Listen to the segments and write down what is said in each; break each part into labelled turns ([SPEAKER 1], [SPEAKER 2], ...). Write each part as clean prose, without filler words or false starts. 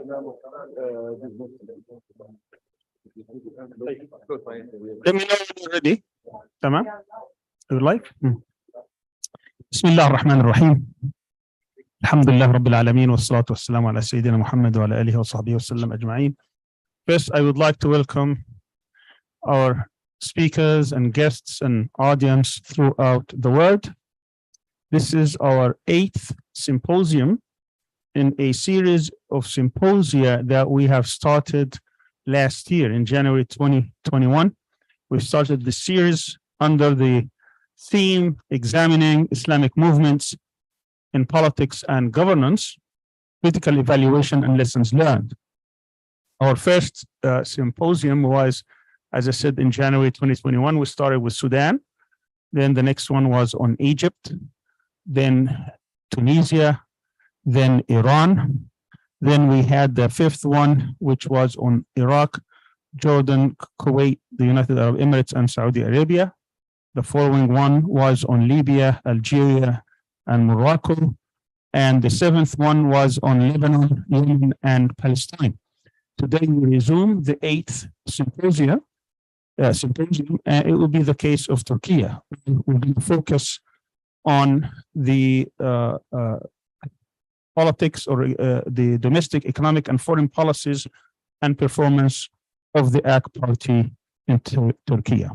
[SPEAKER 1] Let me know when you're ready. تمام. You're live. بسم الله الرحمن الرحيم. الحمد لله رب العالمين والصلاة والسلام على سيدنا محمد وعلى آله وصحبه وسلم أجمعين. First, I would like to welcome our speakers and guests and audience throughout the world. This is our 8th symposium in a series of symposia that we have started last year in January 2021. We started the series under the theme examining Islamic movements in politics and governance, critical evaluation and lessons learned. Our first symposium was, as I said, in January 2021. We started with Sudan. Then the next one was on Egypt, then Tunisia, then Iran. Then we had the 5th one, which was on Iraq, Jordan, Kuwait, the United Arab Emirates, and Saudi Arabia. The following one was on Libya, Algeria, and Morocco. And the 7th one was on Lebanon, Yemen, and Palestine. Today we resume the 8th symposium, and it will be the case of Turkey. We're going to focus on the politics or the domestic, economic, and foreign policies and performance of the AK party in Turkey.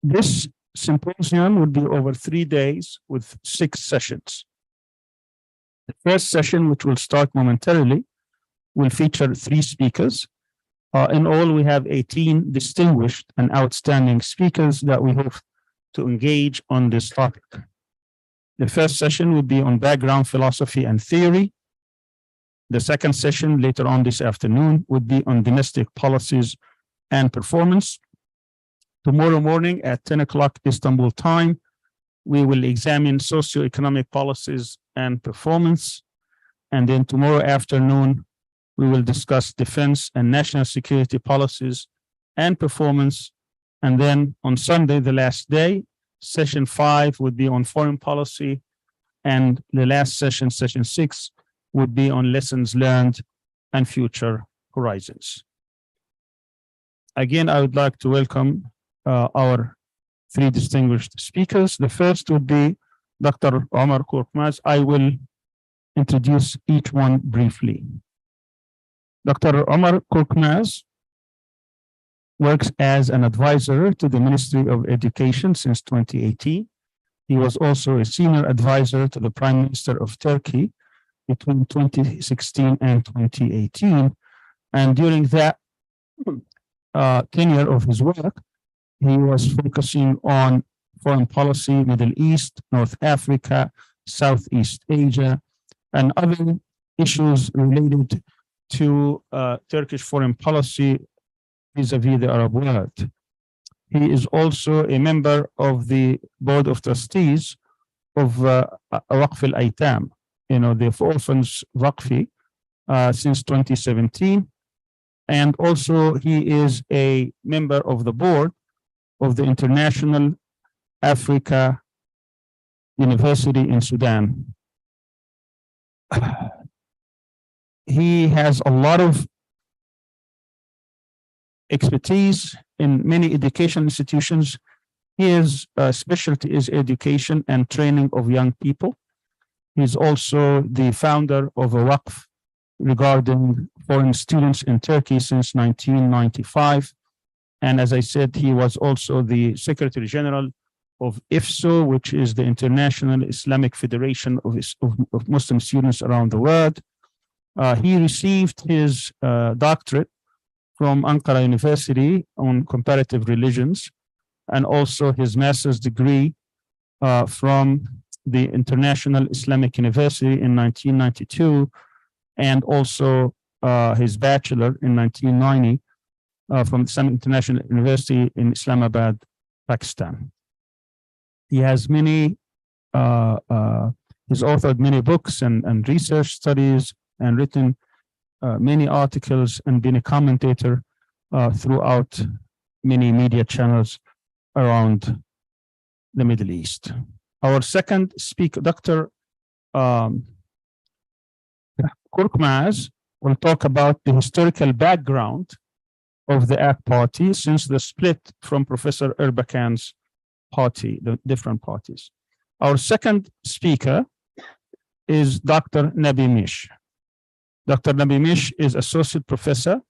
[SPEAKER 1] This symposium would be over 3 days with 6 sessions. The first session, which will start momentarily, will feature 3 speakers. In all, we have 18 distinguished and outstanding speakers that we hope to engage on this topic. The first session will be on background philosophy and theory. The second session later on this afternoon would be on domestic policies and performance. Tomorrow morning at 10 o'clock Istanbul time, we will examine socioeconomic policies and performance. And then tomorrow afternoon, we will discuss defense and national security policies and performance. And then on Sunday, the last day, session 5 would be on foreign policy. And the last session, session 6, would be on lessons learned and future horizons. Again, I would like to welcome our 3 distinguished speakers. The first would be Dr. Ömer KORKMAZ. I will introduce each one briefly. Dr. Ömer KORKMAZ works as an advisor to the Ministry of Education since 2018. He was also a senior advisor to the Prime Minister of Turkey between 2016 and 2018. And during that tenure of his work, he was focusing on foreign policy, Middle East, North Africa, Southeast Asia, and other issues related to Turkish foreign policy vis-a-vis the Arab world. He is also a member of the Board of Trustees of Waqf al-Aitam, the Orphans Waqfi, since 2017. And also he is a member of the board of the International Africa University in Sudan. He has a lot of expertise in many education institutions. His specialty is education and training of young people. He's also the founder of a Waqf regarding foreign students in Turkey since 1995. And as I said, he was also the Secretary General of IFSO, which is the International Islamic Federation of Muslim students around the world. He received his doctorate from Ankara University on comparative religions, and also his master's degree from the International Islamic University in 1992, and also his bachelor in 1990 from some international university in Islamabad, Pakistan. He has he's authored many books and research studies and written many articles and been a commentator throughout many media channels around the Middle East. Our second speaker, Dr. KORKMAZ, will talk about the historical background of the AK party since the split from Professor Erbakan's party, the different parties. Our second speaker is Dr. Nebi MİŞ. Dr. Nebi MİŞ is Associate Professor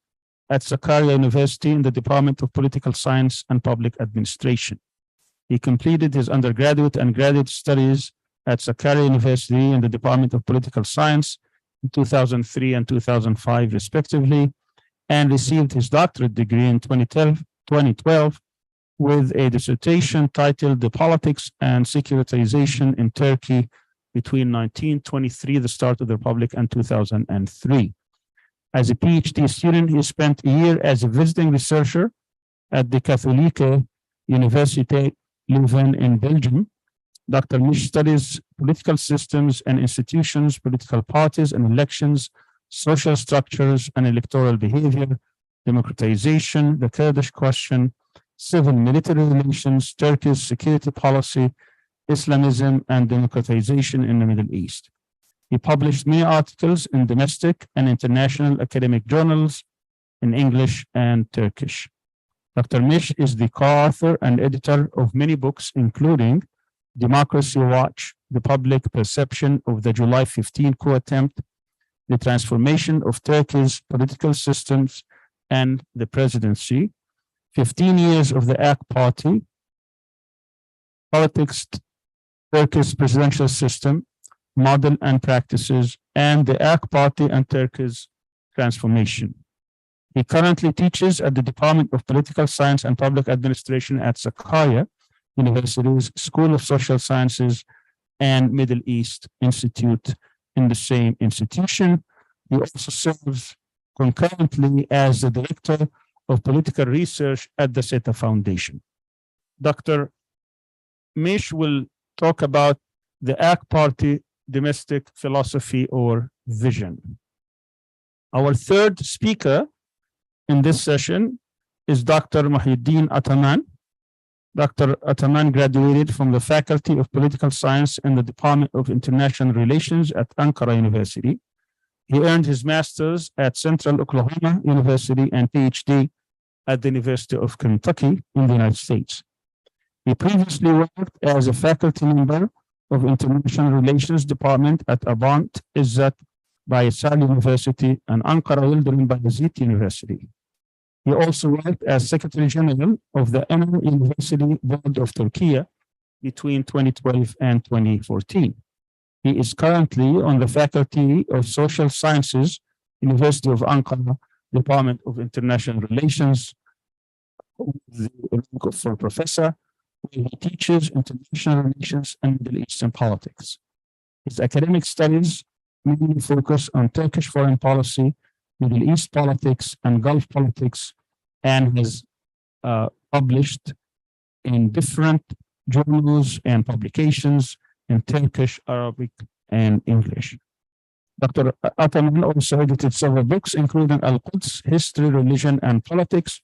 [SPEAKER 1] at Sakarya University in the Department of Political Science and Public Administration. He completed his undergraduate and graduate studies at Sakarya University in the Department of Political Science in 2003 and 2005, respectively, and received his doctorate degree in 2012 with a dissertation titled The Politics and Securitization in Turkey between 1923, the start of the Republic, and 2003. As a PhD student, he spent a year as a visiting researcher at the Katholieke Universiteit Leuven in Belgium. Dr. MİŞ studies political systems and institutions, political parties and elections, social structures and electoral behavior, democratization, the Kurdish question, civil-military relations, Turkey's security policy, Islamism, and democratization in the Middle East. He published many articles in domestic and international academic journals in English and Turkish. Dr. MİŞ is the co-author and editor of many books, including Democracy Watch, The Public Perception of the July 15 Coup Attempt, The Transformation of Turkey's Political Systems and the Presidency, 15 Years of the AK Party, Politics, Turkey's Presidential System, Model and Practices, and the AK Party and Turkey's Transformation. He currently teaches at the Department of Political Science and Public Administration at Sakarya University's School of Social Sciences and Middle East Institute in the same institution. He also serves concurrently as the Director of Political Research at the SETA Foundation. Dr. MİŞ will talk about the AK Party domestic philosophy or vision. Our third speaker in this session is Dr. Muhittin ATAMAN. Dr. ATAMAN graduated from the Faculty of Political Science in the Department of International Relations at Ankara University. He earned his master's at Central Oklahoma University and PhD at the University of Kentucky in the United States. He previously worked as a faculty member of International Relations Department at Abant Izzat Baysal University and Ankara Yildirim Bayezid University. He also worked as Secretary General of the Eminent University Board of Turkey between 2012 and 2014. He is currently on the Faculty of Social Sciences, University of Ankara, Department of International Relations, the rank of full professor, where he teaches international relations and Middle Eastern politics. His academic studies mainly focus on Turkish foreign policy, Middle East politics, and Gulf politics, and has published in different journals and publications in Turkish, Arabic, and English. Dr. Ataman also edited several books, including Al-Quds, History, Religion, and Politics,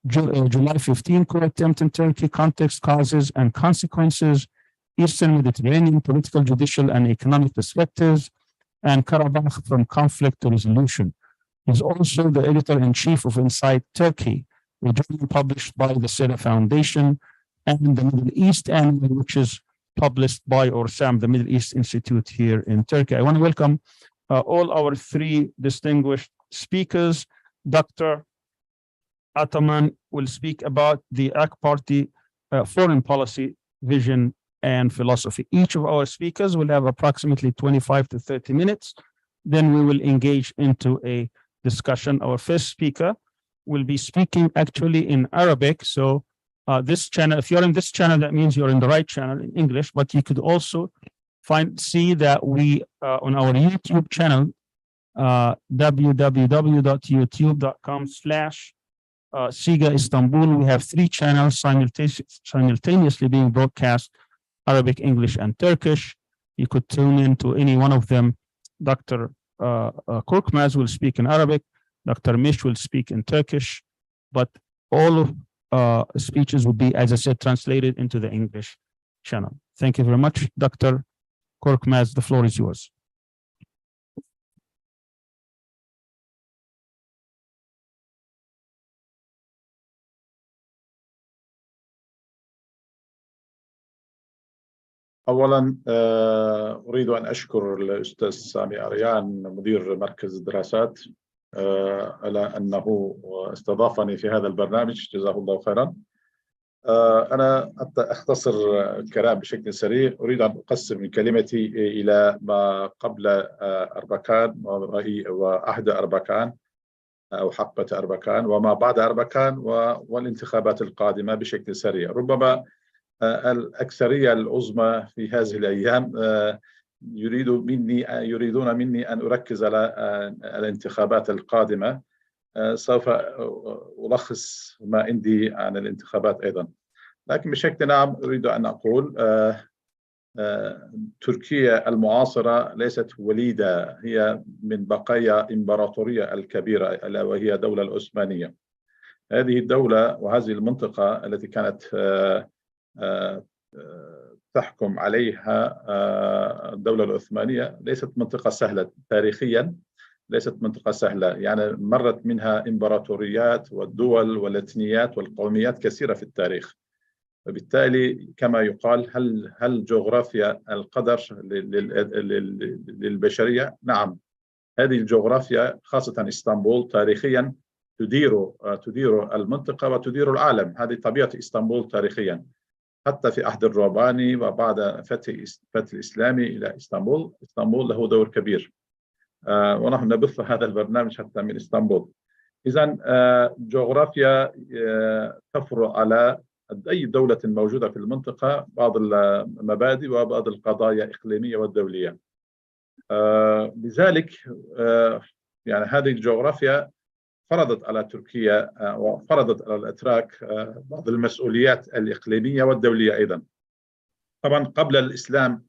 [SPEAKER 1] July 15 Coup Attempt in Turkey, Context, Causes, and Consequences, Eastern Mediterranean, Political, Judicial, and Economic Perspectives, and Karabakh from Conflict to Resolution. He's also the editor-in-chief of Inside Turkey, a journal published by the SETA Foundation, and the Middle East Annual, which is published by ORSAM, the Middle East Institute here in Turkey. I want to welcome all our three distinguished speakers. Dr. Ataman will speak about the AK Party foreign policy vision and philosophy. Each of our speakers will have approximately 25 to 30 minutes. Then we will engage into a discussion. Our first speaker will be speaking actually in Arabic. So this channel, if you're in this channel, that means you're in the right channel in English, but you could also see that we on our YouTube channel, www.youtube.com/CIGA Istanbul. We have 3 channels simultaneously being broadcast, Arabic, English, and Turkish. You could tune in to any one of them. Dr. KORKMAZ will speak in Arabic. Dr. MİŞ will speak in Turkish, but all of speeches will be, as I said, translated into the English channel. Thank you very much. Dr. KORKMAZ, the floor is yours.
[SPEAKER 2] أولا أريد أن أشكر الأستاذ سامي أريان مدير مركز الدراسات على أنه استضافني في هذا البرنامج، جزاه الله خيرا. أنا أختصر الكلام بشكل سريع. أريد أن أقسم من كلمتي إلى ما قبل أربكان وعهد أربكان أو حقبة أربكان، وما بعد أربكان، والانتخابات القادمة بشكل سريع. ربما الأكثرية العظمى في هذه الأيام يريدون مني أن أركز على الانتخابات القادمة. سوف ألخص ما عندي عن الانتخابات أيضا، لكن بشكل عام أريد أن أقول تركيا المعاصرة ليست وليدة، هي من بقايا إمبراطورية الكبيرة ألا وهي الدولة العثمانية. هذه الدولة وهذه المنطقة التي كانت تحكم عليها الدولة العثمانية ليست منطقة سهلة تاريخيا، ليست منطقة سهلة. يعني مرت منها إمبراطوريات والدول والإثنيات والقوميات كثيرة في التاريخ. وبالتالي كما يقال هل جغرافيا القدر للبشرية؟ نعم، هذه الجغرافيا خاصة إسطنبول تاريخيا تدير المنطقة وتدير العالم. هذه طبيعة إسطنبول تاريخيا، حتى في عهد الروماني وبعد فتح الإسلامي إلى إسطنبول له دور كبير. ونحن نبث هذا البرنامج حتى من إسطنبول. إذن جغرافيا تفرض على أي دولة موجودة في المنطقة بعض المبادئ وبعض القضايا الإقليمية والدولية. لذلك يعني هذه الجغرافيا فرضت على تركيا وفرضت على الأتراك بعض المسؤوليات الإقليمية والدولية أيضا. طبعا قبل الإسلام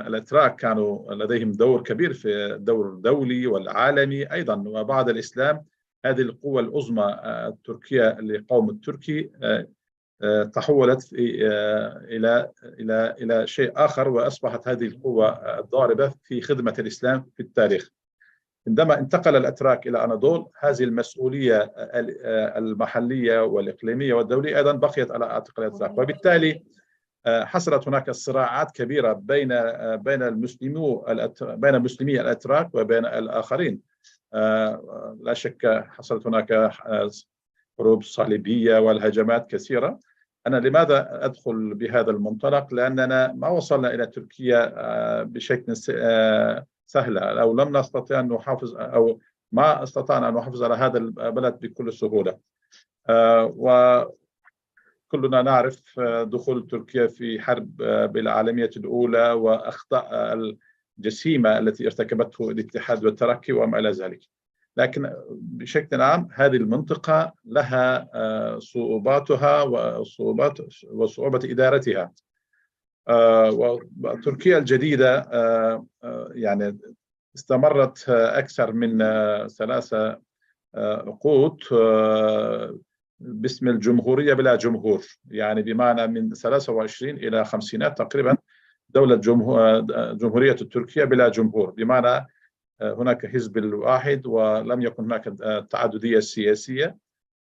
[SPEAKER 2] الأتراك كانوا لديهم دور كبير في الدور الدولي والعالمي أيضا، وبعد الإسلام هذه القوة العظمى التركية لقوم التركي تحولت إلى شيء آخر، وأصبحت هذه القوة الضاربة في خدمة الإسلام في التاريخ. عندما انتقل الأتراك إلى أناضول، هذه المسؤولية المحلية والإقليمية والدولية أيضا بقيت على عاتق الأتراك، وبالتالي حصلت هناك صراعات كبيرة بين مسلمي الأتراك وبين الآخرين. لا شك حصلت هناك حروب صليبية والهجمات كثيرة. أنا لماذا أدخل بهذا المنطلق؟ لأننا ما وصلنا إلى تركيا بشكل سهل، أو لم نستطيع أن نحافظ، أو ما استطعنا أن نحافظ على هذا البلد بكل سهولة. وكلنا نعرف دخول تركيا في حرب العالمية الأولى وأخطاء الجسيمة التي ارتكبته الاتحاد والتركي وما إلى ذلك. لكن بشكل عام هذه المنطقة لها صعوباتها وصعوبة إدارتها. وتركيا الجديدة يعني استمرت أكثر من 3 عقود باسم الجمهورية بلا جمهور، يعني بمعنى من 23 إلى 50 تقريبا دولة جمهورية تركيا بلا جمهور، بمعنى هناك حزب واحد ولم يكن هناك تعددية سياسية.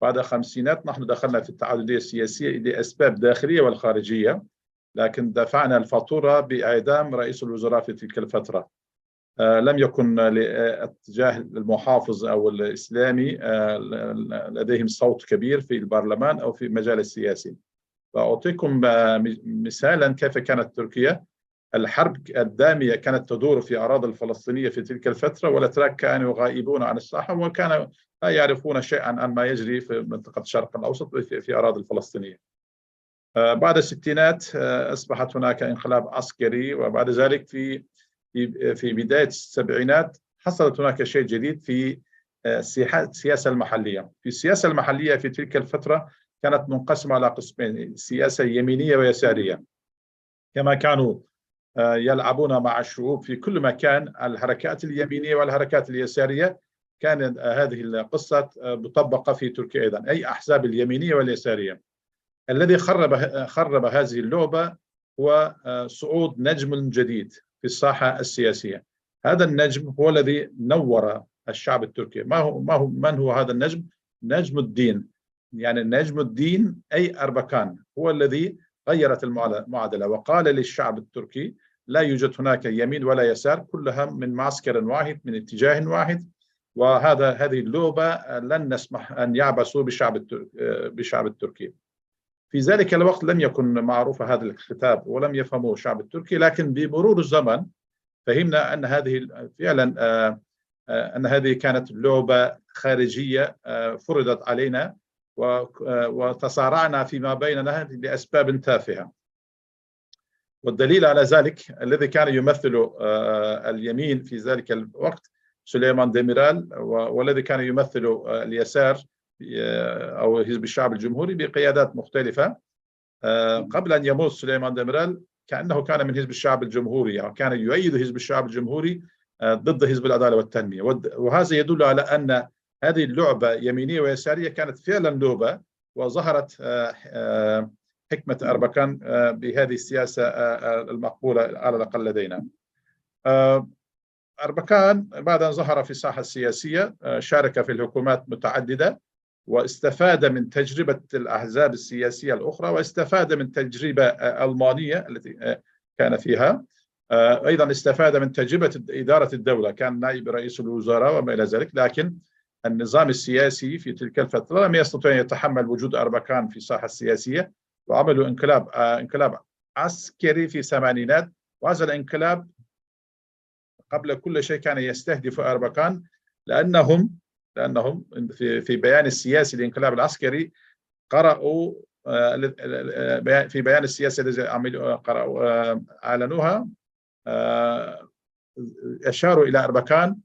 [SPEAKER 2] بعد 50 نحن دخلنا في التعددية السياسية لأسباب داخلية والخارجية، لكن دفعنا الفاتورة بإعدام رئيس الوزراء في تلك الفترة. لم يكن لاتجاه المحافظ أو الإسلامي لديهم صوت كبير في البرلمان أو في المجال السياسي. فأعطيكم مثالا كيف كانت تركيا. الحرب الدامية كانت تدور في أراضي الفلسطينية في تلك الفترة، والأتراك كانوا غائبون عن الساحة وكانوا لا يعرفون شيئا عن ما يجري في منطقة الشرق الأوسط في أراضي الفلسطينية. بعد الستينات أصبحت هناك انقلاب عسكري، وبعد ذلك في بداية السبعينات حصلت هناك شيء جديد في السياسة المحلية. في السياسة المحلية في تلك الفترة كانت منقسمة على قسمين: سياسة يمينية ويسارية. كما كانوا يلعبون مع الشعوب في كل مكان، الحركات اليمينية والحركات اليسارية، كانت هذه القصة مطبقة في تركيا أيضا، أي أحزاب اليمينية واليسارية. الذي خرب هذه اللعبة هو صعود نجم جديد في الساحة السياسية. هذا النجم هو الذي نور الشعب التركي. من هو هذا النجم؟ نجم الدين. يعني نجم الدين أي أربكان هو الذي غيرت المعادلة وقال للشعب التركي لا يوجد هناك يمين ولا يسار، كلها من معسكر واحد من اتجاه واحد، هذه اللعبة لن نسمح أن يعبثوا بالشعب التركي. في ذلك الوقت لم يكن معروف هذا الخطاب ولم يفهمه الشعب التركي، لكن بمرور الزمن فهمنا أن هذه فعلا أن هذه كانت لعبة خارجية فرضت علينا، وتصارعنا فيما بيننا لأسباب تافهة. والدليل على ذلك الذي كان يمثل اليمين في ذلك الوقت سليمان ديميرال، والذي كان يمثل اليسار أو حزب الشعب الجمهوري بقيادات مختلفة. قبل أن يموت سليمان ديميرال كأنه كان من حزب الشعب الجمهوري، أو كان يؤيد حزب الشعب الجمهوري ضد حزب العدالة والتنمية، وهذا يدل على أن هذه اللعبة يمينية ويسارية كانت فعلا لعبة، وظهرت حكمة أربكان بهذه السياسة المقبولة على الأقل لدينا. أربكان بعد أن ظهر في الساحة السياسية شارك في الحكومات متعددة، واستفاد من تجربة الأحزاب السياسية الأخرى، واستفاد من تجربة ألمانية التي كان فيها. أيضا استفاد من تجربة إدارة الدولة، كان نائب رئيس الوزراء وما إلى ذلك، لكن النظام السياسي في تلك الفترة لم يستطيع أن يتحمل وجود أربكان في الساحة السياسية، وعملوا انقلاب عسكري في الثمانينات. وهذا الانقلاب قبل كل شيء كان يستهدف أربكان، لأنهم في بيان السياسي للانقلاب العسكري قرأوا في بيان السياسي الذي أعلنوها أشاروا إلى أربكان،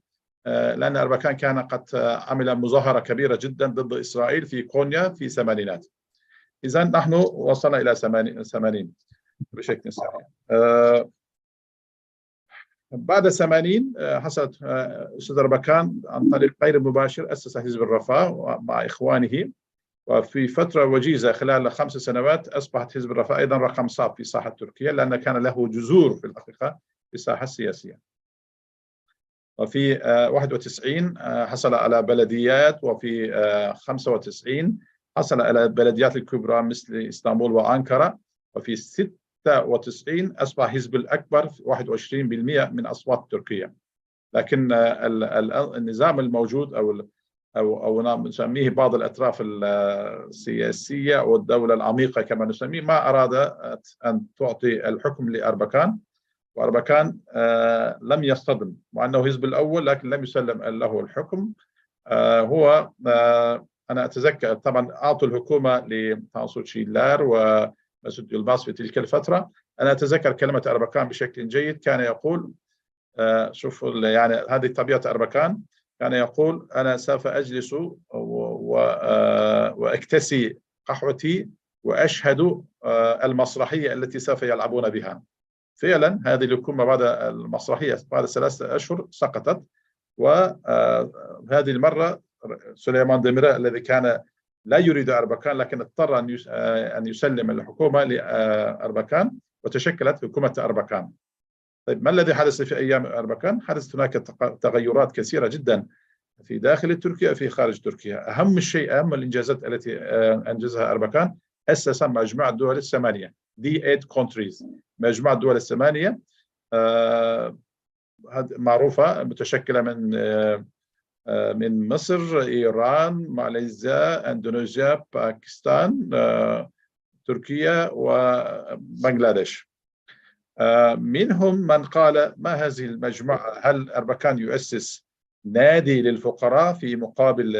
[SPEAKER 2] لأن أربكان كان قد عمل مظاهرة كبيرة جدا ضد إسرائيل في كونيا في الثمانينات. إذا نحن وصلنا إلى 80 بشكل سريع. بعد 80 حصلت أستاذ أربكان عن طريق غير مباشر أسس حزب الرفاه مع إخوانه، وفي فترة وجيزة خلال 5 سنوات أصبحت حزب الرفاه أيضا رقم صعب في الساحة التركية، لأن كان له جذور في الحقيقة في الساحة السياسية. وفي 91 حصل على بلديات، وفي 95 حصل على البلديات الكبرى مثل إسطنبول وأنقرة، وفي 96 أصبح حزب الأكبر 21% من أصوات تركيا. لكن النظام الموجود أو نسميه بعض الأطراف السياسية أو الدولة العميقة كما نسميه ما أرادت أن تعطي الحكم لأربكان، وأربكان لم يصطدم، مع أنه حزب الأول لكن لم يسلم له الحكم. هو أنا أتذكر طبعا أعطوا الحكومة لتانسو شيلار ومسعود يلباس في تلك الفترة. أنا أتذكر كلمة أربكان بشكل جيد، كان يقول شوفوا يعني هذه طبيعة أربكان، كان يقول أنا سوف أجلس وأكتسي قهوتي وأشهد المسرحية التي سوف يلعبون بها. فعلا هذه الحكومة بعد المسرحية بعد 3 أشهر سقطت، وهذه المرة سليمان ديميرال الذي كان لا يريد أربكان لكن اضطر أن يسلم الحكومة لأربكان، وتشكلت حكومة أربكان. طيب ما الذي حدث في أيام أربكان؟ حدثت هناك تغيرات كثيرة جدا في داخل تركيا وفي خارج تركيا. أهم الإنجازات التي أنجزها أربكان، أسس مجموعة الدول الثمانية The 8 countries، مجموعة الدول الثمانية معروفة متشكلة من مصر، إيران، ماليزيا، إندونيسيا، باكستان، تركيا وبنغلاديش. منهم من قال ما هذه المجموعة؟ هل أربكان يؤسس نادي للفقراء في مقابل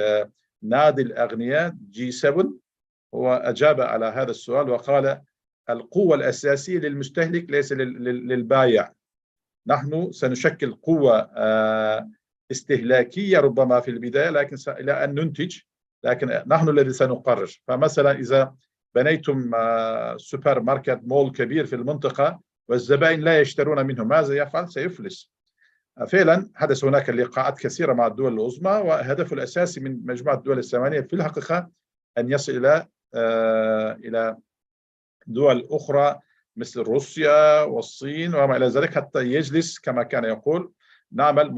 [SPEAKER 2] نادي الأغنياء G7؟ هو أجاب على هذا السؤال وقال القوة الأساسية للمستهلك ليس للبائع. نحن سنشكل قوة استهلاكية ربما في البداية، لكن إلى أن ننتج، لكن نحن الذي سنقرر. فمثلا إذا بنيتم سوبر ماركت مول كبير في المنطقة والزبائن لا يشترون منه، ماذا يفعل؟ سيفلس. فعلا حدث هناك لقاءات كثيرة مع الدول العظمى، وهدفه الأساسي من مجموعة الدول الثمانية في الحقيقة أن يصل إلى دول أخرى مثل روسيا والصين وما إلى ذلك، حتى يجلس كما كان يقول نعمل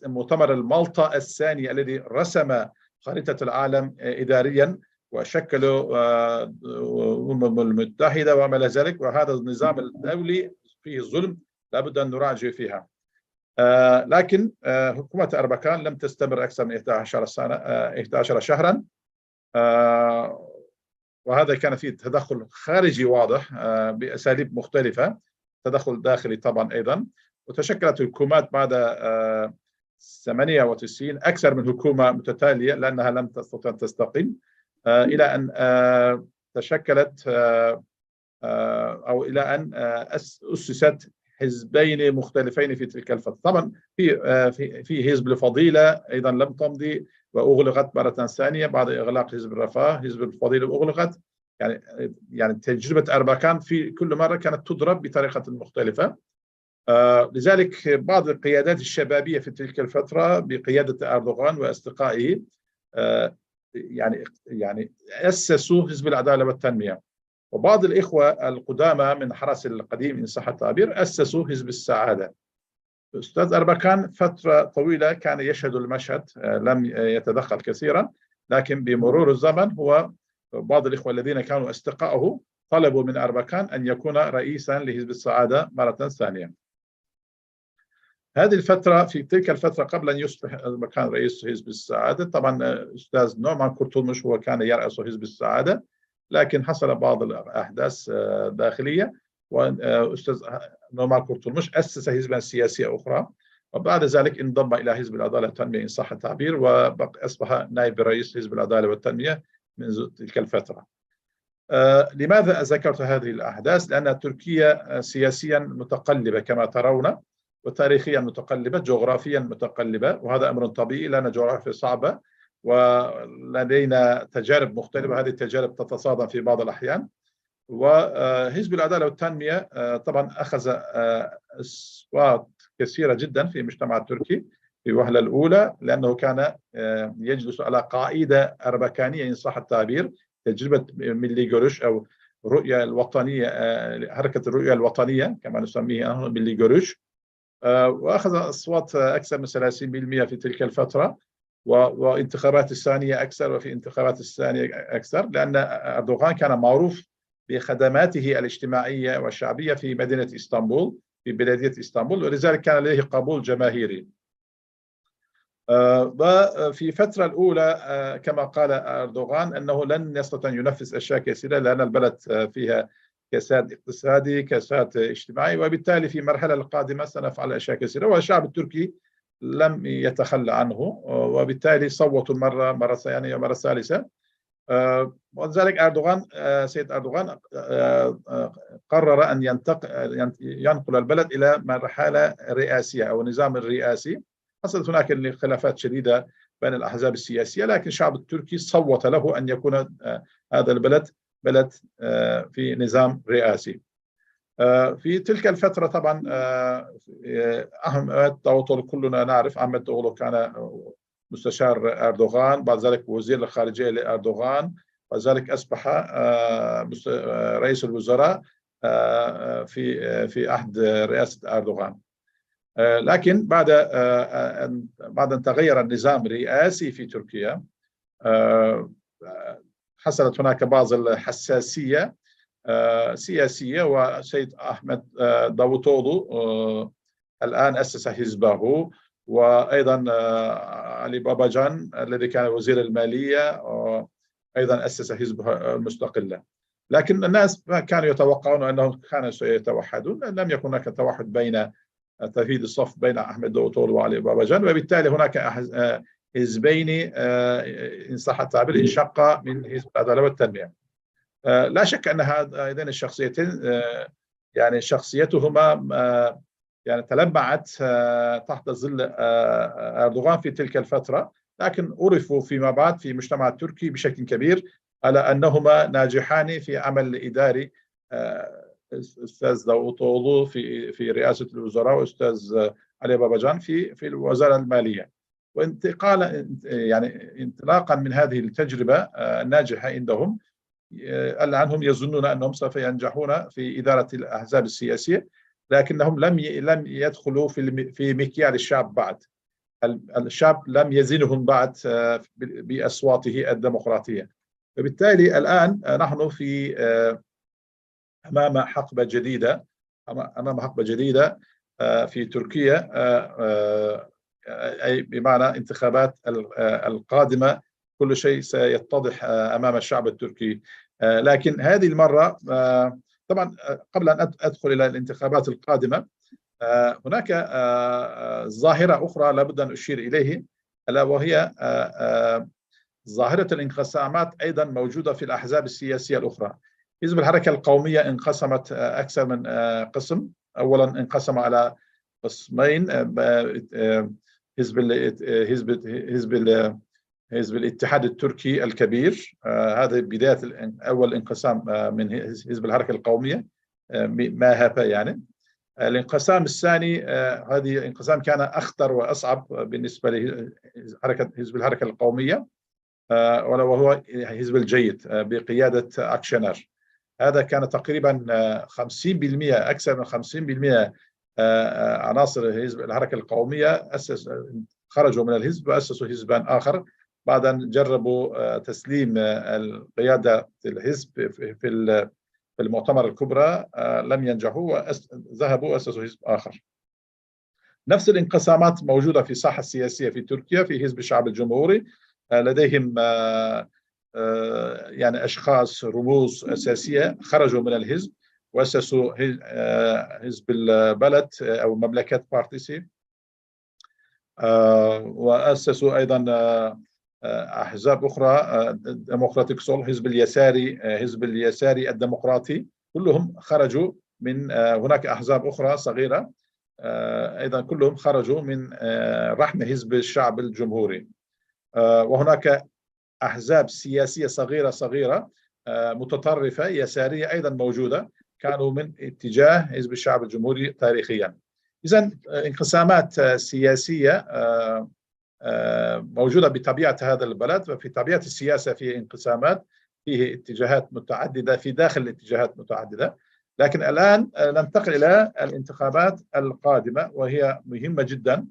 [SPEAKER 2] مؤتمر المالطا الثاني الذي رسم خريطة العالم إداريا وشكلوا الأمم المتحدة وما إلى ذلك، وهذا النظام الدولي فيه ظلم لابد أن نراجع فيها. لكن حكومة أربكان لم تستمر أكثر من 11 شهرا، وهذا كان فيه تدخل خارجي واضح بأساليب مختلفة، تدخل داخلي طبعا أيضا. وتشكلت الحكومات بعد 98 أكثر من حكومة متتالية لأنها لم تستطع أن تستقيم، إلى أن تشكلت أو إلى أن أسست حزبين مختلفين في تلك الفترة. طبعا في حزب الفضيلة أيضا لم تمضي وأغلقت مرة ثانية بعد إغلاق حزب الرفاه. حزب الفضيلة أغلقت. يعني تجربة أربكان في كل مرة كانت تضرب بطريقة مختلفة. لذلك بعض القيادات الشبابية في تلك الفترة بقيادة أردوغان وأصدقائه يعني أسسوا حزب العدالة والتنمية. وبعض الإخوة القدامى من حرس القديم إن صح التعبير أسسوا حزب السعادة. أستاذ أربكان فترة طويلة كان يشهد المشهد، لم يتدخل كثيرا، لكن بمرور الزمن هو بعض الإخوة الذين كانوا أصدقائه طلبوا من أربكان أن يكون رئيسا لحزب السعادة مرة ثانية. هذه الفترة، في تلك الفترة قبل أن يصبح أربكان رئيس حزب السعادة، طبعا أستاذ نومان كورتولموش هو كان يرأس حزب السعادة، لكن حصل بعض الأحداث داخلية، وأستاذ نومان كورتولموش أسس حزبا سياسية أخرى، وبعد ذلك انضم إلى حزب العدالة والتنمية إن صح التعبير، وأصبح نائب رئيس حزب العدالة والتنمية منذ تلك الفترة. لماذا ذكرت هذه الأحداث؟ لأن تركيا سياسيا متقلبة كما ترون، وتاريخيا متقلبة، جغرافيا متقلبة، وهذا أمر طبيعي لأن جغرافيا صعبة ولدينا تجارب مختلفة. هذه التجارب تتصادم في بعض الأحيان. وحزب العدالة والتنمية طبعا أخذ أصوات كثيرة جدا في المجتمع التركي في الوهلة الأولى، لأنه كان يجلس على قاعدة أربكانية إن صح التعبير، تجربة ملي جورش أو الرؤية الوطنية، حركة الرؤية الوطنية كما نسميها ملي جورش، وأخذ أصوات أكثر من 30% في تلك الفترة، وانتخابات الثانية أكثر، وفي انتخابات الثانية أكثر، لأن أردوغان كان معروف بخدماته الاجتماعية والشعبية في مدينة إسطنبول، في بلدية إسطنبول، ولذلك كان لديه قبول جماهيري. وفي الفترة الأولى كما قال أردوغان أنه لن يستطيع أن ينفذ أشياء كثيرة لأن البلد فيها كساد اقتصادي، كساد اجتماعي، وبالتالي في المرحلة القادمة سنفعل أشياء كثيرة، والشعب التركي لم يتخلى عنه، وبالتالي صوتوا مرة ثانية ومرة ثالثة. ولذلك سيد أردوغان قرر أن ينقل البلد إلى مرحلة رئاسية أو نظام رئاسي. حصلت هناك خلافات شديدة بين الأحزاب السياسية، لكن الشعب التركي صوت له أن يكون هذا البلد بلد في نظام رئاسي. في تلك الفترة طبعا أحمد داوطوغلو كلنا نعرف، أحمد داوطوغلو كان مستشار أردوغان، بعد ذلك وزير الخارجية لأردوغان، بعد ذلك أصبح رئيس الوزراء في عهد رئاسة أردوغان. لكن بعد أن تغير النظام الرئاسي في تركيا حصلت هناك بعض الحساسية سياسية، وسيد أحمد داوطوغلو الآن أسس حزبه، وأيضا علي باباجان الذي كان وزير المالية أيضا أسس حزبه المستقلة. لكن الناس كانوا يتوقعون أنهم كانوا سيتوحدون، لم يكن هناك توحد بين تفيد الصف بين أحمد داوطوغلو وعلي باباجان، وبالتالي هناك حزبين إن صح التعبير انشقا من حزب العدالة والتنمية. لا شك أن هذين الشخصيتين يعني شخصيتهما يعني تلمعت تحت ظل أردوغان في تلك الفترة، لكن عرفوا فيما بعد في المجتمع التركي بشكل كبير على أنهما ناجحان في عمل إداري. أستاذ داوطوغلو في رئاسة الوزراء، وأستاذ علي باباجان في الوزارة المالية. يعني انطلاقا من هذه التجربة الناجحة عندهم، الآن هم يظنون أنهم سوف ينجحون في إدارة الأحزاب السياسية، لكنهم لم يدخلوا في مكيال الشعب بعد. الشعب لم يزنهم بعد بأصواته الديمقراطية. فبالتالي الآن نحن في أمام حقبة جديدة، في تركيا، أي بمعنى انتخابات القادمة كل شيء سيتضح أمام الشعب التركي. لكن هذه المرة طبعا قبل أن أدخل إلى الانتخابات القادمة هناك ظاهرة أخرى لابد أن أشير إليه، ألا وهي ظاهرة الانقسامات أيضا موجودة في الأحزاب السياسية الأخرى. حزب الحركة القومية انقسمت أكثر من قسم. أولا انقسم على قسمين، حزب الاتحاد التركي الكبير، هذا بداية أول انقسام من حزب الحركة القومية، MHP يعني. الانقسام الثاني، هذه الانقسام كان أخطر وأصعب بالنسبة لحزب الحركة القومية، وهو حزب الجيد بقيادة أكشنر. هذا كان تقريبا 50%، أكثر من 50% عناصر حزب الحركة القومية خرجوا من الحزب وأسسوا حزبا آخر بعد أن جربوا تسليم القيادة الحزب في المؤتمر الكبرى، لم ينجحوا وذهبوا وأسسوا حزب آخر. نفس الانقسامات موجودة في الساحة السياسية في تركيا. في حزب الشعب الجمهوري لديهم يعني أشخاص رموز أساسية خرجوا من الحزب وأسسوا حزب البلد أو مملكة بارتيسي، وأسسوا أيضا أحزاب أخرى، ديمقراطيك سول، حزب اليساري الديمقراطي، كلهم خرجوا من هناك أحزاب أخرى صغيرة أيضا كلهم خرجوا من رحم حزب الشعب الجمهوري. وهناك أحزاب سياسية صغيرة متطرفة يسارية أيضا موجودة، كانوا من اتجاه حزب الشعب الجمهوري تاريخيا. إذن انقسامات سياسية موجودة بطبيعة هذا البلد، وفي طبيعة السياسة فيه انقسامات، فيه اتجاهات متعددة في داخل الاتجاهات متعددة. لكن الآن ننتقل إلى الانتخابات القادمة، وهي مهمة جدا،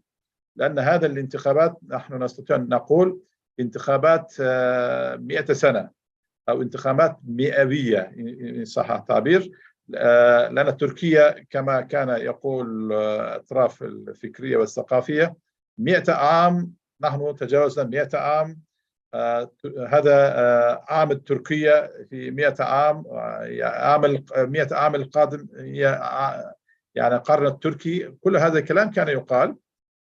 [SPEAKER 2] لأن هذا الانتخابات نحن نستطيع أن نقول انتخابات 100 سنة أو انتخابات مئوية إن صح التعبير، لأن تركيا كما كان يقول الأطراف الفكرية والثقافية 100 عام، نحن تجاوزنا 100 عام. هذا عام التركية في 100 عام، 100 عام القادم يعني قرن التركي. كل هذا الكلام كان يقال.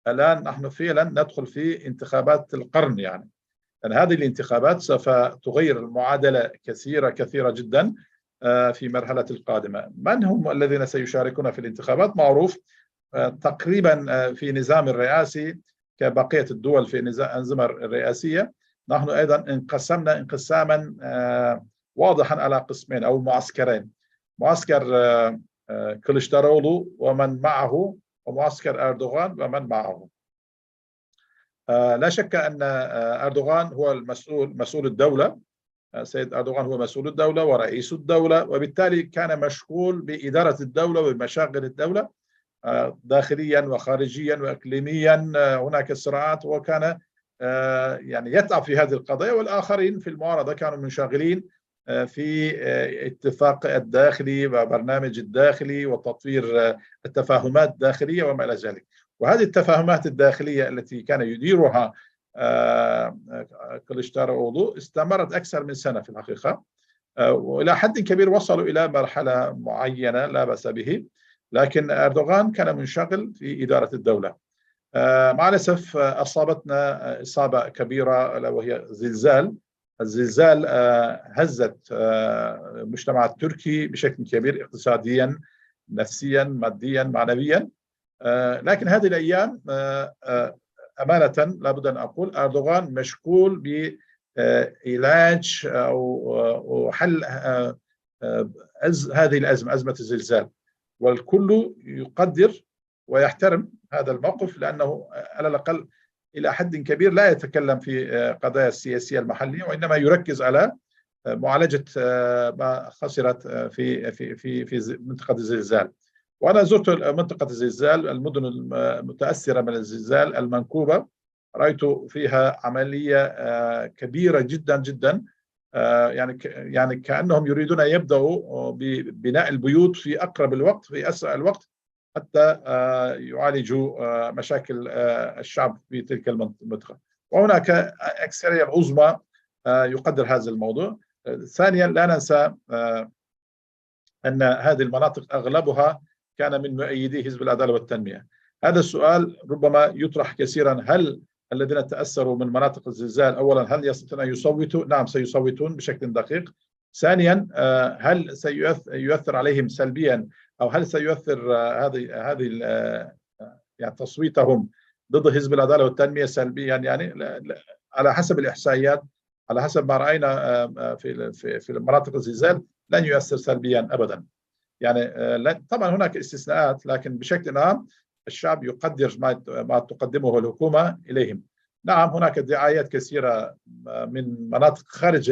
[SPEAKER 2] الآن نحن فعلا ندخل في انتخابات القرن، يعني هذه الانتخابات سوف تغير المعادلة كثيرة جدا في مرحلة القادمة. من هم الذين سيشاركون في الانتخابات؟ معروف تقريبا في نظام الرئاسي كبقية الدول في الأنظمة الرئاسية، نحن أيضا انقسمنا انقساما واضحا على قسمين أو معسكرين: معسكر كليشداروغلو ومن معه، ومعسكر أردوغان ومن معه. لا شك أن أردوغان هو مسؤول الدولة. سيد أردوغان هو مسؤول الدولة ورئيس الدولة، وبالتالي كان مشغول بإدارة الدولة ومشاغل الدولة داخليا وخارجيا وإقليميا. هناك صراعات، وكان يعني يتعب في هذه القضايا، والآخرين في المعارضة كانوا منشغلين في اتفاق الداخلي وبرنامج الداخلي وتطوير التفاهمات الداخلية وما إلى ذلك. وهذه التفاهمات الداخلية التي كان يديرها كليشداروغلو استمرت أكثر من سنة في الحقيقة، وإلى حد كبير وصلوا إلى مرحلة معينة لا بأس به. لكن أردوغان كان منشغل في إدارة الدولة. مع الأسف أصابتنا إصابة كبيرة وهي الزلزال هزت المجتمع التركي بشكل كبير، اقتصاديا، نفسيا، ماديا، معنويا. لكن هذه الأيام أمانة لابد أن أقول أردوغان مشغول بعلاج أو حل هذه الأزمة، أزمة الزلزال، والكل يقدر ويحترم هذا الموقف، لأنه على الأقل إلى حد كبير لا يتكلم في قضايا السياسية المحلية، وإنما يركز على معالجة ما خسرت في منطقة الزلزال. وأنا زرت منطقة الزلزال، المدن المتأثرة من الزلزال المنكوبة، رأيت فيها عملية كبيرة جدا يعني كأنهم يريدون أن يبدأوا ببناء البيوت في أقرب الوقت، في أسرع الوقت، حتى يعالجوا مشاكل الشعب في تلك المنطقة. وهناك أكثرية العظمى يقدر هذا الموضوع. ثانيا، لا ننسى أن هذه المناطق أغلبها كان من مؤيدي حزب العدالة والتنمية. هذا السؤال ربما يطرح كثيرا: هل الذين تأثروا من مناطق الزلزال أولا هل يستطيعون أن يصوتوا؟ نعم، سيصوتون بشكل دقيق. ثانيا، هل سيؤثر عليهم سلبيا، أو هل سيؤثر هذه يعني تصويتهم ضد حزب العدالة والتنمية سلبيا؟ يعني على حسب الإحصائيات، على حسب ما رأينا في مناطق الزلزال، لن يؤثر سلبيا أبدا. يعني طبعا هناك استثناءات، لكن بشكل عام الشعب يقدر ما تقدمه الحكومة إليهم. نعم، هناك دعايات كثيرة من مناطق خارج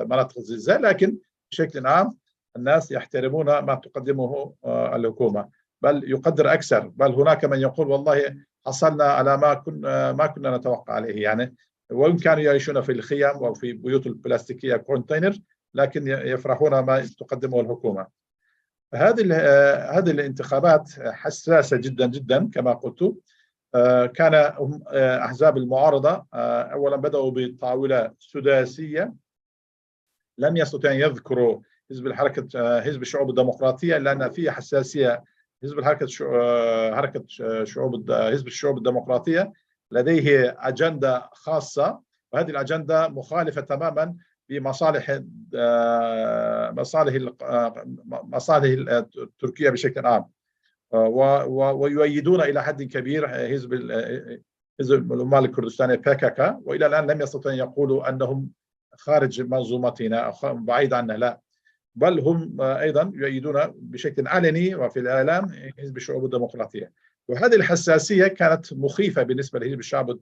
[SPEAKER 2] مناطق الزلزال، لكن بشكل عام الناس يحترمون ما تقدمه الحكومة، بل يقدر أكثر. بل هناك من يقول: والله حصلنا على ما كنا نتوقع عليه. يعني وإن كانوا يعيشون في الخيام أو في بيوت البلاستيكية كونتينر، لكن يفرحون ما تقدمه الحكومة. هذه الانتخابات حساسة جدا جدا كما قلت. كان أحزاب المعارضة أولا بدأوا بطاولة سداسية، لم يستطيعوا أن يذكروا حزب الشعوب الديمقراطية، لأن فيه حساسية. حزب الشعوب الديمقراطية لديه أجندة خاصة، وهذه الأجندة مخالفة تماما بمصالح مصالح تركيا بشكل عام، ويؤيدون إلى حد كبير حزب العمال الكردستاني PKK، وإلى الآن لم يستطيعوا أن يقولوا أنهم خارج منظومتنا أو بعيد عنا، لا، بل هم أيضا يؤيدون بشكل علني وفي الإعلام حزب الشعوب الديمقراطية. وهذه الحساسية كانت مخيفة بالنسبة لحزب الشعب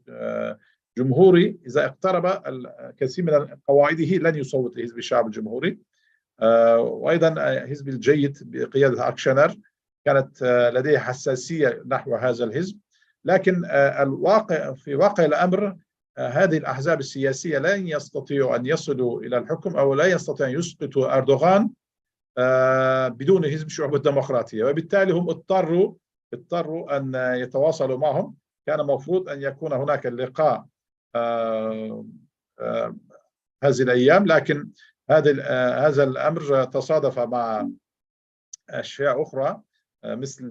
[SPEAKER 2] الجمهوري. إذا اقترب الكثير من قواعده لن يصوت لحزب الشعب الجمهوري. وأيضا حزب الجيد بقيادة أكشنر كانت لديه حساسية نحو هذا الحزب. لكن في واقع الأمر هذه الأحزاب السياسية لن يستطيعوا أن يصلوا إلى الحكم، أو لا يستطيعوا أن يسقطوا أردوغان بدون حزب الشعوب الديمقراطية، وبالتالي هم اضطروا أن يتواصلوا معهم. كان المفروض أن يكون هناك اللقاء هذه الأيام، لكن هذا الأمر تصادف مع أشياء أخرى مثل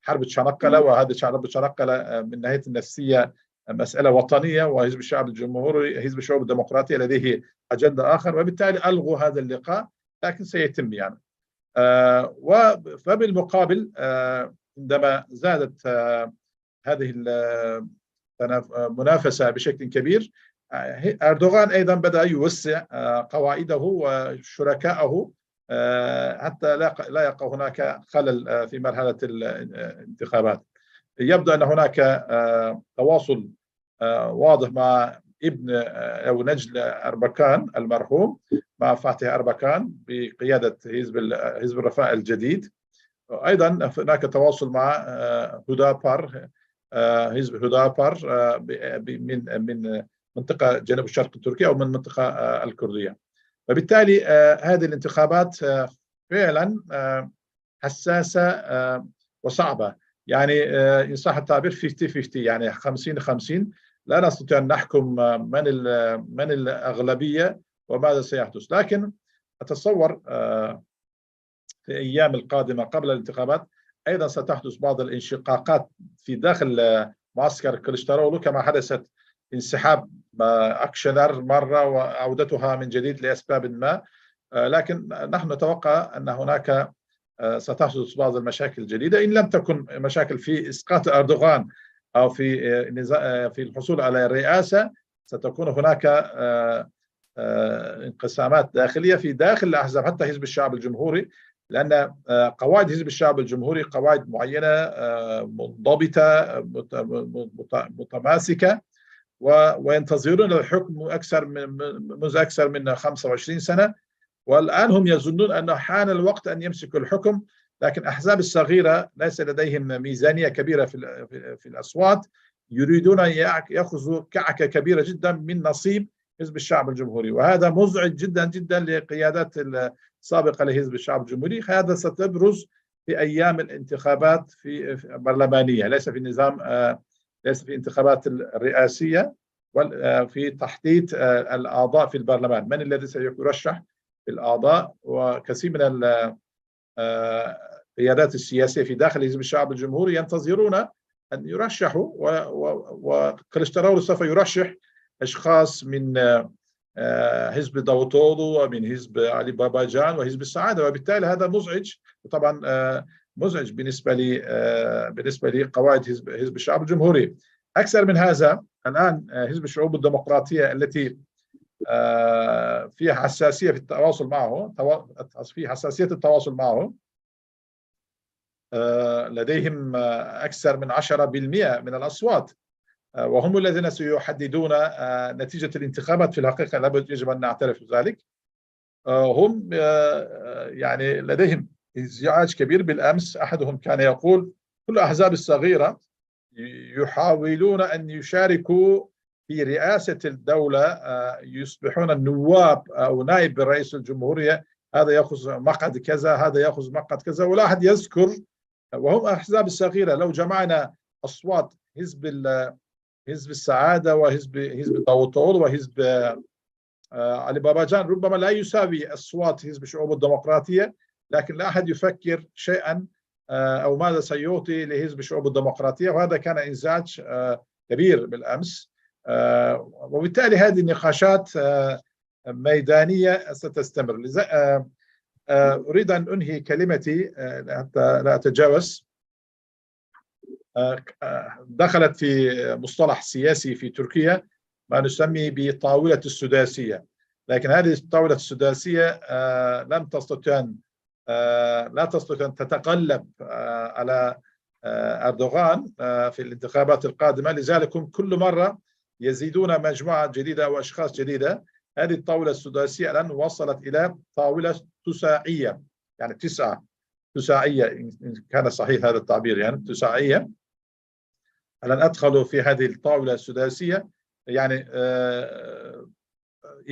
[SPEAKER 2] حرب تشنقلة. وهذه حرب تشنقلة من ناحية النفسية مسألة وطنية، وحزب الشعب الجمهوري حزب الشعوب الديمقراطية لديه أجندة آخر، وبالتالي ألغوا هذا اللقاء، لكن سيتم يعني. فبالمقابل عندما زادت هذه المنافسة بشكل كبير، أردوغان أيضا بدأ يوسع قواعده وشركائه حتى لا يقع هناك خلل في مرحلة الانتخابات. يبدو أن هناك تواصل واضح مع ابن أو نجل أربكان المرحوم، مع فاتح أربكان بقيادة حزب الرفاه الجديد. أيضا هناك تواصل مع هدابر، حزب هدابر من منطقة جنوب الشرق تركيا أو من المنطقة الكردية. وبالتالي هذه الانتخابات فعلا حساسة وصعبة. يعني إن صح التعبير 50-50، يعني 50-50. لا نستطيع أن نحكم من الأغلبية وماذا سيحدث، لكن أتصور في الأيام القادمة قبل الانتخابات أيضا ستحدث بعض الانشقاقات في داخل معسكر كليشتارولو، كما حدثت انسحاب أكشنر مرة وعودتها من جديد لأسباب ما. لكن نحن نتوقع أن هناك ستحدث بعض المشاكل الجديدة، إن لم تكن مشاكل في إسقاط أردوغان أو في الحصول على الرئاسة. ستكون هناك انقسامات داخلية في داخل الأحزاب، حتى حزب الشعب الجمهوري، لأن قواعد حزب الشعب الجمهوري قواعد معينة منضبطة متماسكة، وينتظرون الحكم منذ أكثر من 25 سنة، والآن هم يظنون أنه حان الوقت أن يمسكوا الحكم. لكن الأحزاب الصغيرة ليس لديهم ميزانية كبيرة في الأصوات، يريدون أن يأخذوا كعكة كبيرة جدا من نصيب حزب الشعب الجمهوري، وهذا مزعج جدا جدا لقيادات السابقة لحزب الشعب الجمهوري. هذا ستبرز في أيام الانتخابات في برلمانية، ليس في النظام، ليس في انتخابات الرئاسية، في تحديد الأعضاء في البرلمان، من الذي سيرشح الأعضاء. وكثير من القيادات السياسية في داخل حزب الشعب الجمهوري ينتظرون أن يرشحوا، وكليشتراول سوف يرشح أشخاص من حزب داوطولو ومن حزب علي باباجان وحزب السعادة، وبالتالي هذا مزعج. وطبعا مزعج بالنسبة لقواعد حزب الشعب الجمهوري. أكثر من هذا، الآن حزب الشعوب الديمقراطية التي فيها حساسية في التواصل معه، في حساسية التواصل معه، لديهم أكثر من 10% من الأصوات، وهم الذين سيحددون نتيجة الانتخابات. في الحقيقة لابد يجب أن نعترف بذلك. هم يعني لديهم ازعاج كبير. بالأمس أحدهم كان يقول كل الأحزاب الصغيرة يحاولون أن يشاركوا في رئاسة الدولة، يصبحون النواب أو نائب رئيس الجمهورية، هذا يأخذ مقعد كذا، هذا يأخذ مقعد كذا، ولا أحد يذكر. وهم الأحزاب الصغيرة لو جمعنا أصوات حزب السعادة وحزب داوطولو وحزب علي باباجان ربما لا يساوي أصوات حزب الشعوب الديمقراطية، لكن لا أحد يفكر شيئا أو ماذا سيعطي لحزب الشعوب الديمقراطية، وهذا كان إنزعاج كبير بالأمس. وبالتالي هذه النقاشات ميدانية ستستمر. أريد أن أنهي كلمتي حتى لا أتجاوز. دخلت في مصطلح سياسي في تركيا ما نسمي بطاولة السداسية، لكن هذه الطاولة السداسية لا تستطيع أن تتغلب على أردوغان في الانتخابات القادمة. لذلك هم كل مرة يزيدون مجموعة جديدة أو أشخاص جديدة. هذه الطاولة السداسية الآن وصلت إلى طاولة تساعية، يعني 9 تساعية إن كان صحيح هذا التعبير، يعني تساعية. الآن أدخلوا في هذه الطاولة السداسية يعني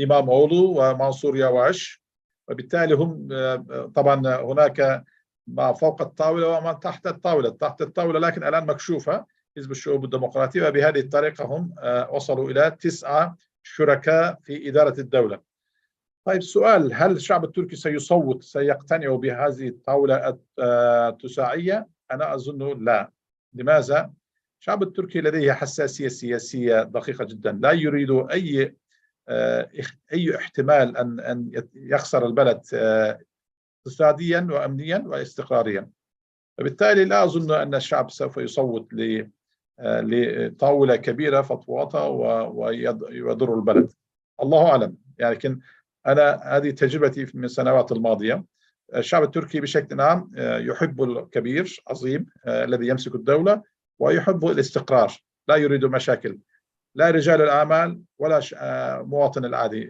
[SPEAKER 2] إمام أولو ومنصور يواش، وبالتالي هم طبعا هناك ما فوق الطاولة وما تحت الطاولة، لكن الآن مكشوفة حزب الشعوب الديمقراطية، وبهذه الطريقة هم وصلوا إلى 9 شركاء في إدارة الدولة. طيب السؤال، هل الشعب التركي سيقتنع بهذه الطاولة التساعية؟ أنا أظن لا. لماذا؟ الشعب التركي لديه حساسية سياسية دقيقة جدا، لا يريد أي احتمال أن يخسر البلد اقتصاديا وأمنيا واستقراريا. وبالتالي لا أظن أن الشعب سوف يصوت لطاولة كبيرة فطواطة ويضر البلد. الله أعلم، لكن أنا هذه تجربتي من السنوات الماضية. الشعب التركي بشكل عام يحب الكبير عظيم الذي يمسك الدولة، ويحب الاستقرار، لا يريد مشاكل، لا رجال الأعمال ولا مواطن العادي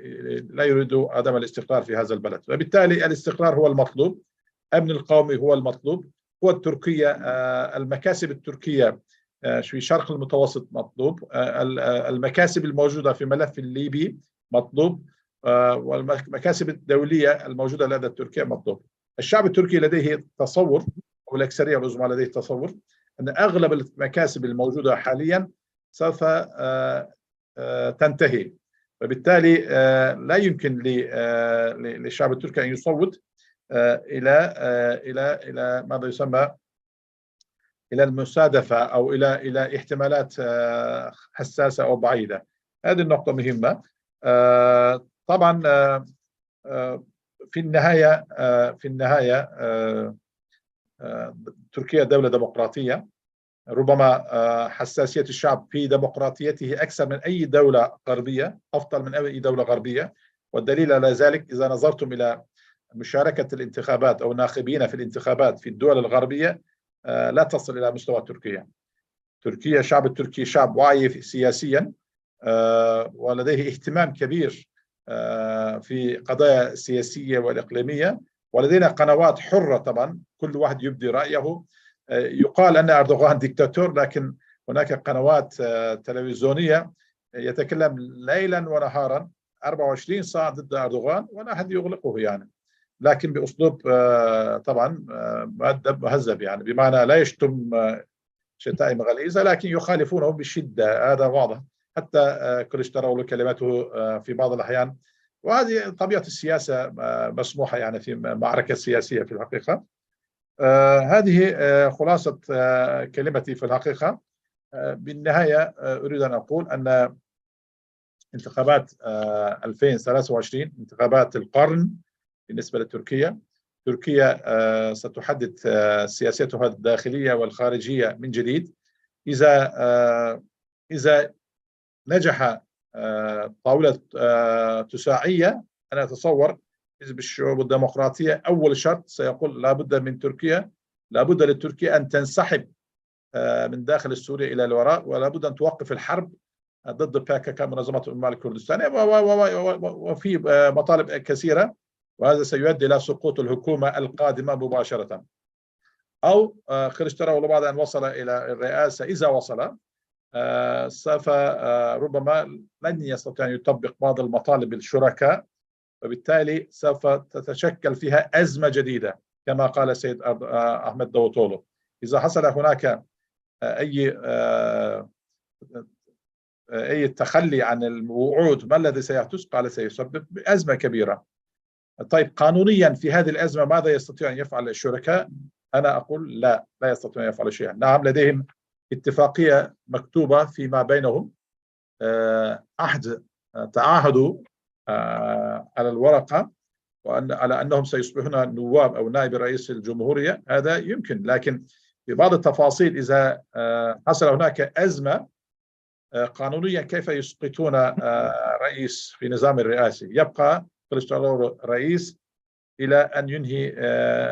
[SPEAKER 2] لا يريد عدم الاستقرار في هذا البلد. وبالتالي الاستقرار هو المطلوب، أمن القومي هو المطلوب، هو التركية، المكاسب التركية في شرق المتوسط مطلوب، المكاسب الموجودة في ملف الليبي مطلوب، والمكاسب الدولية الموجودة لدى تركيا مطلوب. الشعب التركي لديه تصور، أو الأكثرية العظمى لديه تصور، أن أغلب المكاسب الموجودة حاليا سوف تنتهي، وبالتالي لا يمكن للشعب التركي أن يصوت إلى ماذا يسمى إلى المسادفة أو إلى احتمالات حساسة أو بعيدة. هذه النقطة مهمة. طبعا في النهاية تركيا دولة ديمقراطية، ربما حساسية الشعب في ديمقراطيته أكثر من أي دولة غربية، أفضل من أي دولة غربية. والدليل على ذلك إذا نظرتم إلى مشاركة الانتخابات أو الناخبين في الانتخابات في الدول الغربية لا تصل إلى مستوى تركيا. الشعب التركي شعب واعي سياسيا، ولديه اهتمام كبير في قضايا سياسية والإقليمية، ولدينا قنوات حرة طبعا كل واحد يبدي رأيه. يقال أن أردوغان ديكتاتور، لكن هناك قنوات تلفزيونية يتكلم ليلا ونهارا 24 ساعة ضد أردوغان ولا أحد يغلقه يعني، لكن بأسلوب طبعا مؤدب مهذب، يعني بمعنى لا يشتم شتائم غليظة لكن يخالفونه بشدة، هذا واضح. حتى كل اشتروا له كلماته في بعض الأحيان، وهذه طبيعة السياسة مسموحة يعني في معركة سياسية في الحقيقة. هذه خلاصة كلمتي في الحقيقة. بالنهاية أريد أن أقول أن انتخابات 2023 انتخابات القرن بالنسبة لتركيا. تركيا ستحدد سياستها الداخلية والخارجية من جديد. إذا نجح طاولة تساعية، أنا أتصور حزب الشعوب الديمقراطية أول شرط سيقول لابد لتركيا أن تنسحب من داخل السوري إلى الوراء، ولا بد أن توقف الحرب ضد PKK منظمة الأمة الكردستانية، وفي مطالب كثيرة، وهذا سيؤدي إلى سقوط الحكومة القادمة مباشرة. أو كليشدارoglu بعد أن وصل إلى الرئاسة، إذا وصل سوف ربما لن يستطيع أن يطبق بعض المطالب الشركاء، وبالتالي سوف تتشكل فيها أزمة جديدة كما قال السيد أحمد داوطولو. إذا حصل هناك أي تخلي عن الوعود، ما الذي سيحدث؟ قال سيسبب أزمة كبيرة. طيب قانونيا في هذه الأزمة ماذا يستطيع أن يفعل الشركاء؟ أنا أقول لا يستطيع أن يفعل شيئا. نعم لديهم اتفاقية مكتوبة فيما بينهم، تعاهدوا على الورقة على أنهم سيصبحون نواب أو نائب رئيس الجمهورية، هذا يمكن، لكن في بعض التفاصيل إذا حصل هناك أزمة قانونيا كيف يسقطون رئيس في نظام الرئاسي؟ يبقى كليشدارoglu رئيس إلى أن ينهي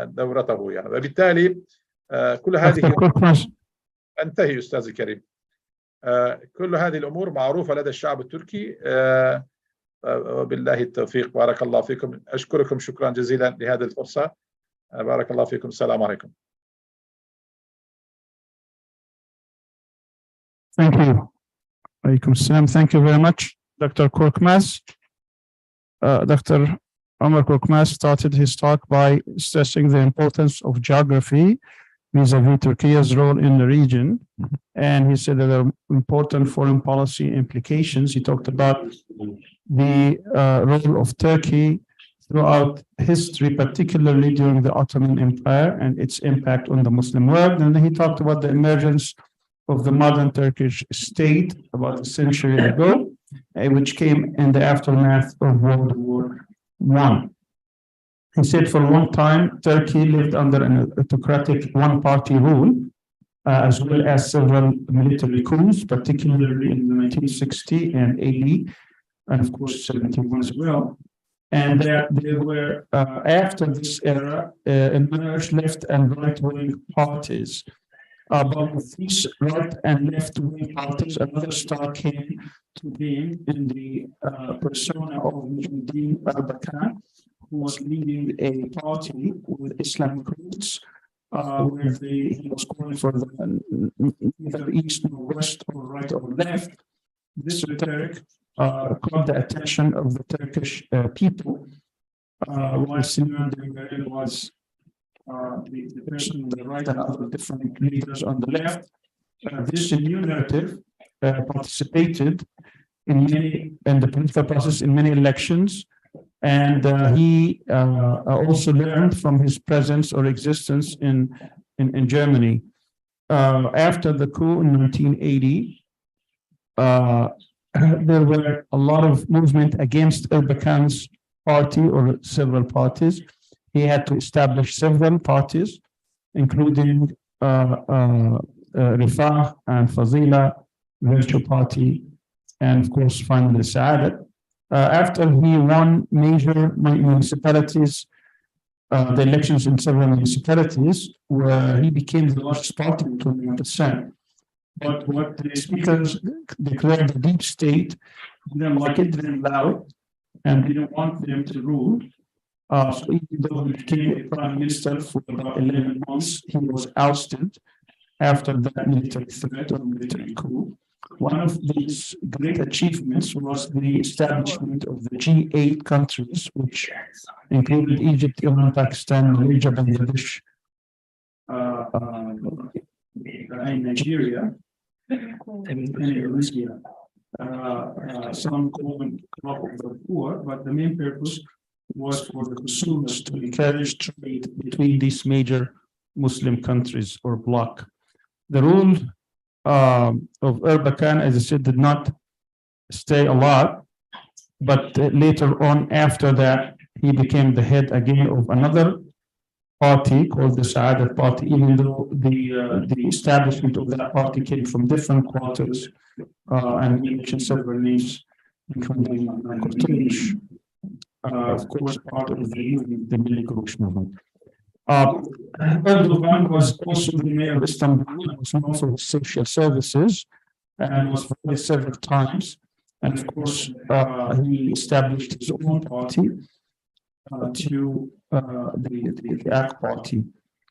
[SPEAKER 2] دورته يعني. وبالتالي كل هذه انتهي أستاذ كريم. كل هذه الأمور معروفة لدى الشعب التركي، وبالله التوفيق. بارك الله فيكم، أشكركم شكرا جزيلا لهذه الفرصة. بارك الله فيكم، السلام عليكم.
[SPEAKER 1] Thank you. Alaikum salam. Thank you very much, Dr. KORKMAZ. Dr. Ömer KORKMAZ started his talk by stressing the importance of geography vis-a-vis Turkey's role in the region. And he said that there are important foreign policy implications. He talked about the role of Turkey throughout history, particularly during the Ottoman Empire and its impact on the Muslim world. And then he talked about the emergence of the modern Turkish state about a century ago, which came in the aftermath of World War I. He said for a long time, Turkey lived under an autocratic one-party rule, as well as several military coups, particularly in 1960 and 80, and of course 71 as well. And there were, after this era, emerged left and right-wing parties. But with these right and left-wing parties, another star came to being in the persona of Muhittin ATAMAN, who was leading a party with Islamic roots, where he was calling for neither east nor west or right or left. This rhetoric caught the attention of the Turkish people, while Sinan was the person on the right and other different leaders on the left. This new narrative participated in the political process in many elections, and he also learned from his presence or existence in Germany. After the coup in 1980, there were a lot of movement against Erbakan's party or several parties. He had to establish several parties, including Refah and Fazila, Virtue Party, and of course, finally, Saadat. After he won major municipalities, the elections in several municipalities, where he became the largest party with 21%. But what the speakers declared the deep state didn't like it, didn't allow it, and didn't want them to rule. So even though he became a prime minister for about 11 months, he was ousted after that military threat or military coup. One of these great achievements was the establishment of the G8 countries, which included Egypt, Iran, Pakistan, Malaysia, Bangladesh, and Nigeria, and Indonesia. Some call them crop of the poor, but the main purpose was for the consumers to encourage trade between these major Muslim countries or bloc. The rule of Erbakan, as I said, did not stay a lot, but later on, after that, he became the head again of another party called the Saada Party, even though the establishment of that party came from different quarters, and we mentioned several names, including Kurdish, of course, part of the Milli Gurush movement. Erdogan was also the mayor of Istanbul, was known for his social services, and was voted several times. And of course, he established his own party to the AK party.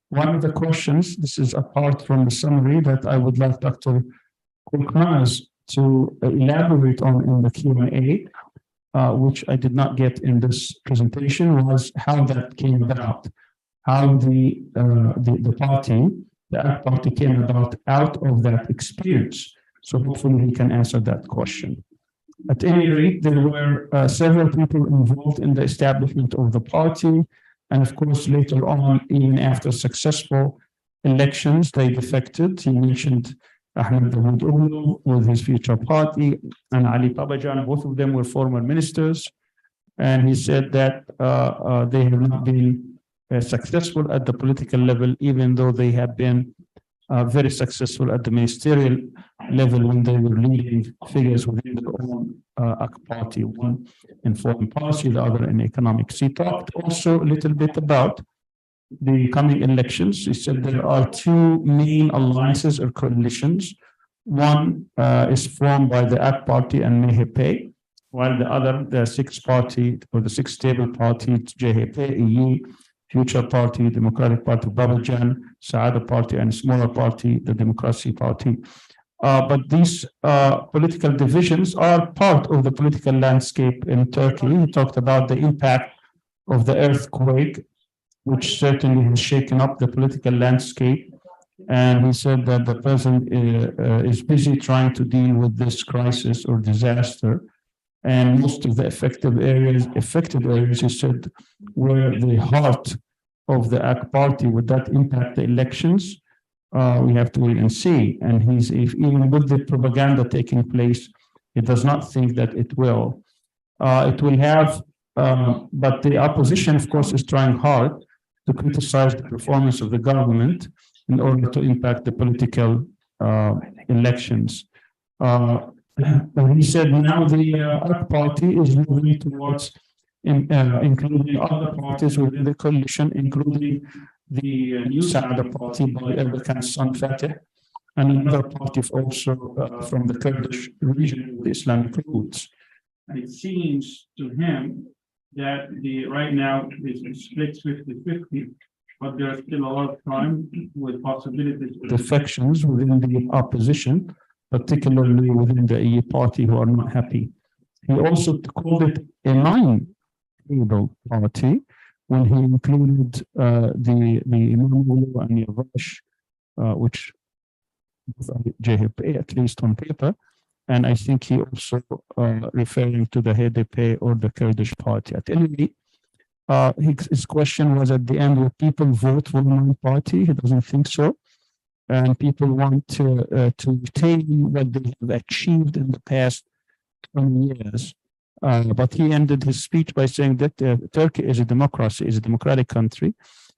[SPEAKER 1] One of the questions, this is apart from the summary that I would like Dr. KORKMAZ to elaborate on in the Q&A, which I did not get in this presentation, was how that came about, how the party, the AK party, came about out of that experience. So hopefully he can answer that question. At any rate, there were several people involved in the establishment of the party, and of course, later on, even after successful elections, they defected. He mentioned Ahmed Dawood with his future party, and Ali Babajan. Both of them were former ministers, and he said that they have not been successful at the political level, even though they have been very successful at the ministerial level when they were leading figures within their own AK party, one in foreign policy, the other in economics. He talked also a little bit about the coming elections. He said there are two main alliances or coalitions. One is formed by the AK party and MHP, while the other, the sixth party or the sixth stable party, JHP, EU, Future Party, Democratic Party, Babajan, Saada Party, and smaller party, the Democracy Party. But these political divisions are part of the political landscape in Turkey. He talked about the impact of the earthquake, which certainly has shaken up the political landscape. And he said that the president is busy trying to deal with this crisis or disaster. And most of the affected areas, he said, were the heart of the AK party. Would that impact the elections? We have to wait and see. And even with the propaganda taking place, he does not think that it will. It will have, but the opposition, of course, is trying hard to criticize the performance of the government in order to impact the political elections. He said now the AK party is moving towards including other parties within the coalition, including the new Saada party by Erbakan's son Fatih, and another party also from the Kurdish region with Islamic roots. And it seems to him that right now it's split 50-50, but there's still a lot of time with possibilities of defections within the opposition, particularly within the EU party who are not happy. He also called it a nine-table party when he included the Imamoglu and Yavash, which JHP, at least on paper, and I think he also referring to the HDP or the Kurdish party. At any rate, his question was at the end, will people vote for one party? He doesn't think so. And people want to retain what they have achieved in the past 20 years. But he ended his speech by saying that Turkey is a democracy, is a democratic country,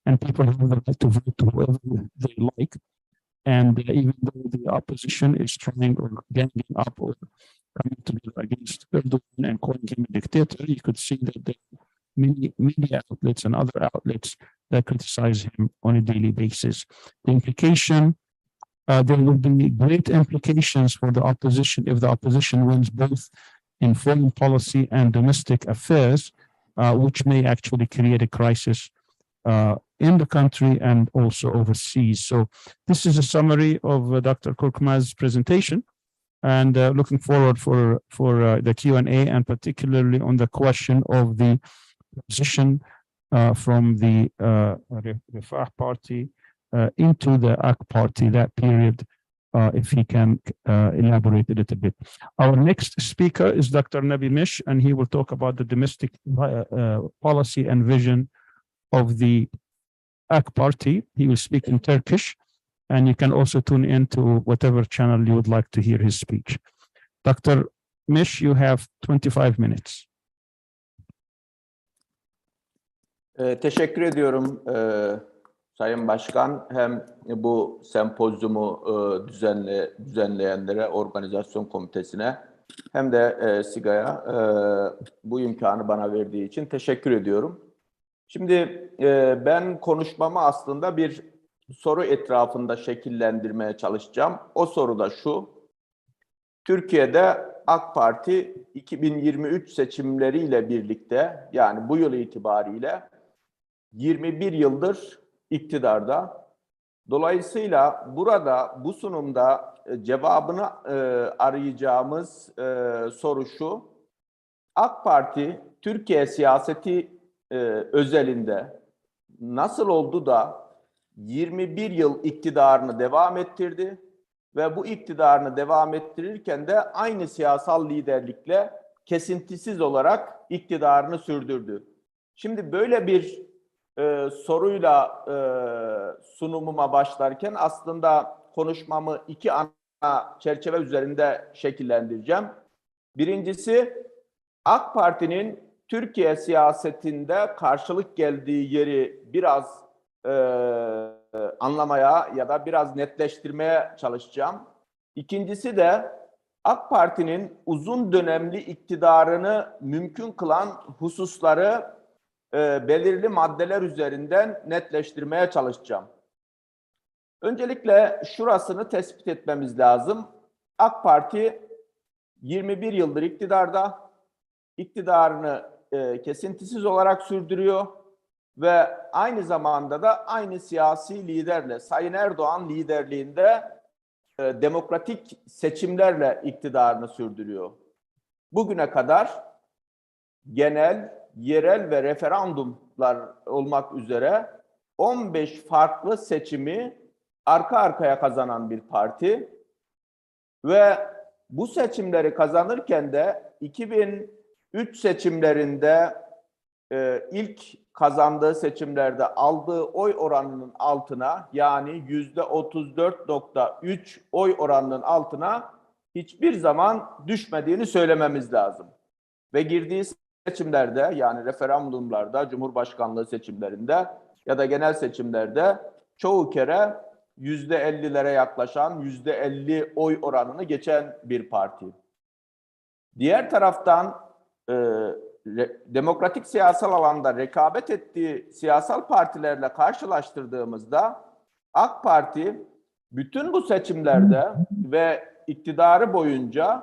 [SPEAKER 1] and people have the right to vote to whoever they like. And even though the opposition is trying or ganging up or coming together against Erdogan and calling him a dictator, you could see that there are many media outlets and other outlets that criticize him on a daily basis. The implication, there will be great implications for the opposition if the opposition wins both in foreign policy and domestic affairs, which may actually create a crisis in the country and also overseas. So this is a summary of Dr. KORKMAZ's presentation. and looking forward for the Q&A, and particularly on the question of the position from the Refah party into the AK party, that period, if he can elaborate a little bit. Our next speaker is Dr. Nebi MİŞ, and he will talk about the domestic policy and vision of the AK party. He will speak in Turkish, and you can also tune in to whatever channel you would like to hear his speech. Dr. MİŞ, you have 25 minutes.
[SPEAKER 3] Teşekkür ediyorum Sayın Başkan. Hem bu sempozyumu düzenleyenlere, organizasyon komitesine, hem de CIGA'ya bu imkanı bana verdiği için teşekkür ediyorum. Şimdi ben konuşmamı aslında bir soru etrafında şekillendirmeye çalışacağım. O soru da şu: Türkiye'de AK Parti 2023 seçimleriyle birlikte, yani bu yıl itibariyle 21 yıldır iktidarda. Dolayısıyla burada, bu sunumda cevabını arayacağımız soru şu: AK Parti Türkiye siyaseti özelinde nasıl oldu da 21 yıl iktidarını devam ettirdi ve bu iktidarını devam ettirirken de aynı siyasal liderlikle kesintisiz olarak iktidarını sürdürdü? Şimdi böyle bir soruyla sunumuma başlarken aslında konuşmamı iki ana çerçeve üzerinde şekillendireceğim. Birincisi, AK Parti'nin Türkiye siyasetinde karşılık geldiği yeri biraz anlamaya ya da biraz netleştirmeye çalışacağım. İkincisi de AK Parti'nin uzun dönemli iktidarını mümkün kılan hususları belirli maddeler üzerinden netleştirmeye çalışacağım. Öncelikle şurasını tespit etmemiz lazım. AK Parti 21 yıldır iktidarda, iktidarını kesintisiz olarak sürdürüyor ve aynı zamanda da aynı siyasi liderle, Sayın Erdoğan liderliğinde demokratik seçimlerle iktidarını sürdürüyor. Bugüne kadar genel, yerel ve referandumlar olmak üzere 15 farklı seçimi arka arkaya kazanan bir parti ve bu seçimleri kazanırken de 2003 seçimlerinde ilk kazandığı seçimlerde aldığı oy oranının altına, yani %34.3 oy oranının altına hiçbir zaman düşmediğini söylememiz lazım. Ve girdiği seçimlerde, yani referandumlarda, Cumhurbaşkanlığı seçimlerinde ya da genel seçimlerde çoğu kere %50'lere yaklaşan, %50 oy oranını geçen bir parti. Diğer taraftan demokratik siyasal alanda rekabet ettiği siyasal partilerle karşılaştırdığımızda AK Parti bütün bu seçimlerde ve iktidarı boyunca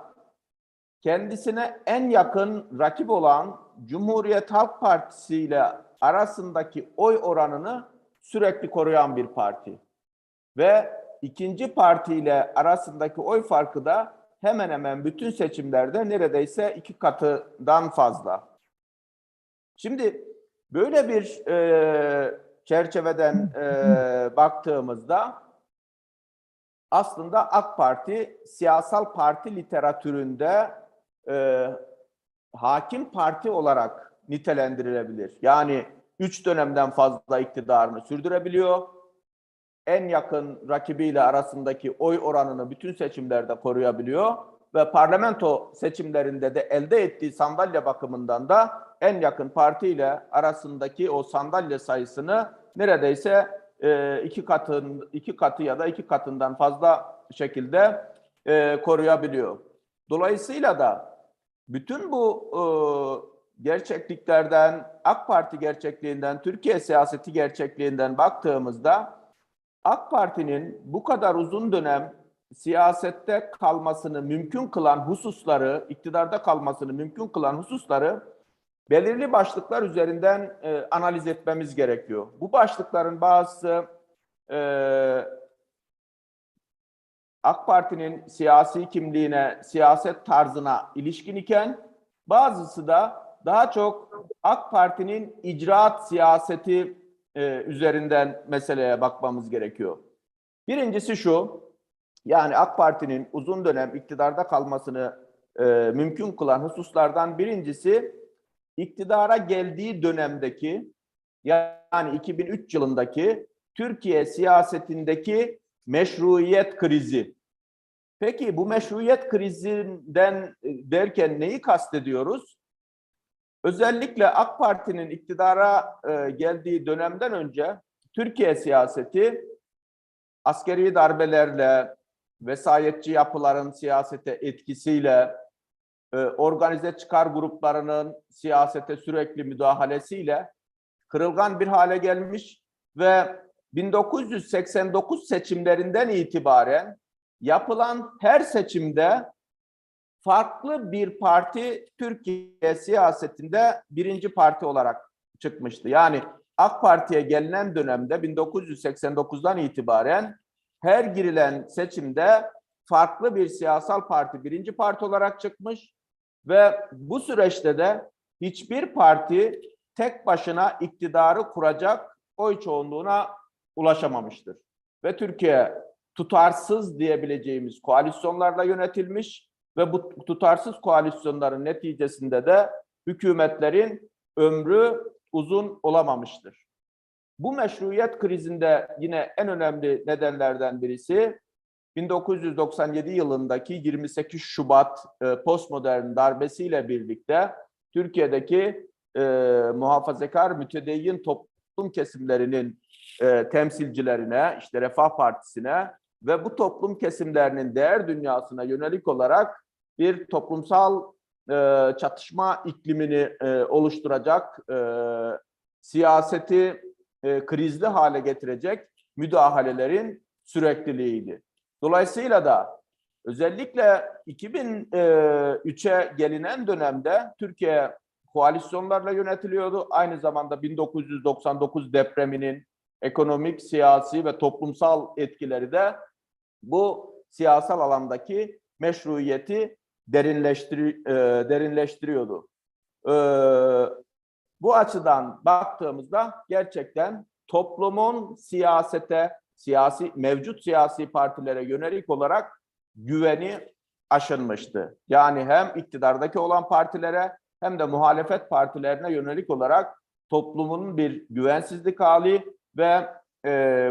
[SPEAKER 3] kendisine en yakın rakip olan Cumhuriyet Halk Partisi ile arasındaki oy oranını sürekli koruyan bir parti. Ve ikinci parti ile arasındaki oy farkı da hemen hemen bütün seçimlerde neredeyse 2 katından fazla. Şimdi böyle bir çerçeveden baktığımızda aslında AK Parti siyasal parti literatüründe hakim parti olarak nitelendirilebilir. Yani 3 dönemden fazla iktidarını sürdürebiliyor. En yakın rakibiyle arasındaki oy oranını bütün seçimlerde koruyabiliyor ve parlamento seçimlerinde de elde ettiği sandalye bakımından da en yakın partiyle arasındaki o sandalye sayısını neredeyse iki katı ya da 2 katından fazla şekilde koruyabiliyor. Dolayısıyla da bütün bu gerçekliklerden, AK Parti gerçekliğinden, Türkiye siyaseti gerçekliğinden baktığımızda AK Parti'nin bu kadar uzun dönem siyasette kalmasını mümkün kılan hususları, iktidarda kalmasını mümkün kılan hususları belirli başlıklar üzerinden analiz etmemiz gerekiyor. Bu başlıkların bazısı AK Parti'nin siyasi kimliğine, siyaset tarzına ilişkin iken, bazısı da daha çok AK Parti'nin icraat siyaseti üzerinden meseleye bakmamız gerekiyor. Birincisi şu, yani AK Parti'nin uzun dönem iktidarda kalmasını mümkün kılan hususlardan birincisi, iktidara geldiği dönemdeki, yani 2003 yılındaki Türkiye siyasetindeki meşruiyet krizi. Peki bu meşruiyet krizinden derken neyi kastediyoruz? Özellikle AK Parti'nin iktidara geldiği dönemden önce Türkiye siyaseti askeri darbelerle, vesayetçi yapıların siyasete etkisiyle, organize çıkar gruplarının siyasete sürekli müdahalesiyle kırılgan bir hale gelmiş ve 1989 seçimlerinden itibaren yapılan her seçimde farklı bir parti Türkiye siyasetinde birinci parti olarak çıkmıştı. Yani AK Parti'ye gelinen dönemde 1989'dan itibaren her girilen seçimde farklı bir siyasal parti birinci parti olarak çıkmış ve bu süreçte de hiçbir parti tek başına iktidarı kuracak oy çoğunluğuna ulaşamamıştır. Ve Türkiye tutarsız diyebileceğimiz koalisyonlarla yönetilmiş ve bu tutarsız koalisyonların neticesinde de hükümetlerin ömrü uzun olamamıştır. Bu meşruiyet krizinde yine en önemli nedenlerden birisi 1997 yılındaki 28 Şubat postmodern darbesiyle birlikte Türkiye'deki muhafazakar mütedeyyin toplum kesimlerinin temsilcilerine, işte Refah Partisi'ne ve bu toplum kesimlerinin değer dünyasına yönelik olarak bir toplumsal çatışma iklimini oluşturacak, siyaseti krizli hale getirecek müdahalelerin sürekliliğiydi. Dolayısıyla da özellikle 2003'e gelinen dönemde Türkiye koalisyonlarla yönetiliyordu. Aynı zamanda 1999 depreminin ekonomik, siyasi ve toplumsal etkileri de bu siyasal alandaki meşruiyeti derinleştiriyordu. Bu açıdan baktığımızda gerçekten toplumun mevcut siyasi partilere yönelik olarak güveni aşınmıştı. Yani hem iktidardaki olan partilere hem de muhalefet partilerine yönelik olarak toplumun bir güvensizlik hali ve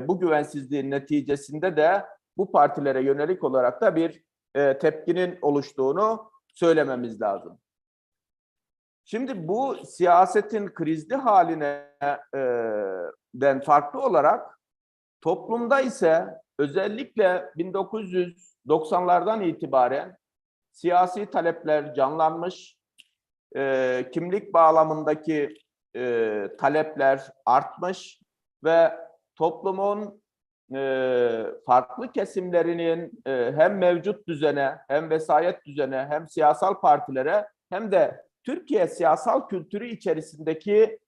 [SPEAKER 3] bu güvensizliğin neticesinde de bu partilere yönelik olarak da bir tepkinin oluştuğunu söylememiz lazım. Şimdi bu siyasetin krizli halinden farklı olarak toplumda ise özellikle 1990'lardan itibaren siyasi talepler canlanmış, kimlik bağlamındaki talepler artmış ve toplumun farklı kesimlerinin hem mevcut düzene, hem vesayet düzene, hem siyasal partilere, hem de Türkiye siyasal kültürü içerisindeki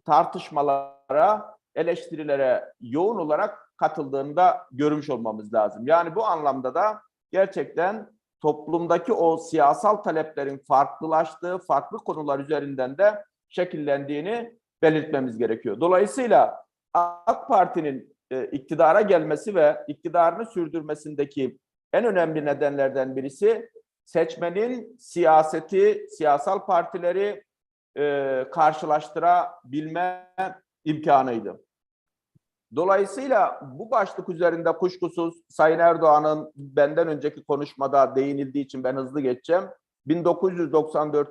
[SPEAKER 3] tartışmalara, eleştirilere yoğun olarak katıldığını da görmüş olmamız lazım. Yani bu anlamda da gerçekten toplumdaki o siyasal taleplerin farklılaştığı, farklı konular üzerinden de şekillendiğini belirtmemiz gerekiyor. Dolayısıyla AK Parti'nin iktidara gelmesi ve iktidarını sürdürmesindeki en önemli nedenlerden birisi seçmenin siyaseti, siyasal partileri karşılaştırabilme imkanıydı. Dolayısıyla bu başlık üzerinde kuşkusuz Sayın Erdoğan'ın benden önceki konuşmada değinildiği için ben hızlı geçeceğim. 1994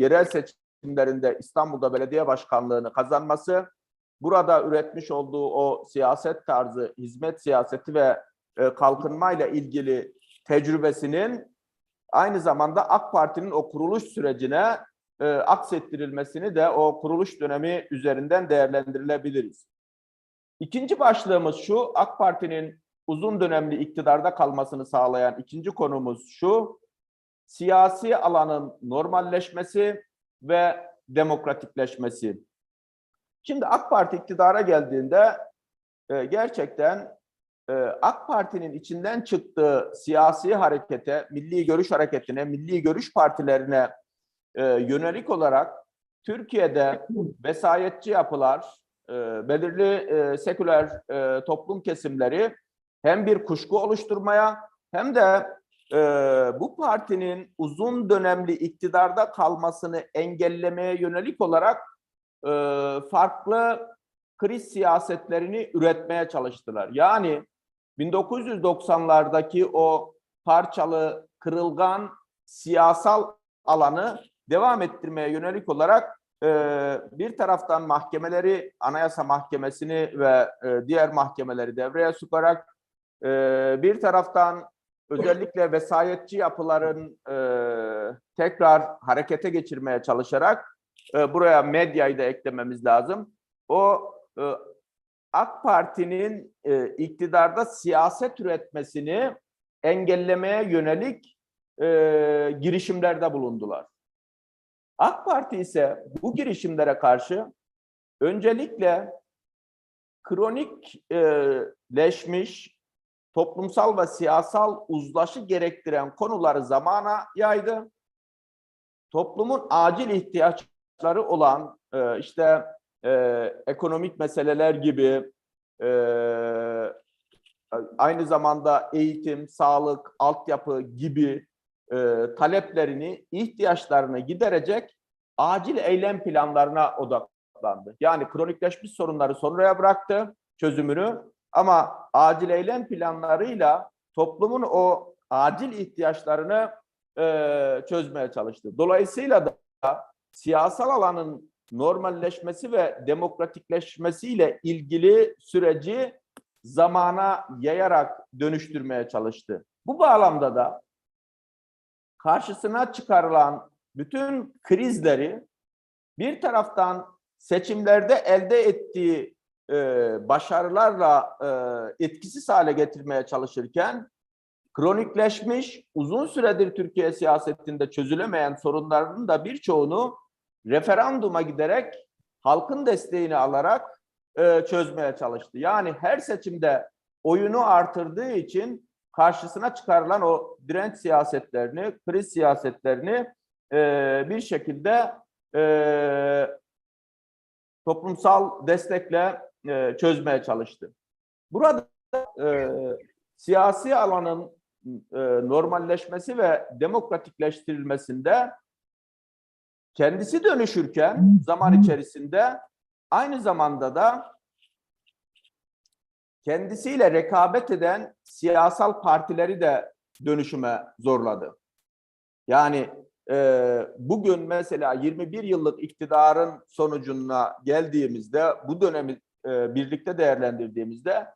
[SPEAKER 3] yerel seçimlerinde İstanbul'da belediye başkanlığını kazanması, burada üretmiş olduğu o siyaset tarzı, hizmet siyaseti ve kalkınmayla ilgili tecrübesinin aynı zamanda AK Parti'nin o kuruluş sürecine aksettirilmesini de o kuruluş dönemi üzerinden değerlendirilebiliriz. İkinci başlığımız şu, AK Parti'nin uzun dönemli iktidarda kalmasını sağlayan ikinci konumuz şu, siyasi alanın normalleşmesi ve demokratikleşmesi. Şimdi AK Parti iktidara geldiğinde gerçekten AK Parti'nin içinden çıktığı siyasi harekete, milli görüş hareketine, milli görüş partilerine yönelik olarak Türkiye'de vesayetçi yapılar, belirli seküler toplum kesimleri hem bir kuşku oluşturmaya hem de bu partinin uzun dönemli iktidarda kalmasını engellemeye yönelik olarak farklı kriz siyasetlerini üretmeye çalıştılar. Yani 1990'lardaki o parçalı, kırılgan siyasal alanı devam ettirmeye yönelik olarak bir taraftan mahkemeleri, Anayasa Mahkemesi'ni ve diğer mahkemeleri devreye sokarak, bir taraftan özellikle vesayetçi yapıların tekrar harekete geçirmeye çalışarak, buraya medyayı da eklememiz lazım. O AK Parti'nin iktidarda siyaset üretmesini engellemeye yönelik girişimlerde bulundular. AK Parti ise bu girişimlere karşı öncelikle kronikleşmiş toplumsal ve siyasal uzlaşı gerektiren konuları zamana yaydı. Toplumun acil ihtiyaçları olan ekonomik meseleler gibi, aynı zamanda eğitim, sağlık, altyapı gibi taleplerini, ihtiyaçlarını giderecek acil eylem planlarına odaklandı. Yani kronikleşmiş sorunları sonraya bıraktı çözümünü, ama acil eylem planlarıyla toplumun o acil ihtiyaçlarını çözmeye çalıştı. Dolayısıyla da siyasal alanın normalleşmesi ve demokratikleşmesiyle ilgili süreci zamana yayarak dönüştürmeye çalıştı. Bu bağlamda da karşısına çıkarılan bütün krizleri bir taraftan seçimlerde elde ettiği başarılarla etkisiz hale getirmeye çalışırken, kronikleşmiş, uzun süredir Türkiye siyasetinde çözülemeyen sorunların da birçoğunu referanduma giderek halkın desteğini alarak çözmeye çalıştı. Yani her seçimde oyunu artırdığı için karşısına çıkarılan o direnç siyasetlerini, kriz siyasetlerini bir şekilde toplumsal destekle çözmeye çalıştı. Burada siyasi alanın normalleşmesi ve demokratikleştirilmesinde kendisi dönüşürken zaman içerisinde aynı zamanda da kendisiyle rekabet eden siyasal partileri de dönüşüme zorladı. Yani bugün mesela 21 yıllık iktidarın sonucuna geldiğimizde, bu dönemi birlikte değerlendirdiğimizde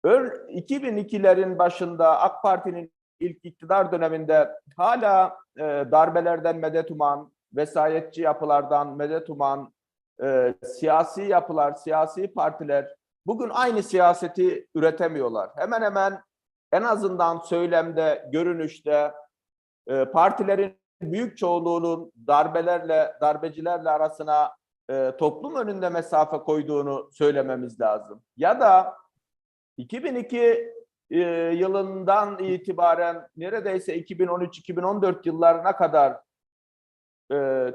[SPEAKER 3] 2002'lerin başında AK Parti'nin ilk iktidar döneminde hala darbelerden medet uman, vesayetçi yapılardan medet uman siyasi yapılar, siyasi partiler bugün aynı siyaseti üretemiyorlar. Hemen hemen en azından söylemde, görünüşte partilerin büyük çoğunluğunun darbecilerle arasına toplum önünde mesafe koyduğunu söylememiz lazım. Ya da 2002 yılından itibaren neredeyse 2013-2014 yıllarına kadar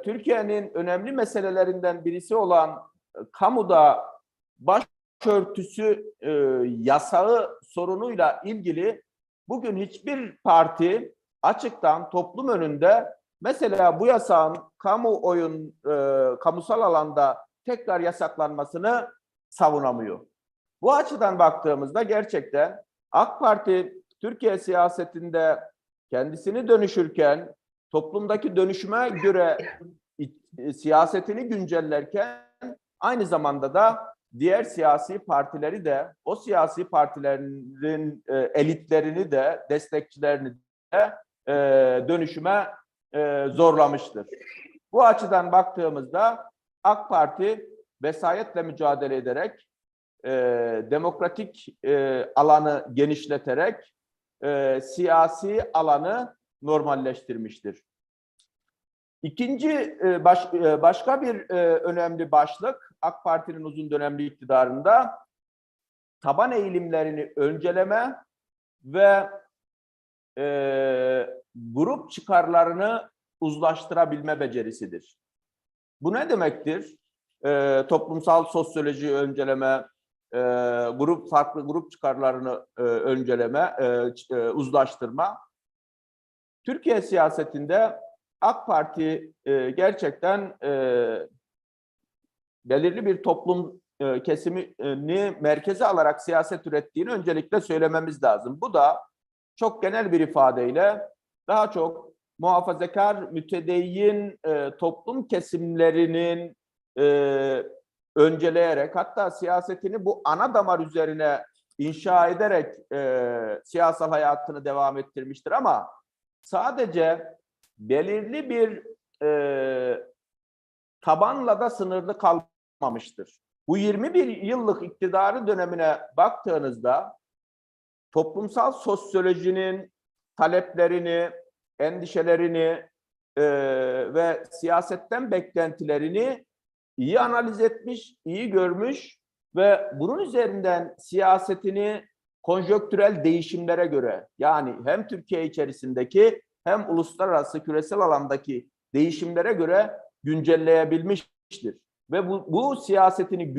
[SPEAKER 3] Türkiye'nin önemli meselelerinden birisi olan kamuda başörtüsü yasağı sorunuyla ilgili bugün hiçbir parti açıktan toplum önünde mesela bu yasağın kamusal alanda tekrar yasaklanmasını savunamıyor. Bu açıdan baktığımızda gerçekten AK Parti Türkiye siyasetinde kendisini dönüşürken, toplumdaki dönüşüme göre siyasetini güncellerken, aynı zamanda da diğer siyasi partileri de, o siyasi partilerin elitlerini de, destekçilerini de dönüşüme zorlamıştır. Bu açıdan baktığımızda AK Parti vesayetle mücadele ederek, demokratik alanı genişleterek siyasi alanı normalleştirmiştir. İkinci başka bir önemli başlık AK Parti'nin uzun dönemli iktidarında taban eğilimlerini önceleme ve grup çıkarlarını uzlaştırabilme becerisidir. Bu ne demektir? Toplumsal sosyolojiyi önceleme, farklı grup çıkarlarını önceleme, uzlaştırma. Türkiye siyasetinde AK Parti gerçekten belirli bir toplum kesimini merkeze alarak siyaset ürettiğini öncelikle söylememiz lazım. Bu da çok genel bir ifadeyle daha çok muhafazakar, mütedeyyin toplum kesimlerinin önceleyerek, hatta siyasetini bu ana damar üzerine inşa ederek siyasal hayatını devam ettirmiştir. Ama sadece belirli bir tabanla da sınırlı kalmamıştır. Bu 21 yıllık iktidarı dönemine baktığınızda toplumsal sosyolojinin taleplerini, endişelerini ve siyasetten beklentilerini iyi analiz etmiş, iyi görmüş ve bunun üzerinden siyasetini konjonktürel değişimlere göre, yani hem Türkiye içerisindeki hem uluslararası küresel alandaki değişimlere göre güncelleyebilmiştir. Ve bu siyasetini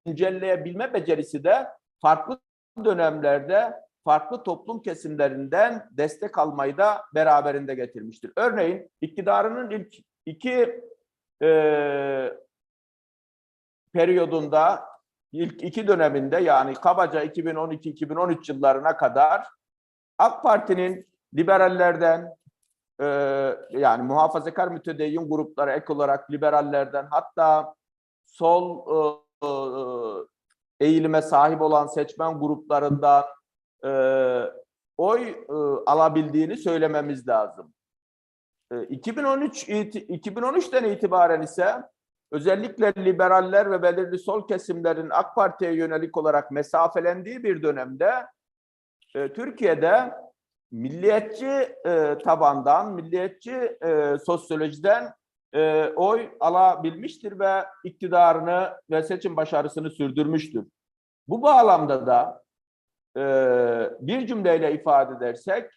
[SPEAKER 3] güncelleyebilme becerisi de farklı dönemlerde farklı toplum kesimlerinden destek almayı da beraberinde getirmiştir. Örneğin iktidarının ilk iki periyodunda, ilk iki döneminde, yani kabaca 2012-2013 yıllarına kadar AK Parti'nin liberallerden, yani muhafazakar mütedeyyin gruplara ek olarak liberallerden, hatta sol eğilime sahip olan seçmen gruplarından oy alabildiğini söylememiz lazım. 2013'ten itibaren ise özellikle liberaller ve belirli sol kesimlerin AK Parti'ye yönelik olarak mesafelendiği bir dönemde Türkiye'de milliyetçi tabandan, milliyetçi sosyolojiden oy alabilmiştir ve iktidarını ve seçim başarısını sürdürmüştür. Bu bağlamda da bir cümleyle ifade edersek,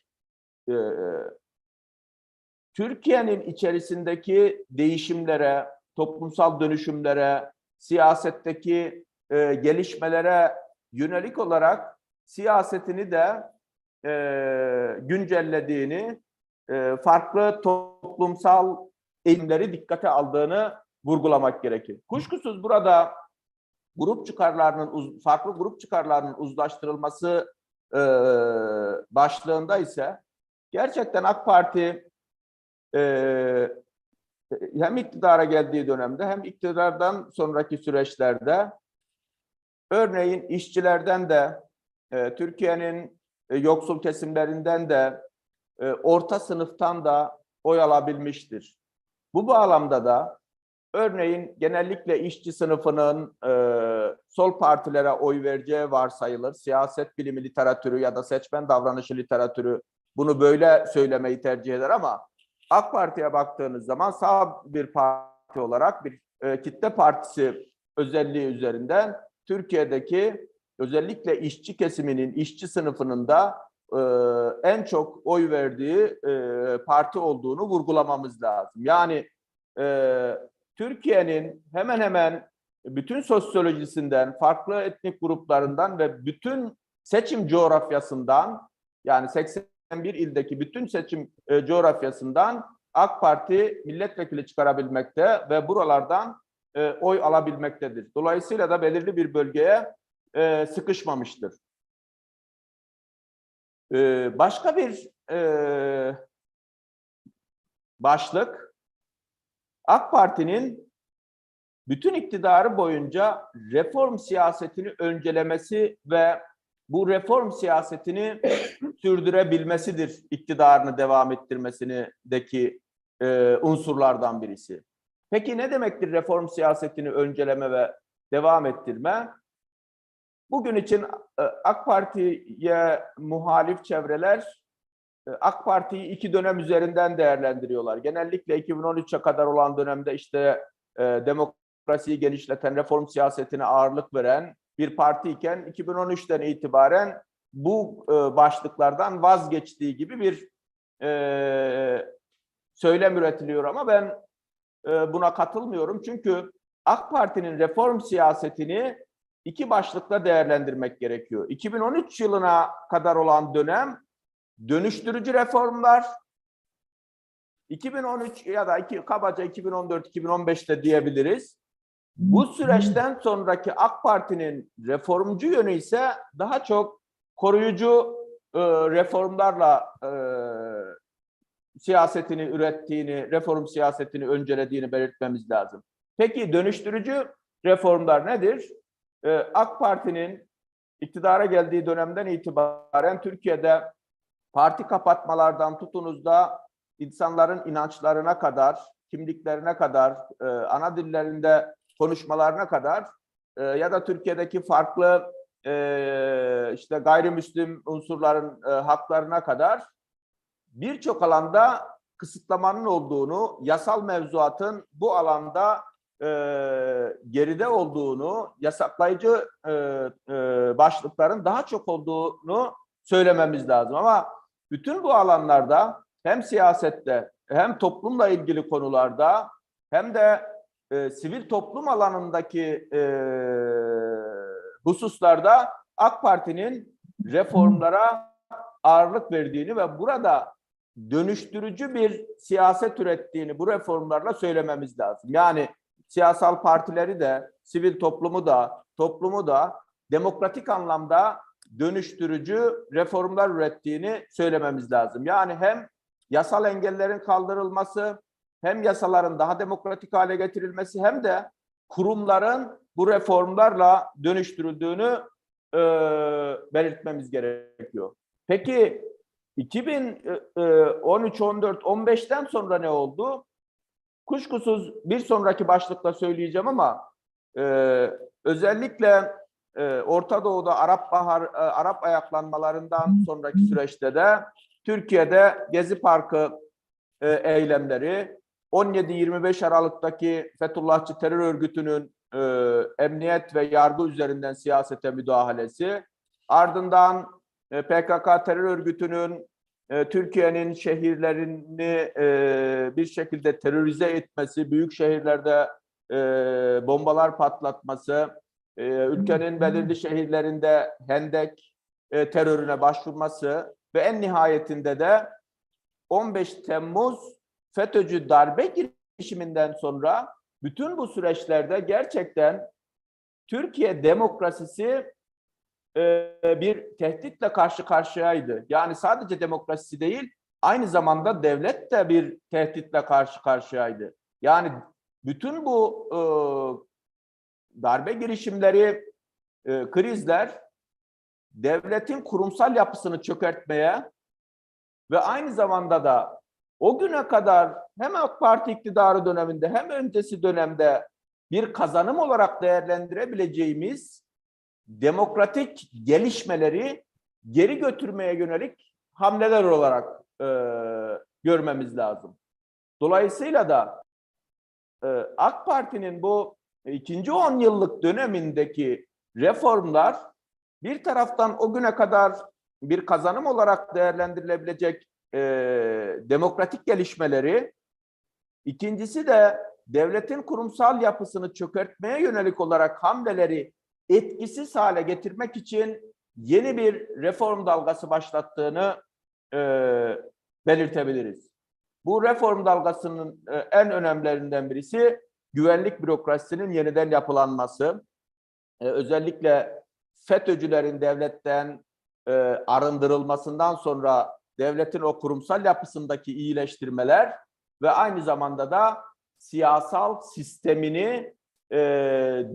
[SPEAKER 3] Türkiye'nin içerisindeki değişimlere, toplumsal dönüşümlere, siyasetteki gelişmelere yönelik olarak siyasetini de güncellediğini, farklı toplumsal eğilimleri dikkate aldığını vurgulamak gerekir. Kuşkusuz burada farklı grup çıkarlarının uzlaştırılması başlığında ise gerçekten AK Parti hem iktidara geldiği dönemde hem iktidardan sonraki süreçlerde örneğin işçilerden de, Türkiye'nin yoksul kesimlerinden de, orta sınıftan da oy alabilmiştir. Bu bağlamda da örneğin genellikle işçi sınıfının sol partilere oy vereceği varsayılır. Siyaset bilimi literatürü ya da seçmen davranışı literatürü bunu böyle söylemeyi tercih eder ama AK Parti'ye baktığınız zaman sağ bir parti olarak bir kitle partisi özelliği üzerinden Türkiye'deki özellikle işçi kesiminin, işçi sınıfının da en çok oy verdiği parti olduğunu vurgulamamız lazım. Yani Türkiye'nin hemen hemen bütün sosyolojisinden, farklı etnik gruplarından ve bütün seçim coğrafyasından, yani 81 ildeki bütün seçim coğrafyasından AK Parti milletvekili çıkarabilmekte ve buralardan oy alabilmektedir. Dolayısıyla da belirli bir bölgeye sıkışmamıştır. Başka bir başlık, AK Parti'nin bütün iktidarı boyunca reform siyasetini öncelemesi ve bu reform siyasetini sürdürebilmesidir iktidarını devam ettirmesindeki unsurlardan birisi. Peki ne demektir reform siyasetini önceleme ve devam ettirme? Bugün için AK Parti'ye muhalif çevreler AK Parti'yi iki dönem üzerinden değerlendiriyorlar. Genellikle 2013'e kadar olan dönemde işte demokrasiyi genişleten, reform siyasetine ağırlık veren bir partiyken 2013'ten itibaren bu başlıklardan vazgeçtiği gibi bir söylem üretiliyor ama ben buna katılmıyorum. Çünkü AK Parti'nin reform siyasetini iki başlıkla değerlendirmek gerekiyor. 2013 yılına kadar olan dönem dönüştürücü reformlar, 2013 ya da kabaca 2014-2015'te diyebiliriz. Bu süreçten sonraki AK Parti'nin reformcu yönü ise daha çok koruyucu reformlarla siyasetini ürettiğini, reform siyasetini öncelediğini belirtmemiz lazım. Peki dönüştürücü reformlar nedir? AK Parti'nin iktidara geldiği dönemden itibaren Türkiye'de parti kapatmalardan tutunuz da insanların inançlarına kadar, kimliklerine kadar, ana dillerinde konuşmalarına kadar ya da Türkiye'deki farklı işte gayrimüslim unsurların haklarına kadar birçok alanda kısıtlamanın olduğunu, yasal mevzuatın bu alanda geride olduğunu, yasaklayıcı başlıkların daha çok olduğunu söylememiz lazım. Ama bütün bu alanlarda hem siyasette hem toplumla ilgili konularda hem de sivil toplum alanındaki hususlarda AK Parti'nin reformlara ağırlık verdiğini ve burada dönüştürücü bir siyaset ürettiğini bu reformlarla söylememiz lazım. Yani siyasal partileri de, sivil toplumu da demokratik anlamda dönüştürücü reformlar ürettiğini söylememiz lazım. Yani hem yasal engellerin kaldırılması, hem yasaların daha demokratik hale getirilmesi hem de kurumların bu reformlarla dönüştürüldüğünü belirtmemiz gerekiyor. Peki 2013, 14, 15'ten sonra ne oldu? Kuşkusuz bir sonraki başlıkla söyleyeceğim ama özellikle Orta Doğu'da Arap ayaklanmalarından sonraki süreçte de Türkiye'de Gezi Parkı eylemleri, 17-25 Aralık'taki Fethullahçı terör örgütünün emniyet ve yargı üzerinden siyasete müdahalesi, ardından PKK terör örgütünün Türkiye'nin şehirlerini bir şekilde terörize etmesi, büyük şehirlerde bombalar patlatması, ülkenin belirli şehirlerinde hendek terörüne başvurması ve en nihayetinde de 15 Temmuz FETÖ'cü darbe girişiminden sonra bütün bu süreçlerde gerçekten Türkiye demokrasisi bir tehditle karşı karşıyaydı. Yani sadece demokrasisi değil, aynı zamanda devlet de bir tehditle karşı karşıyaydı. Yani bütün bu darbe girişimleri, krizler devletin kurumsal yapısını çökertmeye ve aynı zamanda da o güne kadar hem AK Parti iktidarı döneminde hem öncesi dönemde bir kazanım olarak değerlendirebileceğimiz demokratik gelişmeleri geri götürmeye yönelik hamleler olarak görmemiz lazım. Dolayısıyla da AK Parti'nin bu ikinci 10 yıllık dönemindeki reformlar bir taraftan o güne kadar bir kazanım olarak değerlendirilebilecek demokratik gelişmeleri, ikincisi de devletin kurumsal yapısını çökertmeye yönelik olarak hamleleri etkisiz hale getirmek için yeni bir reform dalgası başlattığını belirtebiliriz. Bu reform dalgasının en önemlilerinden birisi güvenlik bürokrasisinin yeniden yapılanması. Özellikle FETÖ'cülerin devletten arındırılmasından sonra devletin o kurumsal yapısındaki iyileştirmeler ve aynı zamanda da siyasal sistemini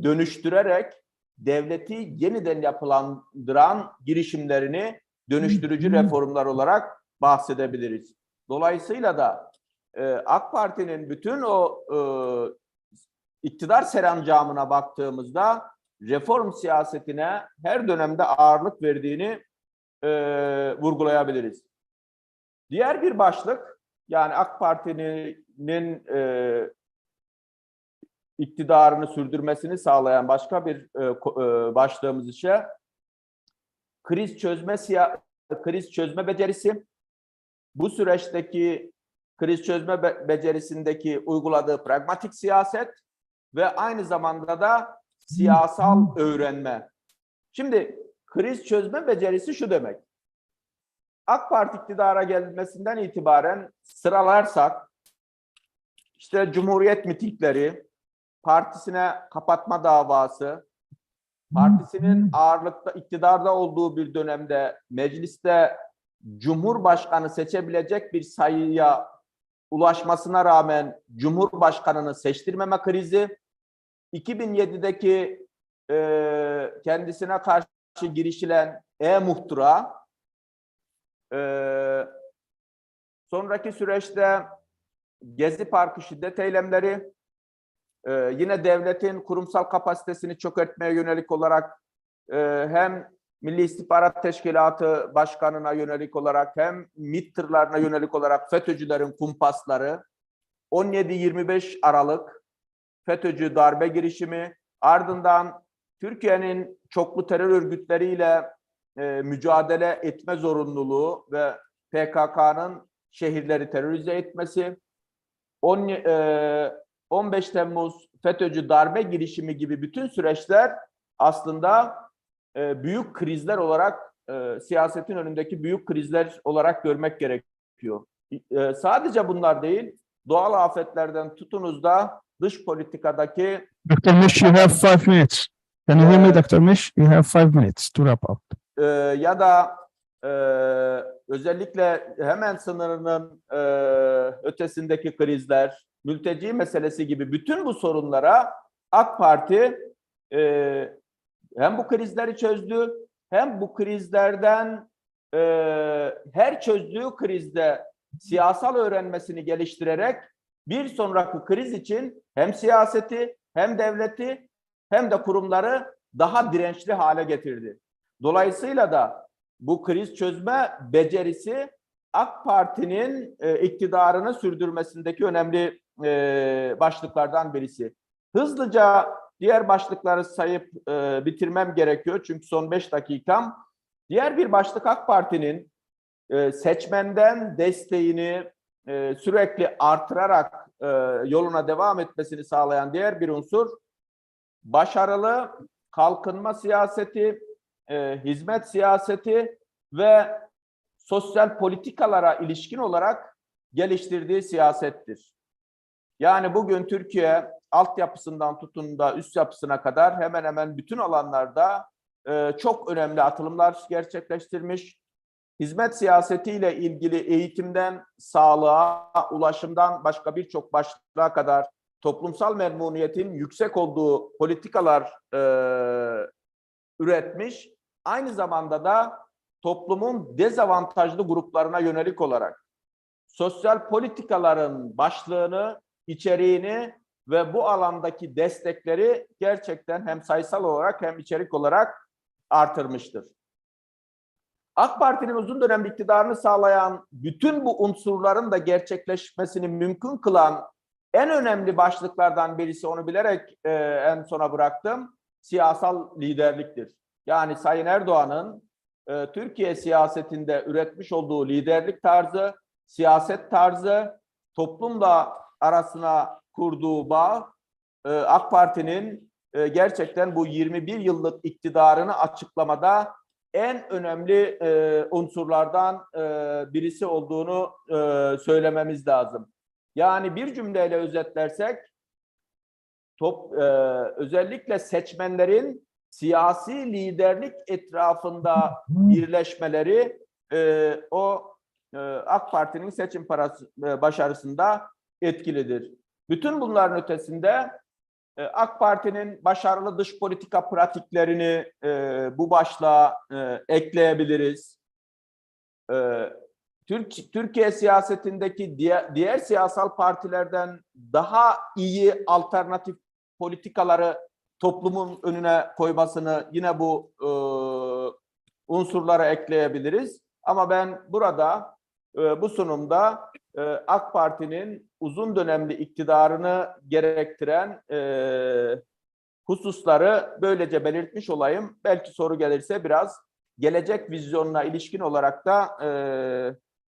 [SPEAKER 3] dönüştürerek devleti yeniden yapılandıran girişimlerini dönüştürücü reformlar olarak bahsedebiliriz. Dolayısıyla da AK Parti'nin bütün o iktidar serencamına baktığımızda reform siyasetine her dönemde ağırlık verdiğini vurgulayabiliriz. Diğer bir başlık, yani AK Parti'nin iktidarını sürdürmesini sağlayan başka bir başlığımız ise kriz çözme becerisi. Bu süreçteki kriz çözme becerisindeki uyguladığı pragmatik siyaset ve aynı zamanda da siyasal öğrenme. Şimdi kriz çözme becerisi şu demek. AK Parti iktidara gelmesinden itibaren sıralarsak işte Cumhuriyet mitingleri, partisine kapatma davası, partisinin ağırlıkta iktidarda olduğu bir dönemde mecliste Cumhurbaşkanı seçebilecek bir sayıya ulaşmasına rağmen Cumhurbaşkanını seçtirmeme krizi, 2007'deki kendisine karşı girişilen muhtıra, sonraki süreçte Gezi Parkı şiddet eylemleri, yine devletin kurumsal kapasitesini çökertmeye yönelik olarak hem Milli İstihbarat Teşkilatı Başkanı'na yönelik olarak hem MİT tırlarına yönelik olarak FETÖ'cülerin kumpasları, 17-25 Aralık FETÖ'cü darbe girişimi, ardından Türkiye'nin çoklu terör örgütleriyle mücadele etme zorunluluğu ve PKK'nın şehirleri terörize etmesi, 15 Temmuz FETÖ'cü darbe girişimi gibi bütün süreçler aslında büyük krizler olarak, siyasetin önündeki büyük krizler olarak görmek gerekiyor. Sadece bunlar değil, doğal afetlerden tutunuz da dış politikadaki...
[SPEAKER 1] Dr. MİŞ, you have 5 minutes. Can you hear me, Dr. MİŞ? You have 5 minutes to wrap up.
[SPEAKER 3] Ya da özellikle hemen sınırının ötesindeki krizler, mülteci meselesi gibi bütün bu sorunlara AK Parti hem bu krizleri çözdü, hem bu krizlerden her çözdüğü krizde siyasal öğrenmesini geliştirerek bir sonraki kriz için hem siyaseti, hem devleti, hem de kurumları daha dirençli hale getirdi. Dolayısıyla da bu kriz çözme becerisi AK Parti'nin iktidarını sürdürmesindeki önemli başlıklardan birisi. Hızlıca diğer başlıkları sayıp bitirmem gerekiyor çünkü son 5 dakikam. Diğer bir başlık AK Parti'nin seçmenden desteğini sürekli artırarak yoluna devam etmesini sağlayan diğer bir unsur, başarılı kalkınma siyaseti, hizmet siyaseti ve sosyal politikalara ilişkin olarak geliştirdiği siyasettir. Yani bugün Türkiye altyapısından tutun da üst yapısına kadar hemen hemen bütün alanlarda çok önemli atılımlar gerçekleştirmiş. Hizmet siyasetiyle ilgili eğitimden sağlığa, ulaşımdan başka birçok başlığa kadar toplumsal memnuniyetin yüksek olduğu politikalar üretmiş. Aynı zamanda da toplumun dezavantajlı gruplarına yönelik olarak sosyal politikaların başlığını, içeriğini ve bu alandaki destekleri gerçekten hem sayısal olarak hem içerik olarak artırmıştır. AK Parti'nin uzun dönem iktidarını sağlayan bütün bu unsurların da gerçekleşmesini mümkün kılan en önemli başlıklardan birisi, onu bilerek en sona bıraktım, siyasal liderliktir. Yani Sayın Erdoğan'ın Türkiye siyasetinde üretmiş olduğu liderlik tarzı, siyaset tarzı, toplumla arasına kurduğu bağ, AK Parti'nin gerçekten bu 21 yıllık iktidarını açıklamada en önemli unsurlardan birisi olduğunu söylememiz lazım. Yani bir cümleyle özetlersek, özellikle seçmenlerin siyasi liderlik etrafında birleşmeleri AK Parti'nin seçim başarısında etkilidir. Bütün bunların ötesinde AK Parti'nin başarılı dış politika pratiklerini bu başlığa ekleyebiliriz. Türkiye siyasetindeki diğer siyasal partilerden daha iyi alternatif politikaları toplumun önüne koymasını yine bu unsurlara ekleyebiliriz. Ama ben burada Bu sunumda AK Parti'nin uzun dönemli iktidarını gerektiren hususları böylece belirtmiş olayım. Belki soru gelirse biraz gelecek vizyonuna ilişkin olarak da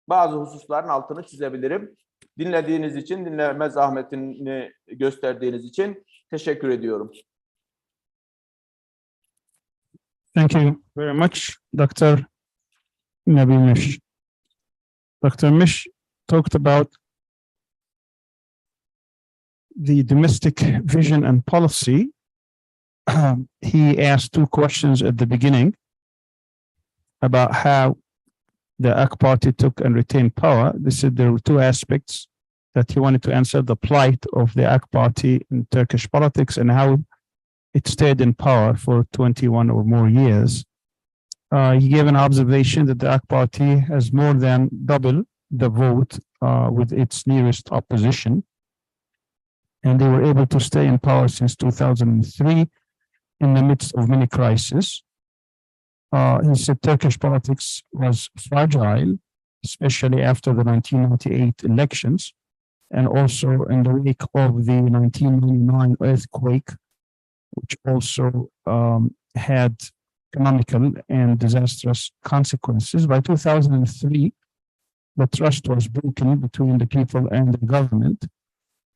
[SPEAKER 3] bazı hususların altını çizebilirim. Dinlediğiniz için, dinleme zahmetini gösterdiğiniz için teşekkür ediyorum.
[SPEAKER 1] Thank you very much, Dr. Nebi MİŞ. Dr. MİŞ talked about the domestic vision and policy. He asked two questions at the beginning about how the AK Party took and retained power. There were two aspects that he wanted to answer: the plight of the AK Party in Turkish politics and how it stayed in power for 21 or more years. He gave an observation that the AK Party has more than double the vote with its nearest opposition, and they were able to stay in power since 2003 in the midst of many crises. He said Turkish politics was fragile, especially after the 1998 elections, and also in the wake of the 1999 earthquake, which also had economical and disastrous consequences. By 2003, the trust was broken between the people and the government,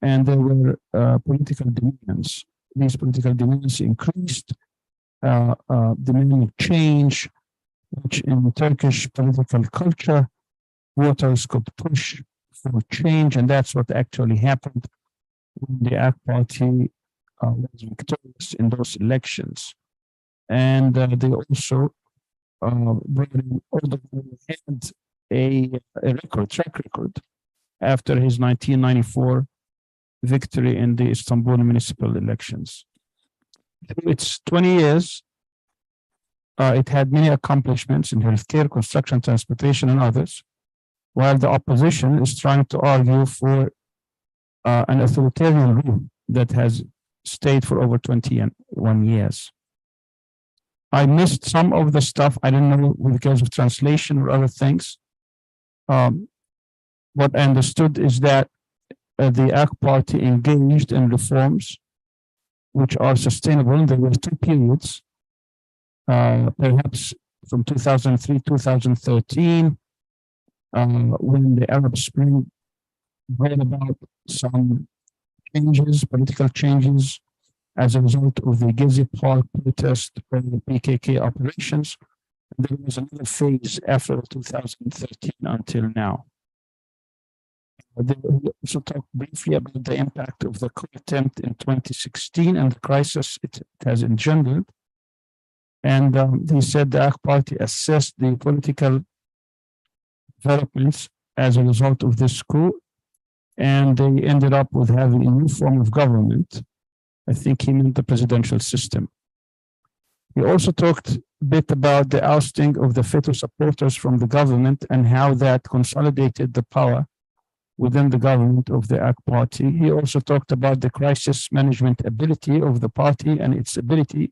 [SPEAKER 1] and there were political demands. These political demands increased, demanding change, which in Turkish political culture, voters could push for change, and that's what actually happened when the AK Party was victorious in those elections. And they also brought in Erdoğan had a track record after his 1994 victory in the Istanbul municipal elections. Through its 20 years, it had many accomplishments in healthcare, construction, transportation, and others, while the opposition is trying to argue for an authoritarian rule that has stayed for over 21 years. I missed some of the stuff. I don't know because of translation or other things. What I understood is that the AK Party engaged in reforms which are sustainable. There were two periods, perhaps from 2003, 2013, when the Arab Spring brought about some changes, political changes, as a result of the Gezi Park protest or the PKK operations. There was another phase after 2013 until now. They also talked briefly about the impact of the coup attempt in 2016 and the crisis it has engendered. And he said the AK Party assessed the political developments as a result of this coup, and they ended up with having a new form of government. I think he meant the presidential system. He also talked a bit about the ousting of the FETÖ supporters from the government and how that consolidated the power within the government of the AK Party. He also talked about the crisis management ability of the party and its ability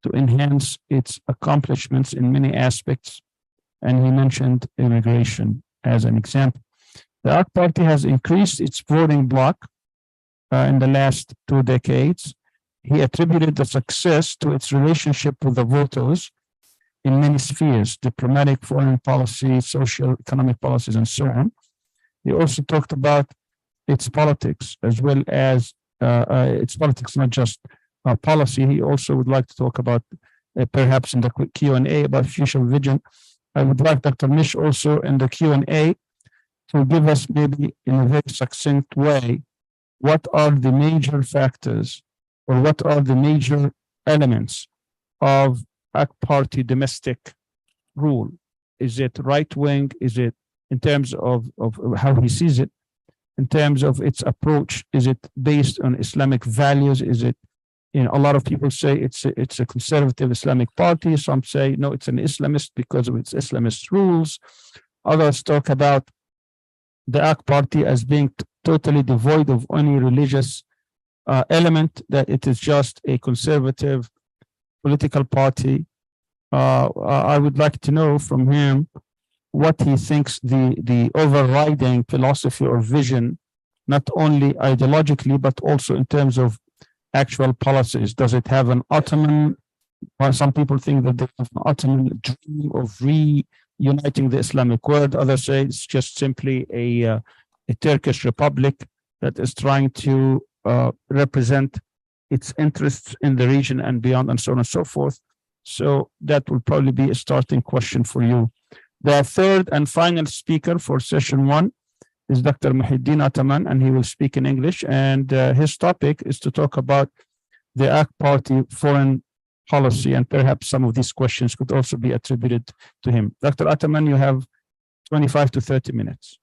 [SPEAKER 1] to enhance its accomplishments in many aspects. And he mentioned immigration as an example. The AK Party has increased its voting bloc in the last 2 decades. He attributed the success to its relationship with the voters in many spheres: diplomatic, foreign policy, social, economic policies, and so on. He also talked about its politics as well as its politics, not just policy. He also would like to talk about perhaps in the Q&A about future vision. I would like Dr. MİŞ also in the Q&A to give us maybe in a very succinct way what are the major factors or what are the major elements of AK Party domestic rule. Is it right wing? Is it in terms of how he sees it? In terms of its approach, is it based on Islamic values? Is it, a lot of people say it's a conservative Islamic party. Some say, no, it's an Islamist because of its Islamist rules. Others talk about the AK Party as being totally devoid of any religious element, that it is just a conservative political party. I would like to know from him what he thinks the overriding philosophy or vision, not only ideologically, but also in terms of actual policies. Does it have an Ottoman, well, some people think that they have an Ottoman dream of reuniting the Islamic world. Others say it's just simply a Turkish republic that is trying to represent its interests in the region and beyond, and so on and so forth. So that will probably be a starting question for you. The third and final speaker for session 1 is Dr. Muhittin ATAMAN, and he will speak in English. And his topic is to talk about the AK Party foreign policy, and perhaps some of these questions could also be attributed to him. Dr. ATAMAN, you have 25 to 30 minutes.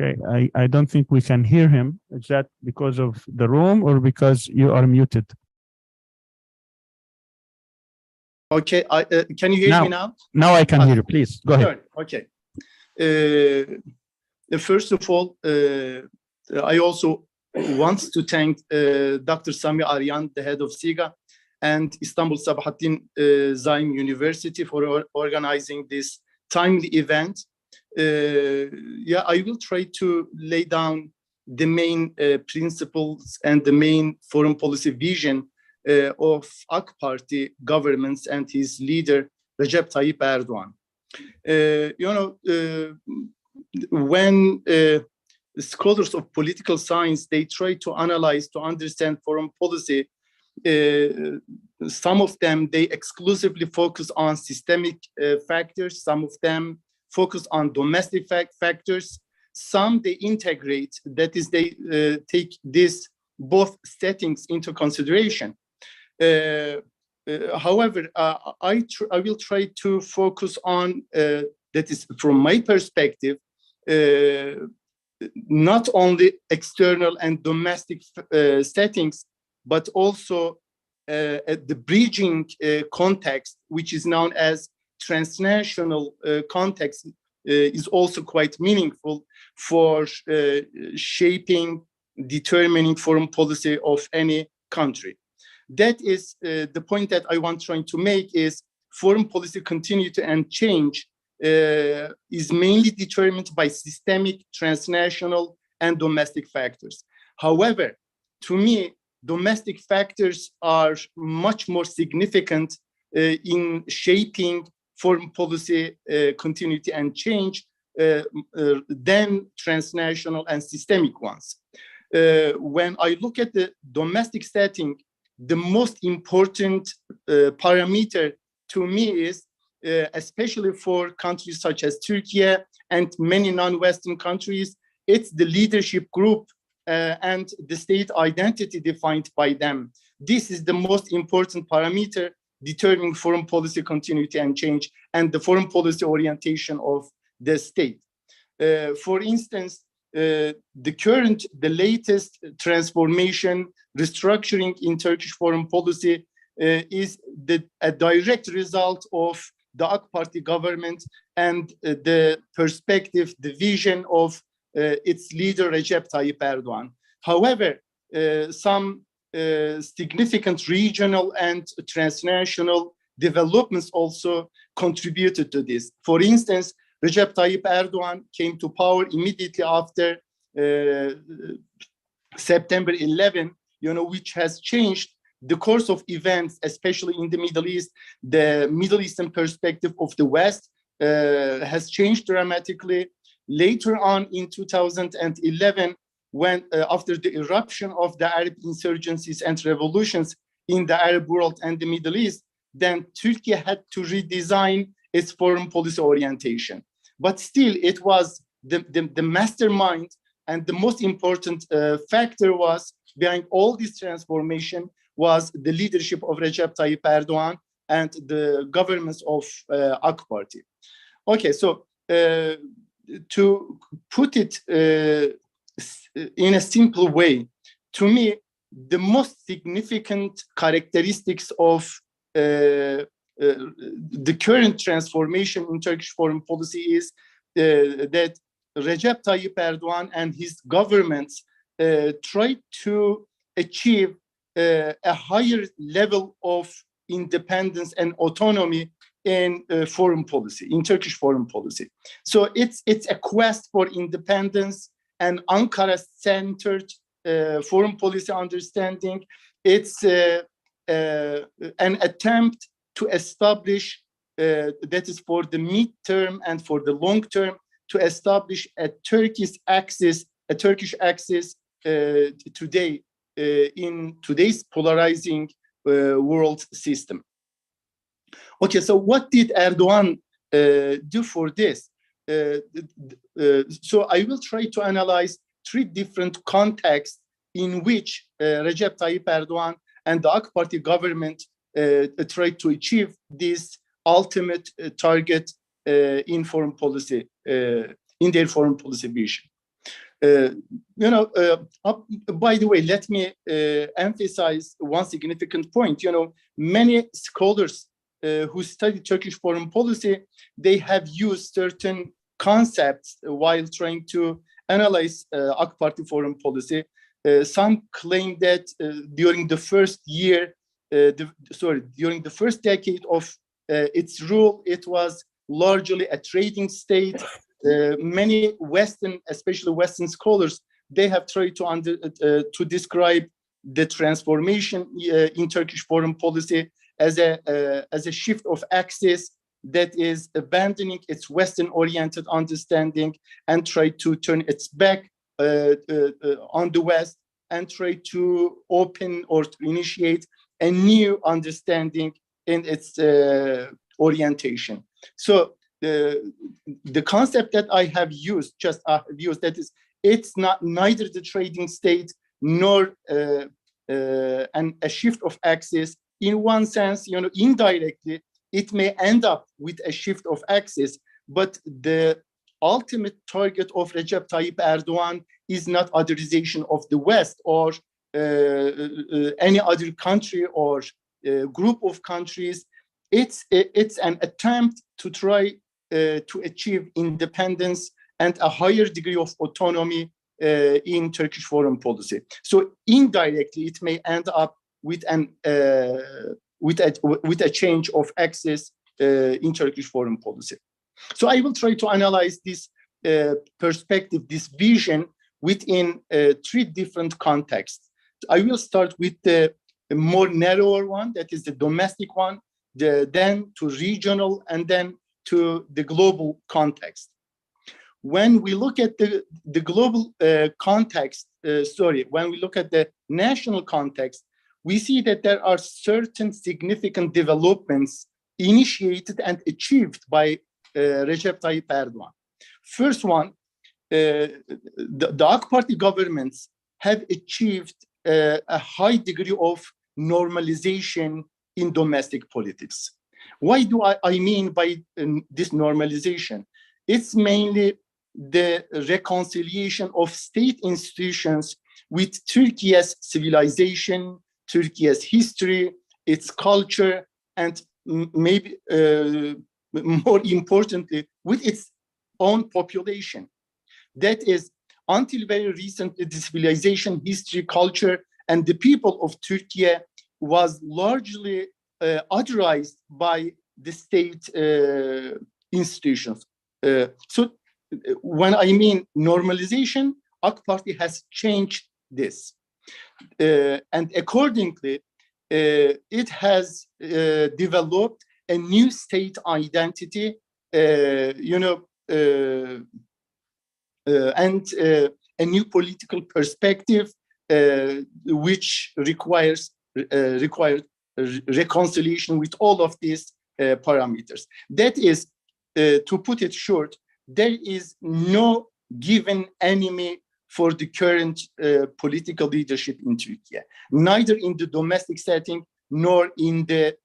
[SPEAKER 1] Okay, I don't think we can hear him. Is that because of the room or because you are muted?
[SPEAKER 4] Okay, can you hear me now?
[SPEAKER 1] Now I can hear you. Please go ahead.
[SPEAKER 4] Okay. First of all, I also want to thank Dr. Sami Al-Arian, the head of CIGA, and Istanbul Sabahattin Zaim University for organizing this timely event. Yeah, I will try to lay down the main principles and the main foreign policy vision of AK Party governments and his leader, Recep Tayyip Erdoğan. When scholars of political science, they try to analyze, to understand foreign policy, some of them, they exclusively focus on systemic factors. Some of them focus on domestic factors. Some they integrate, that is, they take this both settings into consideration. However, I will try to focus on, that is, from my perspective, not only external and domestic settings, but also the bridging context, which is known as transnational context, is also quite meaningful for shaping, determining foreign policy of any country. That is the point that I want trying to make is foreign policy continuity and change is mainly determined by systemic, transnational, and domestic factors. However, to me, domestic factors are much more significant in shaping foreign policy continuity and change than transnational and systemic ones. When I look at the domestic setting, the most important parameter to me is, especially for countries such as Turkey and many non-Western countries, it's the leadership group and the state identity defined by them. This is the most important parameter determining foreign policy continuity and change and the foreign policy orientation of the state. For instance, the latest transformation, restructuring in Turkish foreign policy is a direct result of the AK Party government and the perspective, the vision of its leader Recep Tayyip Erdoğan. However, some significant regional and transnational developments also contributed to this. For instance, Recep Tayyip Erdoğan came to power immediately after September 11, which has changed the course of events, especially in the Middle East. The Middle Eastern perspective of the West has changed dramatically. Later on in 2011, when after the eruption of the Arab insurgencies and revolutions in the Arab world and the Middle East, then Turkey had to redesign its foreign policy orientation. But still, it was the mastermind and the most important factor was behind all this transformation was the leadership of Recep Tayyip Erdoğan and the governments of AK Party. Okay, so to put it in a simple way, to me, the most significant characteristics of the current transformation in Turkish foreign policy is that Recep Tayyip Erdoğan and his governments try to achieve a higher level of independence and autonomy in foreign policy, in Turkish foreign policy. So it's a quest for independence and Ankara-centered foreign policy understanding. It's an attempt to establish, that is for the midterm and for the long term, to establish a Turkish axis today in today's polarizing world system. Okay, so what did Erdoğan do for this? So I will try to analyze three different contexts in which Recep Tayyip Erdoğan and the AK Party government tried to achieve this ultimate target in foreign policy, in their foreign policy vision. By the way, let me emphasize one significant point. Many scholars who study Turkish foreign policy, they have used certain concepts while trying to analyze AK Party foreign policy. Some claim that during the first year, during the first decade of its rule, it was largely a trading state. Many Western, especially Western scholars, they have tried to describe the transformation in Turkish foreign policy as a shift of axis that is abandoning its Western-oriented understanding and try to turn its back on the West and try to open or to initiate a new understanding in its orientation. So the concept that I have used, that is, it's not neither the trading state nor a shift of axis. In one sense, indirectly, it may end up with a shift of axis, but the ultimate target of Recep Tayyip Erdoğan is not otherization of the West or any other country or group of countries. It's an attempt to try to achieve independence and a higher degree of autonomy in Turkish foreign policy. So indirectly, it may end up with a change of axis in Turkish foreign policy. So I will try to analyze this perspective, this vision within three different contexts. I will start with the more narrower one, that is the domestic one, then to regional, and then to the global context. When we look at the global context, when we look at the national context, we see that there are certain significant developments initiated and achieved by Recep Tayyip Erdoğan. First one, the AK Party governments have achieved a high degree of normalization in domestic politics. Why do I mean by this normalization? It's mainly the reconciliation of state institutions with Turkey's civilization, Turkey's history, its culture, and maybe more importantly, with its own population. That is, until very recently, the civilization, history, culture, and the people of Turkey was largely authorized by the state institutions. So when I mean normalization, AK Party has changed this. And accordingly, it has developed a new state identity, and a new political perspective, which requires reconciliation with all of these parameters. That is, to put it short, there is no given enemy for the current political leadership in Turkey, neither in the domestic setting nor in the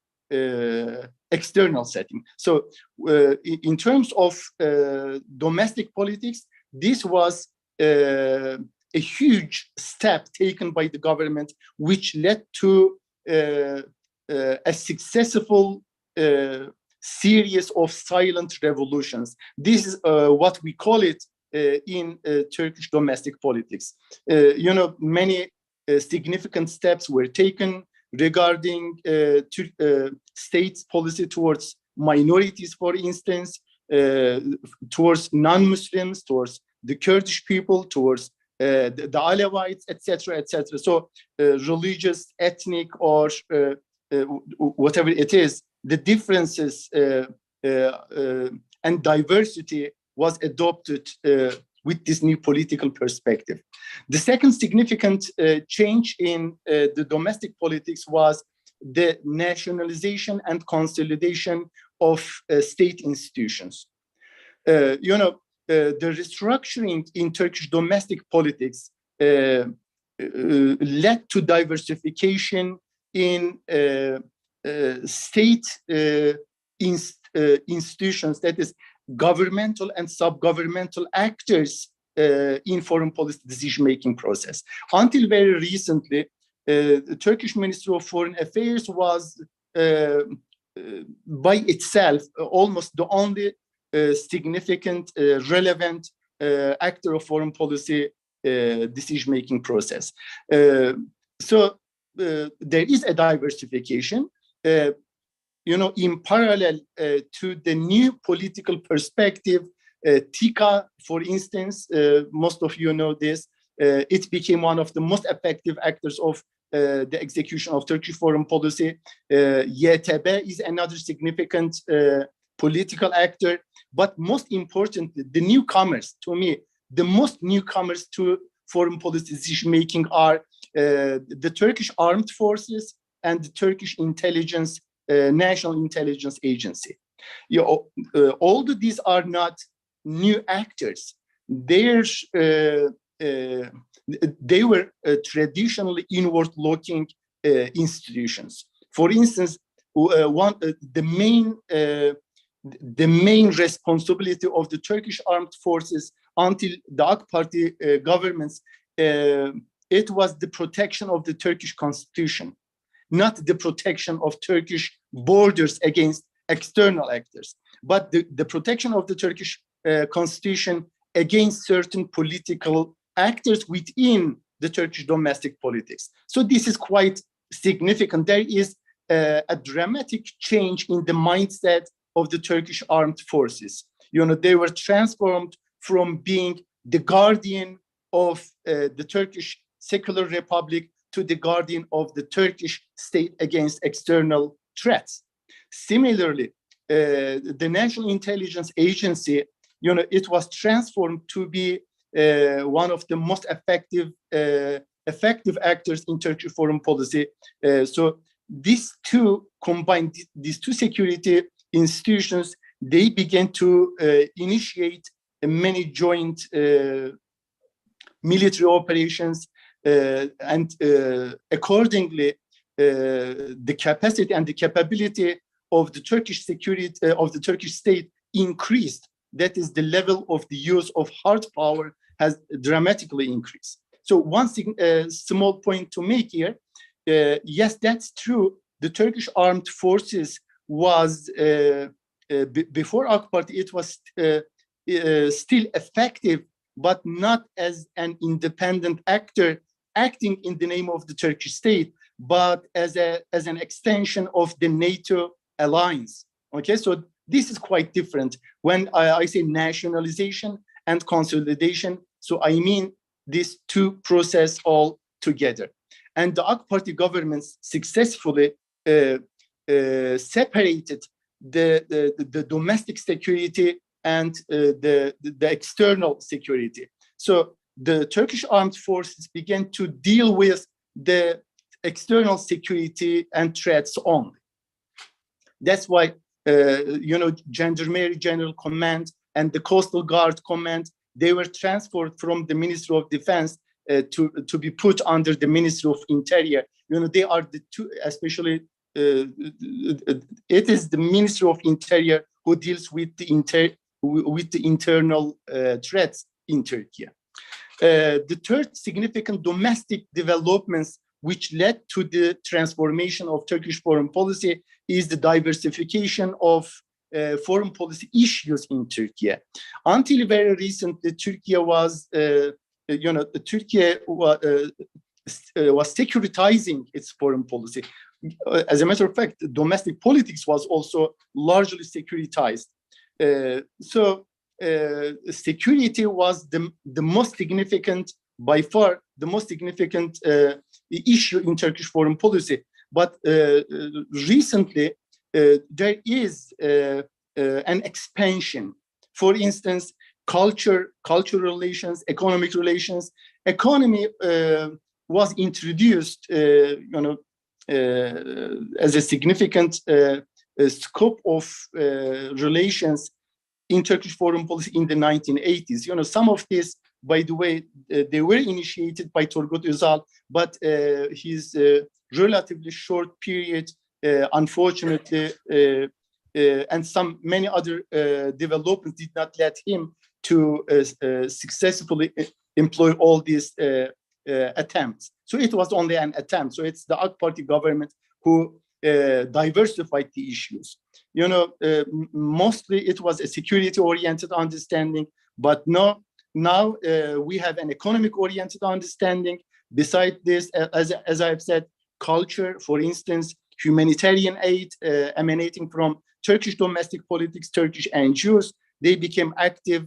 [SPEAKER 4] external setting. So in terms of domestic politics, this was a huge step taken by the government, which led to a successful series of silent revolutions. This is what we call it in Turkish domestic politics. Many significant steps were taken regarding state's policy towards minorities, for instance, towards non-Muslims, towards the Kurdish people, towards the Alevites, etc., etc. So religious, ethnic, or whatever it is, the differences and diversity was adopted with this new political perspective. The second significant change in the domestic politics was the nationalization and consolidation of state institutions. The restructuring in Turkish domestic politics led to diversification in state institutions, that is, governmental and sub-governmental actors in foreign policy decision-making process. Until very recently, the Turkish Ministry of Foreign Affairs was by itself almost the only significant, relevant actor of foreign policy decision-making process. So there is a diversification. In parallel to the new political perspective, TIGA, for instance, most of you know this, it became one of the most effective actors of the execution of Turkish foreign policy. YTB is another significant political actor, but most importantly, the newcomers, to me, the most newcomers to foreign policy decision-making are the Turkish armed forces and the Turkish intelligence, National Intelligence Agency. Although these are not new actors, they were traditionally inward-looking institutions. For instance, the main responsibility of the Turkish armed forces until the AK Party governments, it was the protection of the Turkish constitution, not the protection of Turkish borders against external actors, but the protection of the Turkish constitution against certain political actors within the Turkish domestic politics. So this is quite significant. There is a dramatic change in the mindset of the Turkish armed forces. They were transformed from being the guardian of the Turkish secular republic to the guardian of the Turkish state against external threats. Similarly, the National Intelligence Agency, it was transformed to be one of the most effective actors in Turkish foreign policy. So these two combined, these two security institutions, they began to initiate many joint military operations, and accordingly, the capacity and the capability of the Turkish security of the Turkish state increased. That is, the level of the use of hard power has dramatically increased. So one small point to make here, yes, that's true. The Turkish armed forces was, before AK Party, it was still effective, but not as an independent actor acting in the name of the Turkish state, but as an extension of the NATO alliance. Okay, so this is quite different. When I say nationalization and consolidation, so I mean these two processes all together. And the AK Party governments successfully separated the domestic security and the external security. So the Turkish armed forces began to deal with the external security and threats only. That's why, Gendarmerie General Command and the Coastal Guard Command, they were transferred from the Ministry of Defense to be put under the Ministry of Interior. They are the two, especially it is the Ministry of Interior who deals with the internal threats in Turkey. The third significant domestic developments which led to the transformation of Turkish foreign policy is the diversification of foreign policy issues in Turkey. Until very recently, Turkey was, Turkey was securitizing its foreign policy. As a matter of fact, domestic politics was also largely securitized. So security was the most significant, by far, the most significant issue in Turkish foreign policy. But recently, there is an expansion. For instance, cultural relations, economic relations. Economy was introduced, as a significant scope of relations in Turkish foreign policy in the 1980s. Some of this, by the way, they were initiated by Turgut Özal, but his relatively short period, unfortunately, and many other developments did not let him to successfully employ all these attempts. So it was only an attempt. So it's the AK Party government who diversified the issues. Mostly it was a security-oriented understanding, but now we have an economic-oriented understanding. Besides this, as I've said, culture, for instance, humanitarian aid emanating from Turkish domestic politics, Turkish NGOs, they became active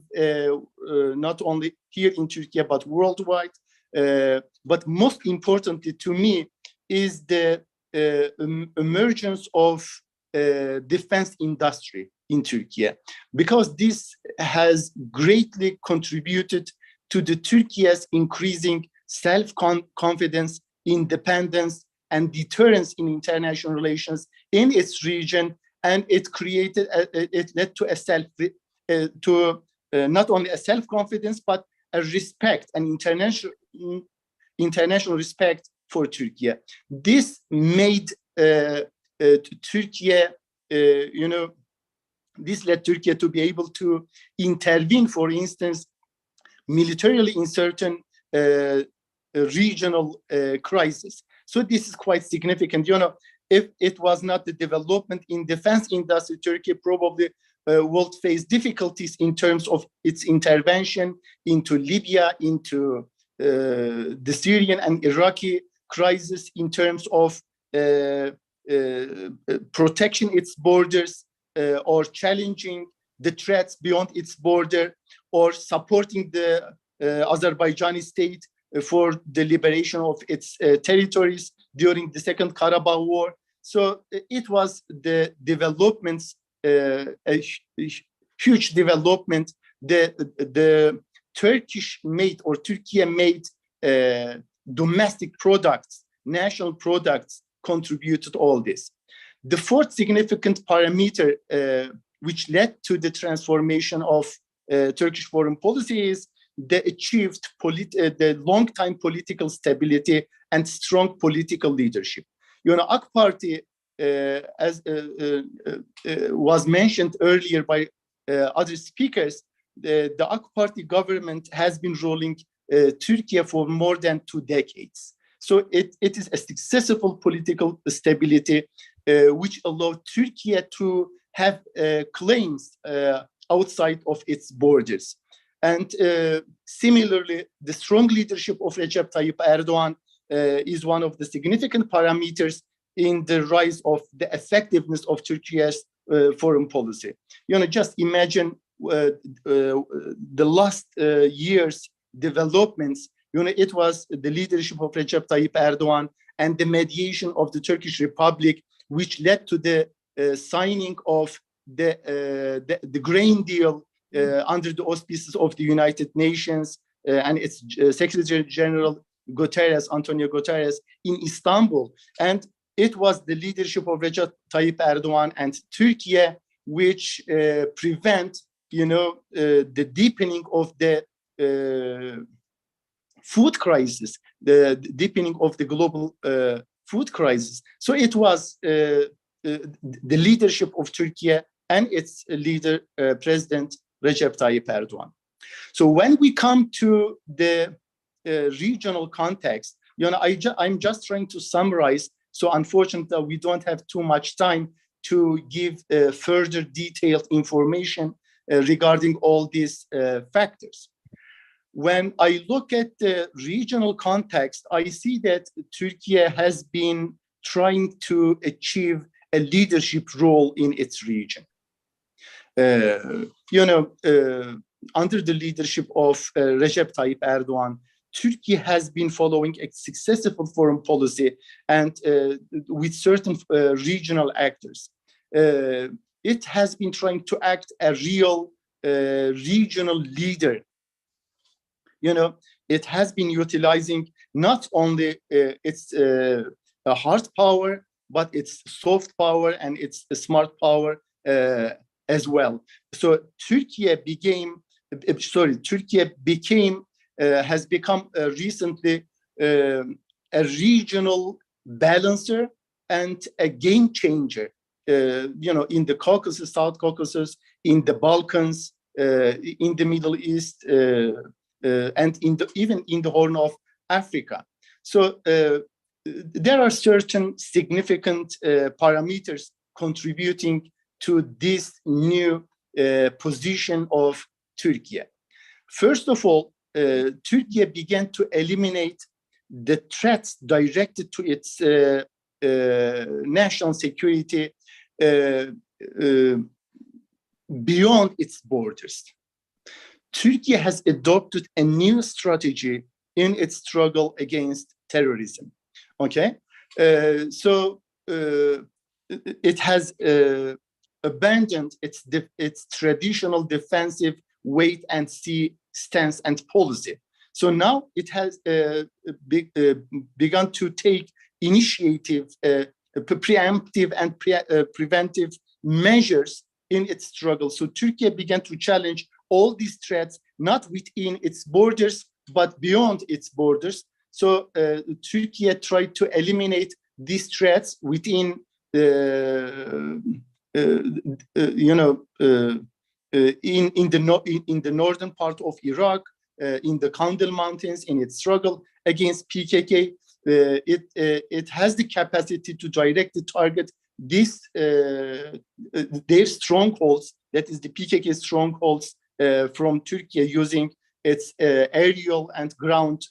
[SPEAKER 4] not only here in Turkey, but worldwide. But most importantly to me is the emergence of defense industry in Turkey, because this has greatly contributed to the Turkey's increasing self-confidence, independence, and deterrence in international relations in its region, and it led to not only a self-confidence but a respect, an international respect for Turkey. This made Turkey, this led Turkey to be able to intervene, for instance, militarily in certain regional crises. So this is quite significant. If it was not the development in defense industry, Turkey probably would face difficulties in terms of its intervention into Libya, into the Syrian and Iraqi crisis, in terms of protecting its borders or challenging the threats beyond its border, or supporting the Azerbaijani state for the liberation of its territories during the Second Karabakh War. So it was the developments, a huge development, the Turkish-made or Turkey-made domestic products, national products contributed all this. The fourth significant parameter which led to the transformation of Turkish foreign policy is the achieved the long-time political stability and strong political leadership. AK Party, as was mentioned earlier by other speakers, the AK Party government has been ruling Turkey for more than 2 decades. So it is a successful political stability which allowed Turkey to have claims outside of its borders. And similarly, the strong leadership of Recep Tayyip Erdoğan is one of the significant parameters in the rise of the effectiveness of Turkey's foreign policy. Just imagine the last year's developments. It was the leadership of Recep Tayyip Erdoğan and the mediation of the Turkish Republic, which led to the signing of the grain deal under the auspices of the United Nations and its Secretary General Antonio Guterres in Istanbul. And it was the leadership of Recep Tayyip Erdoğan and Turkey which prevent, the deepening of the food crisis, the deepening of the global food crisis. So it was the leadership of Turkey and its leader, President Recep Tayyip Erdoğan. So when we come to the regional context, I'm just trying to summarize. So unfortunately, we don't have too much time to give further detailed information regarding all these factors. When I look at the regional context, I see that Turkey has been trying to achieve a leadership role in its region. Under the leadership of Recep Tayyip Erdoğan, Turkey has been following a successful foreign policy and with certain regional actors. It has been trying to act a real regional leader. It has been utilizing not only its hard power, but its soft power and its smart power as well. So Turkey has become recently a regional balancer and a game changer. In the Caucasus, South Caucasus, in the Balkans, in the Middle East, and even in the Horn of Africa. So there are certain significant parameters contributing to this new position of Turkey. First of all, Turkey began to eliminate the threats directed to its national security beyond its borders. Turkey has adopted a new strategy in its struggle against terrorism. Okay, so it has abandoned its traditional defensive wait and see stance and policy. So now it has begun to take initiative, preemptive and preventive measures in its struggle. So Turkey began to challenge all these threats, not within its borders, but beyond its borders. So Turkey tried to eliminate these threats within, in the northern part of Iraq, in the Kandil Mountains, in its struggle against PKK. It has the capacity to directly target this, their strongholds, that is the PKK strongholds from Turkey, using its aerial and ground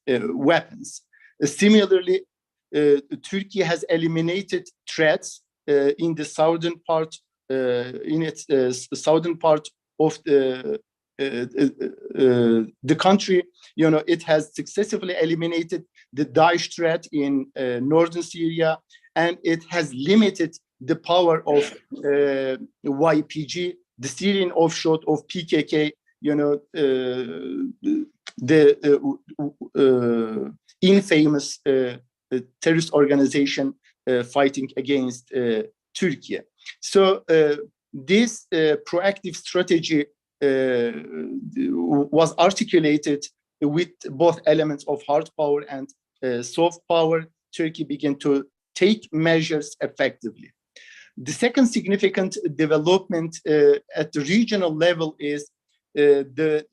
[SPEAKER 4] weapons. Similarly, Turkey has eliminated threats in the southern part, in its southern part of the country. It has successfully eliminated the Daesh threat in northern Syria, and it has limited the power of YPG, the Syrian offshoot of PKK, the infamous terrorist organization fighting against Turkey. So this proactive strategy was articulated with both elements of hard power and soft power. Turkey began to take measures effectively. The second significant development at the regional level is the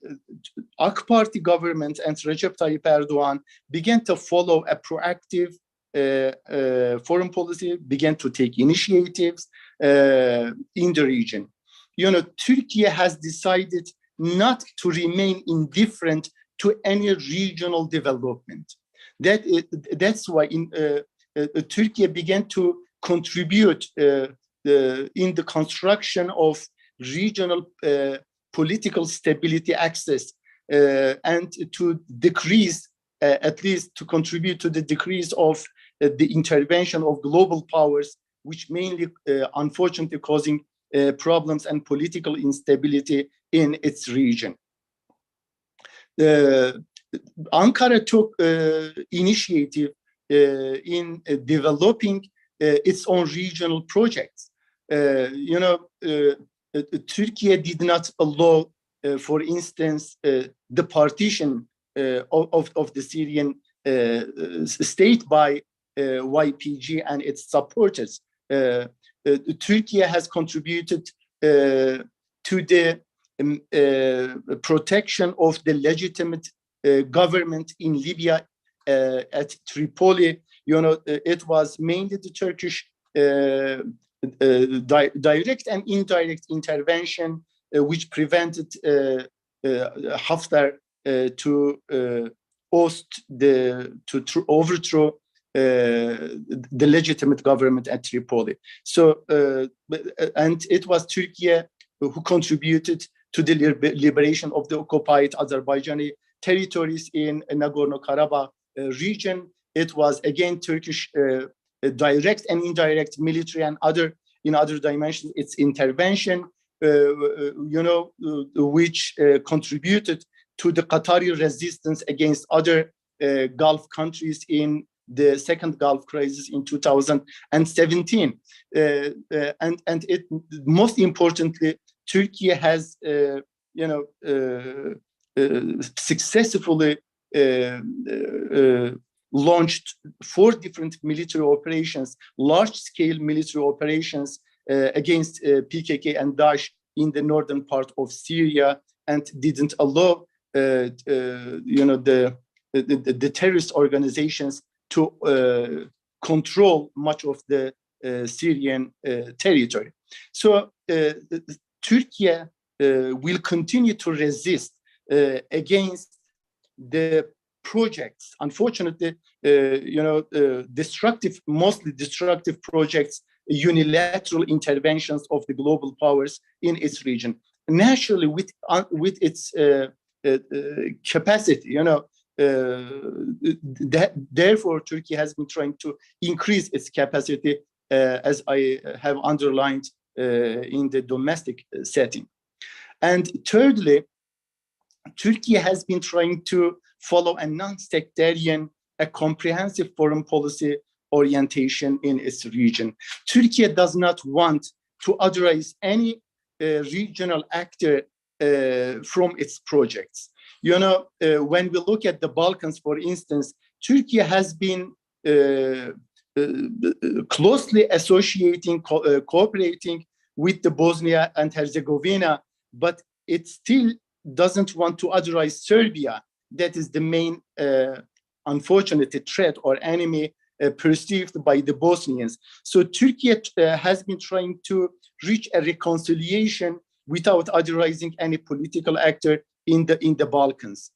[SPEAKER 4] AK Party government and Recep Tayyip Erdoğan began to follow a proactive foreign policy, began to take initiatives in the region. Turkey has decided not to remain indifferent to any regional development. That's why Turkey began to contribute in the construction of regional political stability access and to decrease, at least to contribute to the decrease of the intervention of global powers, which mainly, unfortunately, causing problems and political instability in its region. Ankara took initiative in developing its own regional projects. Turkey did not allow, for instance, the partition of the Syrian state by YPG and its supporters. Turkey has contributed to the protection of the legitimate government in Libya at Tripoli, it was mainly the Turkish direct and indirect intervention which prevented Haftar to overthrow the legitimate government at Tripoli. So, and it was Turkey who contributed to the liberation of the occupied Azerbaijani territories in Nagorno-Karabakh region. It was again Turkish direct and indirect military and in other dimensions, its intervention, which contributed to the Qatari resistance against other Gulf countries in the second Gulf crisis in 2017. And it, most importantly, Turkey has, successfully launched 4 different military operations, large-scale military operations against PKK and Daesh in the northern part of Syria, and didn't allow the terrorist organizations to control much of the Syrian territory. So Turkey will continue to resist against the projects, unfortunately, mostly destructive projects, unilateral interventions of the global powers in its region. Naturally, with its capacity, therefore, Turkey has been trying to increase its capacity, as I have underlined in the domestic setting. And thirdly, Turkey has been trying to follow a non-sectarian, a comprehensive foreign policy orientation in its region. Turkey does not want to otherize any regional actor from its projects. When we look at the Balkans, for instance, Turkey has been closely associating, cooperating with the Bosnia and Herzegovina, but it still doesn't want to otherize Serbia. That is the main unfortunate threat or enemy perceived by the Bosnians. So Turkey has been trying to reach a reconciliation without otherizing any political actor in the Balkans.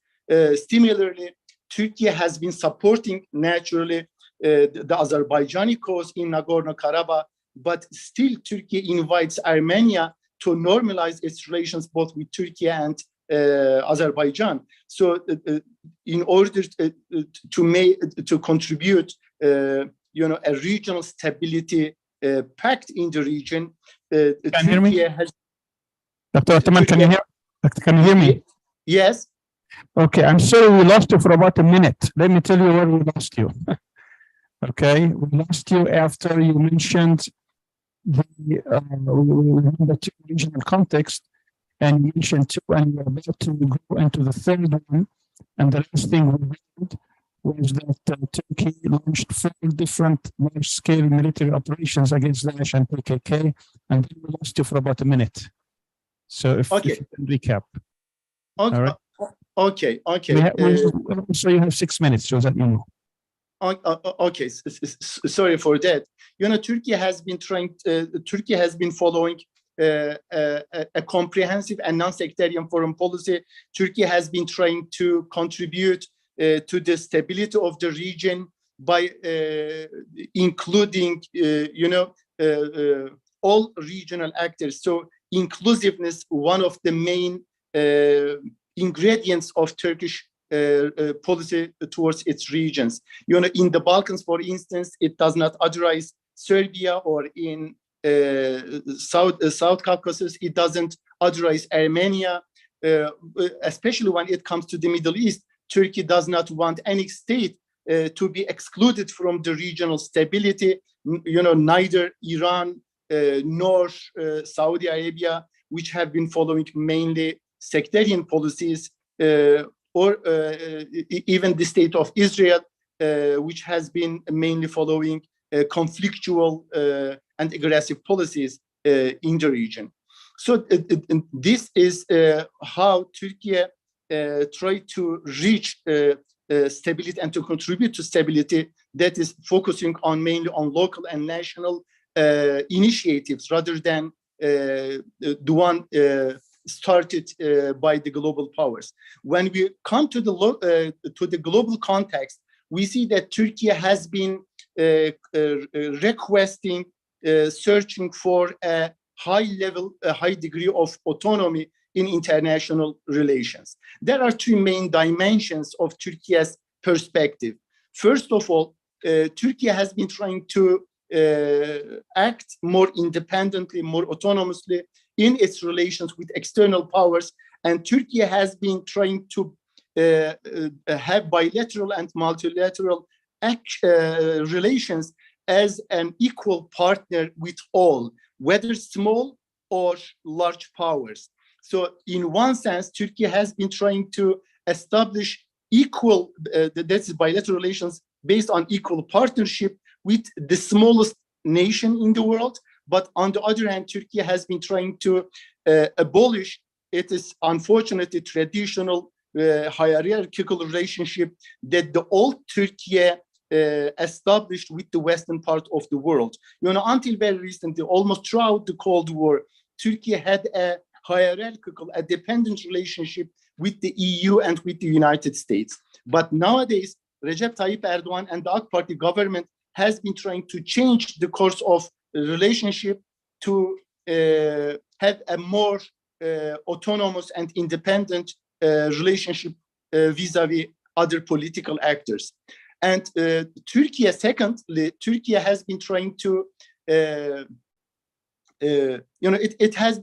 [SPEAKER 4] Similarly, Turkey has been supporting naturally the Azerbaijani cause in Nagorno-Karabakh, but still Turkey invites Armenia to normalize its relations both with Turkey and Azerbaijan. So in order to contribute a regional stability pact in the region,
[SPEAKER 1] Can you hear me? Dr. Ataman, can you hear me?
[SPEAKER 4] Yes.
[SPEAKER 1] Okay, I'm sorry we lost you for about a minute. Let me tell you where we lost you. Okay, we lost you after you mentioned the regional context, and you mentioned 2, and you're about to go into the third one. And the last thing we read was that Turkey launched 4 different large-scale military operations against Daesh and PKK, and we lost you for about a minute. So if you can recap.
[SPEAKER 4] Okay.
[SPEAKER 1] All right.
[SPEAKER 4] Okay.
[SPEAKER 1] So you have 6 minutes, so that you know.
[SPEAKER 4] Okay, sorry for that. Turkey has been Turkey has been following a comprehensive and non-sectarian foreign policy. Turkey has been trying to contribute to the stability of the region by including, all regional actors. So inclusiveness, one of the main ingredients of Turkish policy towards its regions. In the Balkans, for instance, it does not otherize Serbia, or in South Caucasus, it doesn't otherize Armenia. Especially when it comes to the Middle East, Turkey does not want any state to be excluded from the regional stability. Neither Iran nor Saudi Arabia, which have been following mainly sectarian policies, or even the state of Israel, which has been mainly following conflictual and aggressive policies in the region. So this is how Turkey tried to reach stability and to contribute to stability that is focusing on mainly on local and national initiatives rather than the one started by the global powers. When we come to the global context, we see that Turkey has been requesting, searching for a high degree of autonomy in international relations. There are three main dimensions of Turkey's perspective. First of all, Turkey has been trying to act more independently, more autonomously in its relations with external powers, and Turkey has been trying to have bilateral and multilateral relations as an equal partner with all, whether small or large powers. So in one sense, Turkey has been trying to establish equal, that's bilateral relations based on equal partnership with the smallest nation in the world. But on the other hand, Turkey has been trying to abolish its unfortunately traditional hierarchical relationship that the old Turkey established with the Western part of the world. You know, until very recently, almost throughout the Cold War, Turkey had a hierarchical, a dependent relationship with the EU and with the United States. But nowadays, Recep Tayyip Erdoğan and the AK Party government has been trying to change the course of relationship to have a more autonomous and independent relationship vis-a-vis other political actors. And Turkey, secondly, Turkey has been trying to, it has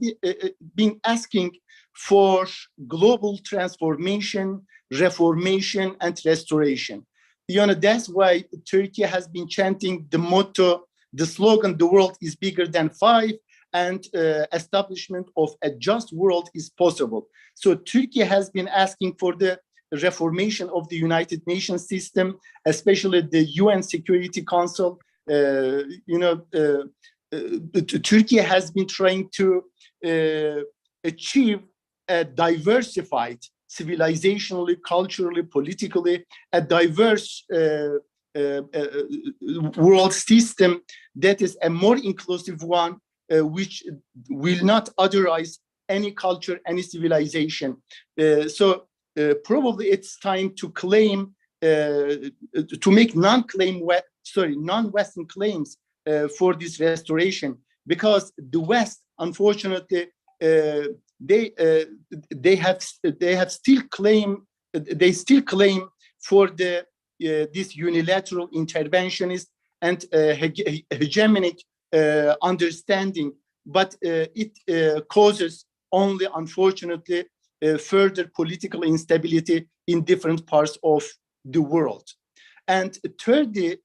[SPEAKER 4] been asking for global transformation, reformation, and restoration. You know, that's why Turkey has been chanting the motto, the slogan, "The world is bigger than five," and establishment of a just world is possible. So Turkey has been asking for the reformation of the United Nations system, especially the UN Security Council. Turkey has been trying to achieve a diversified, civilizationally, culturally, politically, a diverse world system that is a more inclusive one, which will not otherize any culture, any civilization. Probably it's time to claim, to make non-Western claims for this restoration, because the West, unfortunately, they still claim for the this unilateral interventionist and hegemonic understanding, but it causes only, unfortunately, further political instability in different parts of the world. And thirdly,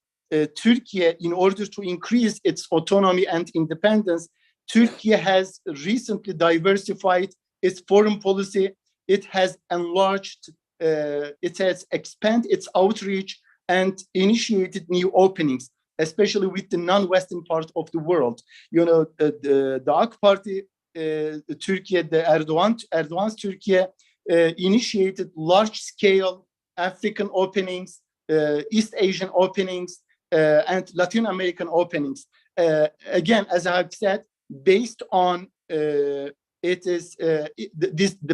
[SPEAKER 4] Turkey, in order to increase its autonomy and independence, Turkey has recently diversified its foreign policy. It has enlarged, it has expanded its outreach and initiated new openings, especially with the non-Western part of the world. You know, the AK Party, Turkey, the Erdoğan's Turkey, initiated large-scale African openings, East Asian openings, and Latin American openings. Again, as I've said, based on the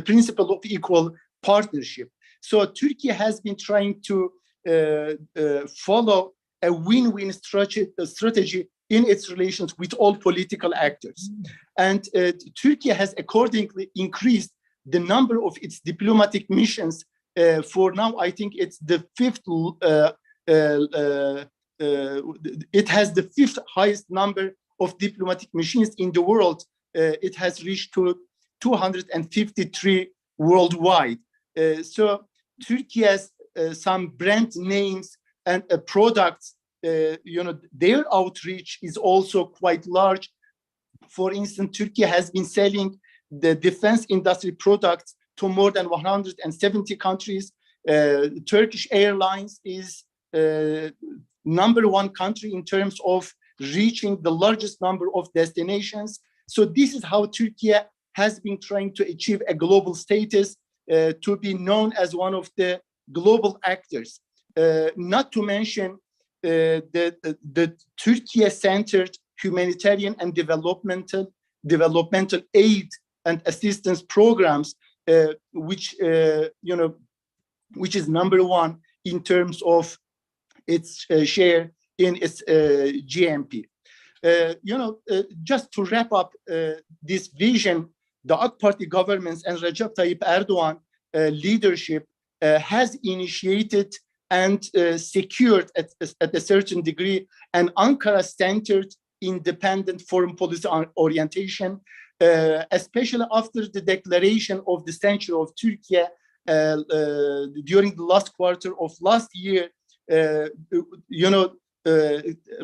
[SPEAKER 4] principle of equal partnership. So Turkey has been trying to follow a win-win strategy in its relations with all political actors. And Turkey has accordingly increased the number of its diplomatic missions. For now, I think it's the fifth, it has the fifth highest number of diplomatic missions in the world. It has reached to 253 worldwide. So Turkey has some brand names and products. Their outreach is also quite large. For instance, Turkey has been selling the defense industry products to more than 170 countries. Turkish Airlines is number one country in terms of reaching the largest number of destinations. So this is how Turkey has been trying to achieve a global status, to be known as one of the global actors, not to mention the Turkey-centered humanitarian and developmental aid and assistance programs, which is number one in terms of its share in its GMP. Just to wrap up this vision, the AK Party governments and Recep Tayyip Erdoğan leadership has initiated and secured at a certain degree an Ankara-centered independent foreign policy orientation, especially after the declaration of the century of Turkey during the last quarter of last year.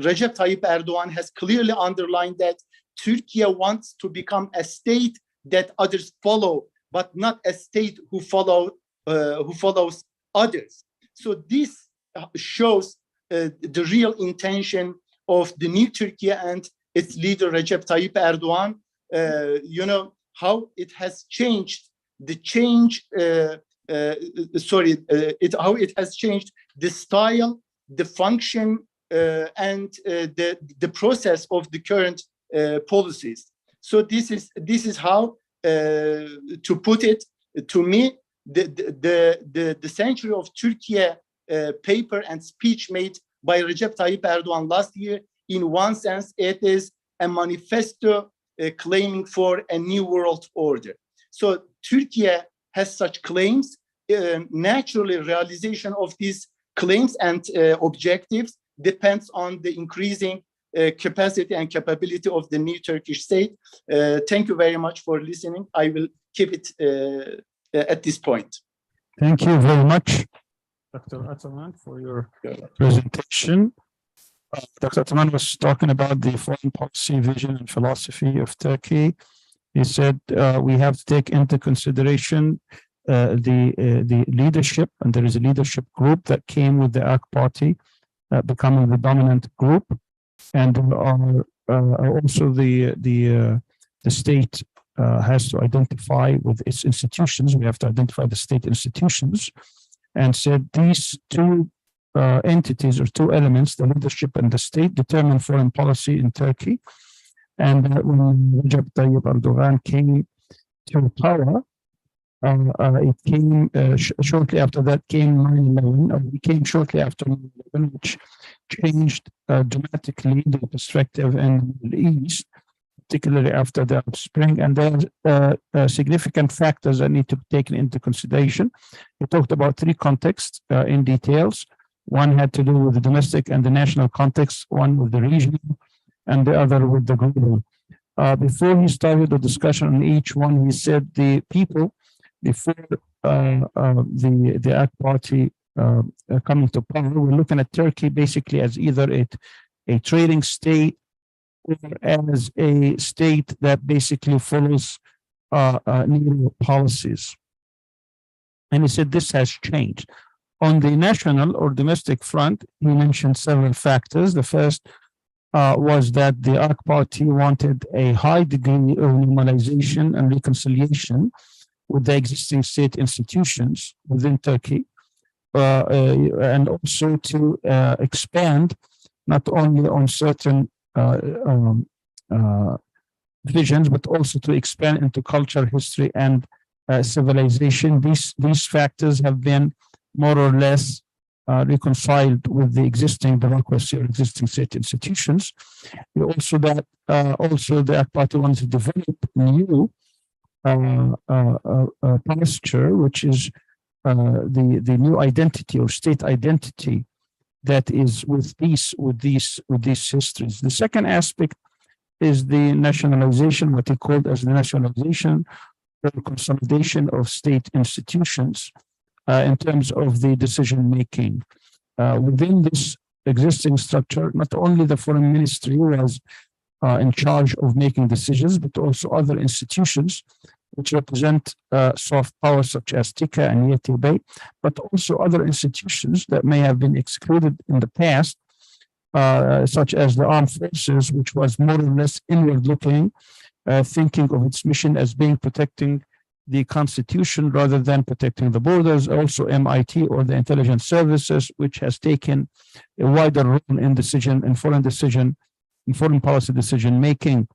[SPEAKER 4] Recep Tayyip Erdoğan has clearly underlined that Turkey wants to become a state that others follow, but not a state who follows others. So this shows the real intention of the new Turkey and its leader Recep Tayyip Erdoğan. How it has changed how it has changed the style, the function, and the process of the current policies. So this is how to put it. To me, the century of Turkey paper and speech made by Recep Tayyip Erdoğan last year, in one sense, it is a manifesto claiming for a new world order. So Turkey has such claims. Naturally, realization of these claims and objectives depends on the increasing capacity and capability of the new Turkish state. Thank you very much for listening. I will keep it at this point.
[SPEAKER 1] Thank you very much, Dr. Ataman, for your presentation. Dr. Ataman was talking about the foreign policy vision and philosophy of Turkey. He said we have to take into consideration the leadership, and there is a leadership group that came with the AK Party becoming the dominant group, and there are also the state has to identify with its institutions. We have to identify the state institutions, and said these two entities or two elements, the leadership and the state, determine foreign policy in Turkey. And when Recep Tayyip Erdoğan came to power, it came shortly after that came 9/11, or it came shortly after 9/11, which changed dramatically the perspective in the Middle East, particularly after the Arab Spring. And there are significant factors that need to be taken into consideration. We talked about three contexts in details. One had to do with the domestic and the national context, one with the regional, and the other with the global. Before he started the discussion on each one, he said the people before the AK Party coming to power, we're looking at Turkey basically as either a trading state or as a state that basically follows neo policies. And he said this has changed. On the national or domestic front, he mentioned several factors. The first was that the AK Party wanted a high degree of normalization and reconciliation with the existing state institutions within Turkey, and also to expand not only on certain visions, but also to expand into culture, history, and civilization. These factors have been more or less reconciled with the existing democracy or existing state institutions. Also, that the AK Party wants to develop new posture, which is the new identity or state identity that is with these histories. The second aspect is the nationalization, what he called as the nationalization or consolidation of state institutions in terms of the decision making. Within this existing structure, not only the foreign ministry was in charge of making decisions, but also other institutions which represent soft power such as CIGA and YTB, but also other institutions that may have been excluded in the past, such as the armed forces, which was more or less inward looking, thinking of its mission as being protecting the constitution rather than protecting the borders. Also MIT, or the intelligence services, which has taken a wider role in foreign policy decision making.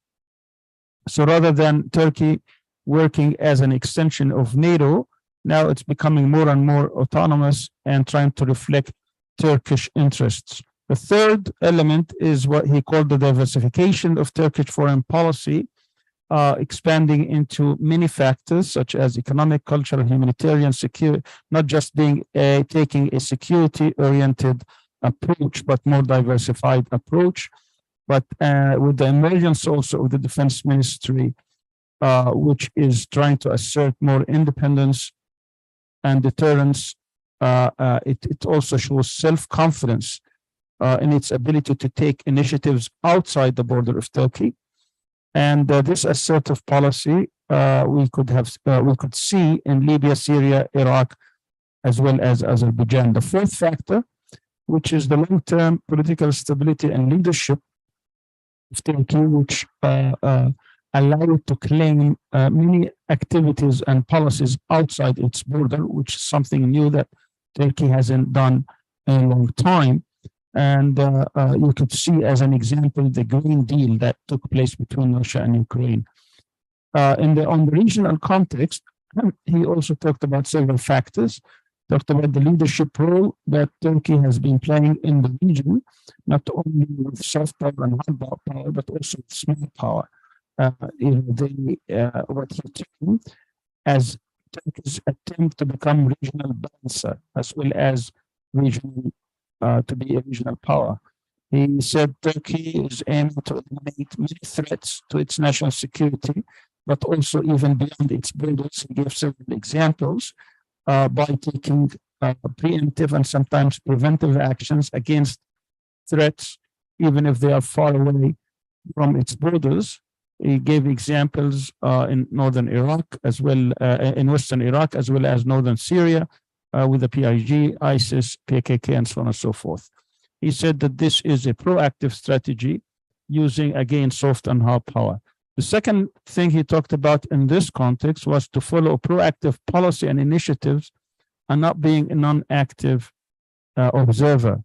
[SPEAKER 1] So rather than Turkey working as an extension of NATO, now it's becoming more and more autonomous and trying to reflect Turkish interests. The third element is what he called the diversification of Turkish foreign policy, expanding into many factors such as economic, cultural, humanitarian, security, not just being taking a security-oriented approach, but more diversified approach. But with the emergence also of the defense ministry, which is trying to assert more independence and deterrence, it also shows self-confidence in its ability to take initiatives outside the border of Turkey. And this assertive policy we could see in Libya, Syria, Iraq, as well as Azerbaijan. The fourth factor, which is the long-term political stability and leadership of Turkey, which allow it to claim many activities and policies outside its border, which is something new that Turkey hasn't done in a long time. And you could see as an example the Green Deal that took place between Russia and Ukraine. On the regional context, he also talked about several factors, talked about the leadership role that Turkey has been playing in the region, not only with soft power and hard power, but also with smart power. What he termed as Turkey's attempt to become regional balancer, as well as regional to be a regional power. He said Turkey is aiming to eliminate many threats to its national security, but also even beyond its borders. He gave several examples by taking preemptive and sometimes preventive actions against threats, even if they are far away from its borders. He gave examples in northern Iraq, as well in western Iraq, as well as northern Syria, with the PIG, ISIS, PKK, and so on and so forth. He said that this is a proactive strategy using, again, soft and hard power. The second thing he talked about in this context was to follow proactive policy and initiatives and not being a non-active observer,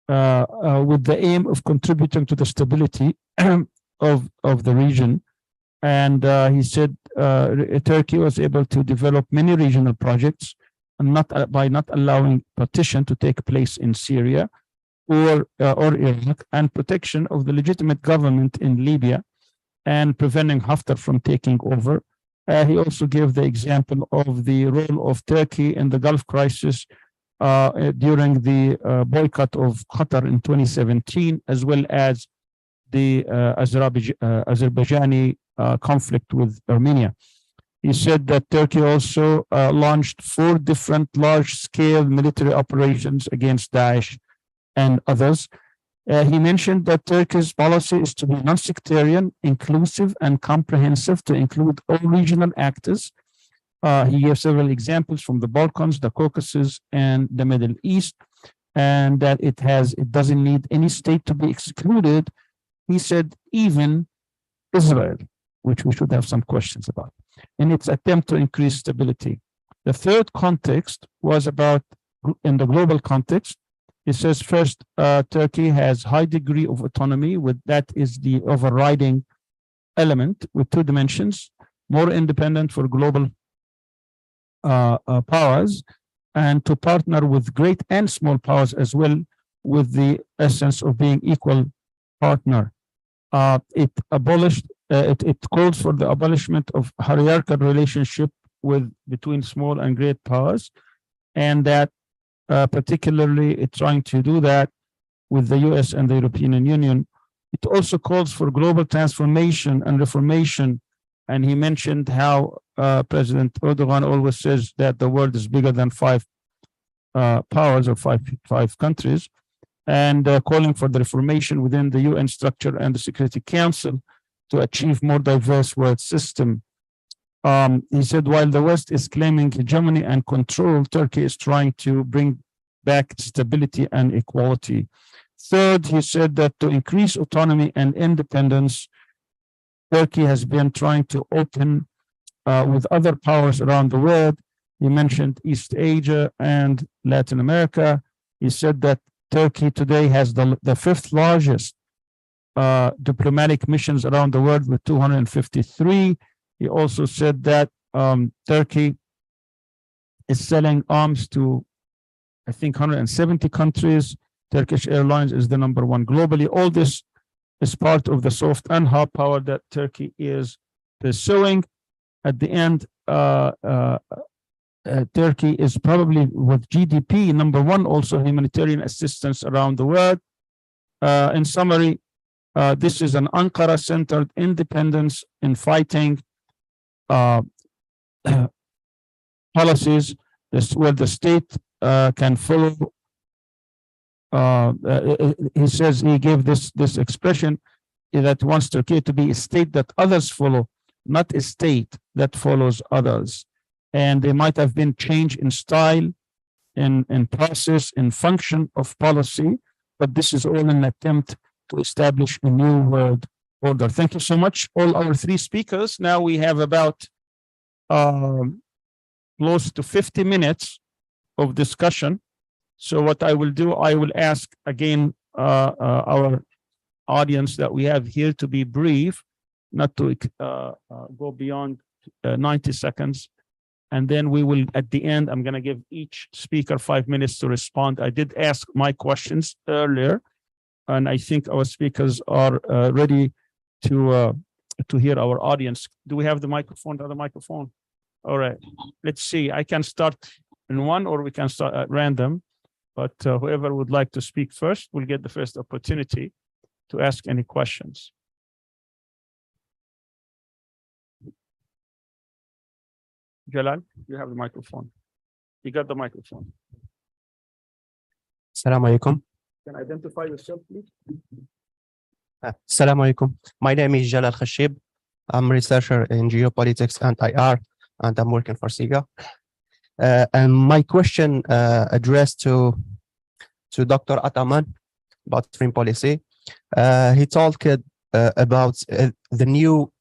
[SPEAKER 1] with the aim of contributing to the stability of the region. And he said Turkey was able to develop many regional projects, and by not allowing partition to take place in Syria or Iraq, and protection of the legitimate government in Libya, and preventing Haftar from taking over. He also gave the example of the role of Turkey in the Gulf crisis during the boycott of Qatar in 2017, as well as the Azerbaijani conflict with Armenia. He said that Turkey also launched 4 different large-scale military operations against Daesh and others. He mentioned that Turkey's policy is to be non-sectarian, inclusive, and comprehensive, to include all regional actors. He gave several examples from the Balkans, the Caucasus, and the Middle East, and that it doesn't need any state to be excluded. He said even Israel, which we should have some questions about, in its attempt to increase stability. The third context was about, in the global context, it says first, Turkey has high degree of autonomy, that is the overriding element, with 2 dimensions, more independent for global powers, and to partner with great and small powers as well, with the essence of being equal partner. It calls for the abolishment of hierarchical relationship between small and great powers, and that particularly it's trying to do that with the US and the European Union. It also calls for global transformation and reformation, and he mentioned how President Erdogan always says that the world is bigger than 5 powers or five countries, and calling for the reformation within the UN structure and the Security Council to achieve more diverse world system. He said, while the West is claiming hegemony and control, Turkey is trying to bring back stability and equality. Third, he said that to increase autonomy and independence, Turkey has been trying to open with other powers around the world. He mentioned East Asia and Latin America. He said that Turkey today has the fifth largest diplomatic missions around the world with 253. He also said that Turkey is selling arms to, I think, 170 countries. Turkish Airlines is the #1 globally. All this is part of the soft and hard power that Turkey is pursuing. At the end, Turkey is probably, with GDP, #1 also humanitarian assistance around the world. In summary, this is an Ankara-centered independence in fighting policies where the state can follow. He says, he gave this expression that wants Turkey to be a state that others follow, not a state that follows others. And there might have been change in style, in process, in function of policy, but this is all an attempt to establish a new world order. Thank you so much, all our three speakers. Now we have about close to 50 minutes of discussion. So what I will do, I will ask again our audience that we have here to be brief, not to go beyond 90 seconds. And then we will, at the end, I'm going to give each speaker 5 minutes to respond. I did ask my questions earlier, and I think our speakers are ready to hear our audience. Do we have the microphone, the other microphone? All right, let's see. I can start in one, or we can start at random, but whoever would like to speak first will get the first opportunity to ask any questions. Jalal, you have the microphone. You got the microphone.
[SPEAKER 5] Assalamu alaikum.
[SPEAKER 1] Can identify yourself, please?
[SPEAKER 5] Assalamu alaikum. My name is Jalal Khashib. I'm a researcher in geopolitics and IR, and I'm working for CIGA. And my question addressed to Dr. Ataman about foreign policy. He talked about the new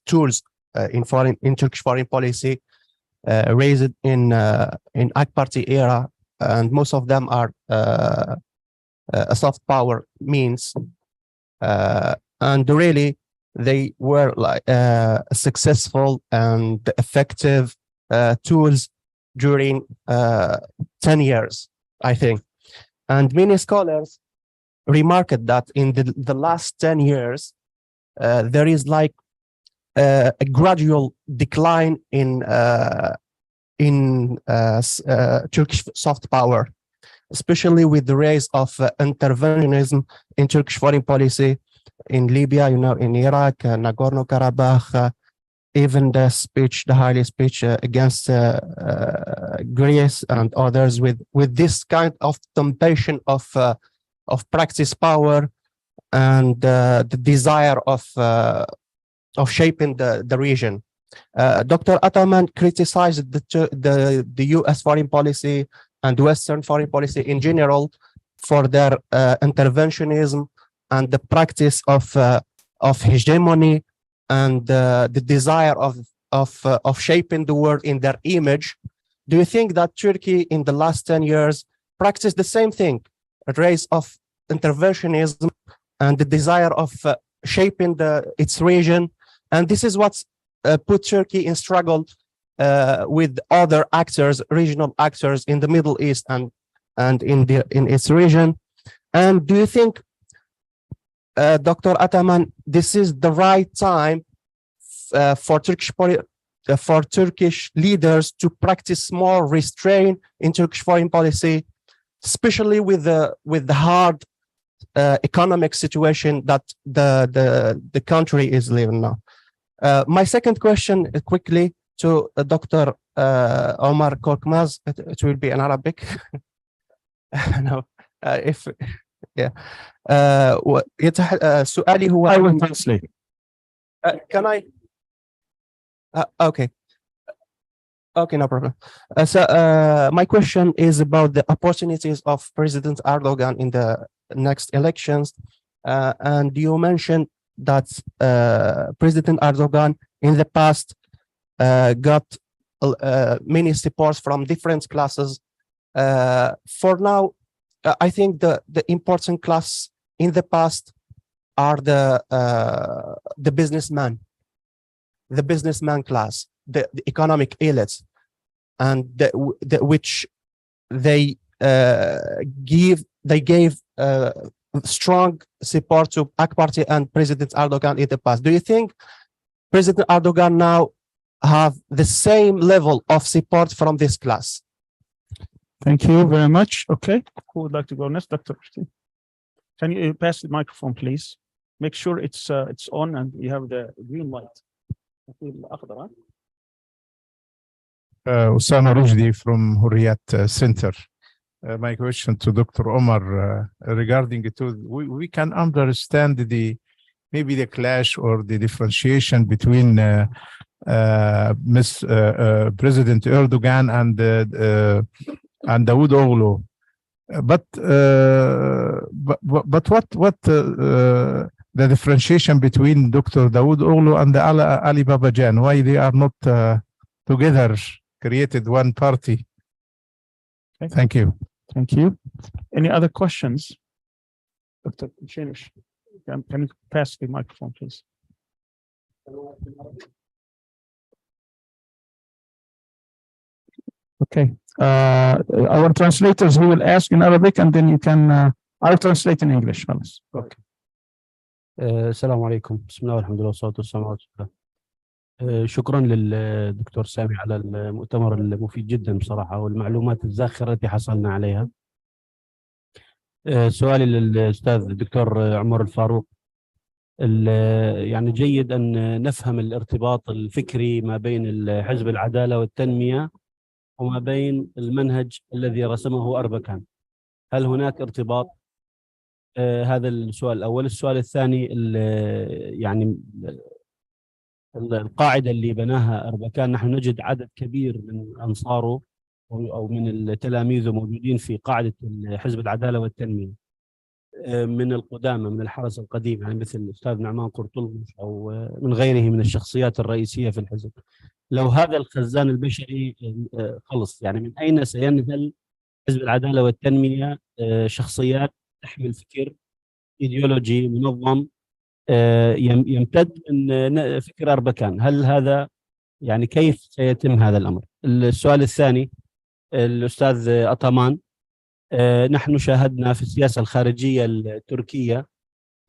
[SPEAKER 5] tools in Turkish foreign policy raised in AK Party era, and most of them are a soft power means, and really they were like successful and effective tools during 10 years, I think. And many scholars remarked that in the last 10 years, there is like a gradual decline in Turkish soft power, especially with the rise of interventionism in Turkish foreign policy in Libya, in Iraq, Nagorno-Karabakh, even the highly speech against Greece and others, with this kind of temptation of practice power and the desire of shaping the region. Dr. Ataman criticized the U.S. foreign policy and Western foreign policy in general for their interventionism and the practice of hegemony and the desire of shaping the world in their image. Do you think that Turkey in the last 10 years practiced the same thing, a rise of interventionism and the desire of shaping its region? And this is what's put Turkey in struggle with other actors, regional actors in the Middle East and in its region. And do you think, Dr. Ataman, this is the right time for Turkish leaders to practice more restraint in Turkish foreign policy, especially with the hard economic situation that the country is living now? My second question, quickly, to Dr. Ömer KORKMAZ. It will be in Arabic. No, if yeah. سؤالي هو.
[SPEAKER 1] I will translate.
[SPEAKER 5] Can I? Okay. Okay, no problem. So my question is about the opportunities of President Erdoğan in the next elections. And you mentioned that President Erdoğan in the past got many supports from different classes. For now, I think the important class in the past are the businessman class, the economic elites, and which they gave strong support to AK Party and President Erdogan in the past. Do you think President Erdogan now have the same level of support from this class?
[SPEAKER 1] Thank you very much. Okay, who would like to go next? Dr. Can you pass the microphone, please? Make sure it's on and you have the green light.
[SPEAKER 6] Osama Rujdi from Hurriyat Center. My question to Dr. Omar regarding it, we can understand maybe the clash or the differentiation between President Erdogan and Dawood Oglu, but what the differentiation between Dr. Dawood Oglu and Ali Babajan? Why they are not together, created one party?
[SPEAKER 1] Okay.
[SPEAKER 6] Thank you.
[SPEAKER 1] Thank you. Any other questions? Dr. Shenish, can you pass the microphone, please? Okay. Our translators, we will ask in Arabic and then you can, I'll translate in English. Okay.
[SPEAKER 7] السلام عليكم. بسم الله والحمد لله والصلاة والسلام على رسول الله. شكرا للدكتور سامي على المؤتمر المفيد جدا بصراحة والمعلومات الزاخرة التي حصلنا عليها. سؤالي للأستاذ الدكتور عمر الفاروق، يعني جيد أن نفهم الارتباط الفكري ما بين حزب العدالة والتنمية وما بين المنهج الذي رسمه أربكان. هل هناك ارتباط؟ هذا السؤال الأول. السؤال الثاني، يعني القاعدة اللي بناها أربكان، نحن نجد عدد كبير من أنصاره أو من التلاميذ موجودين في قاعدة حزب العدالة والتنمية من القدامى، من الحرس القديم، يعني مثل الأستاذ نعمان قرطلمش أو من غيره من الشخصيات الرئيسية في الحزب. لو هذا الخزان البشري خلص، يعني من أين سينهل حزب العدالة والتنمية شخصيات تحمل فكر إيديولوجي منظم يمتد من فكر أربكان؟ هل هذا يعني كيف سيتم هذا الأمر؟ السؤال الثاني، الأستاذ أتامان، نحن شاهدنا في السياسة الخارجية التركية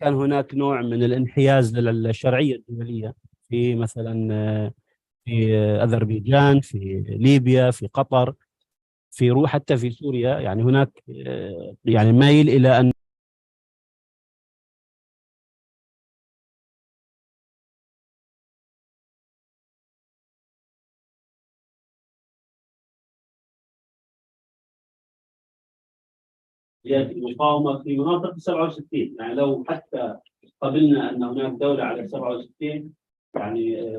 [SPEAKER 7] كان هناك نوع من الانحياز للشرعية الدولية في مثلا في أذربيجان، في ليبيا، في قطر، في حتى في سوريا، يعني هناك يعني مايل إلى أن المقاومة في مناطق 67. يعني لو حتى قبلنا أن هناك دولة على 67، يعني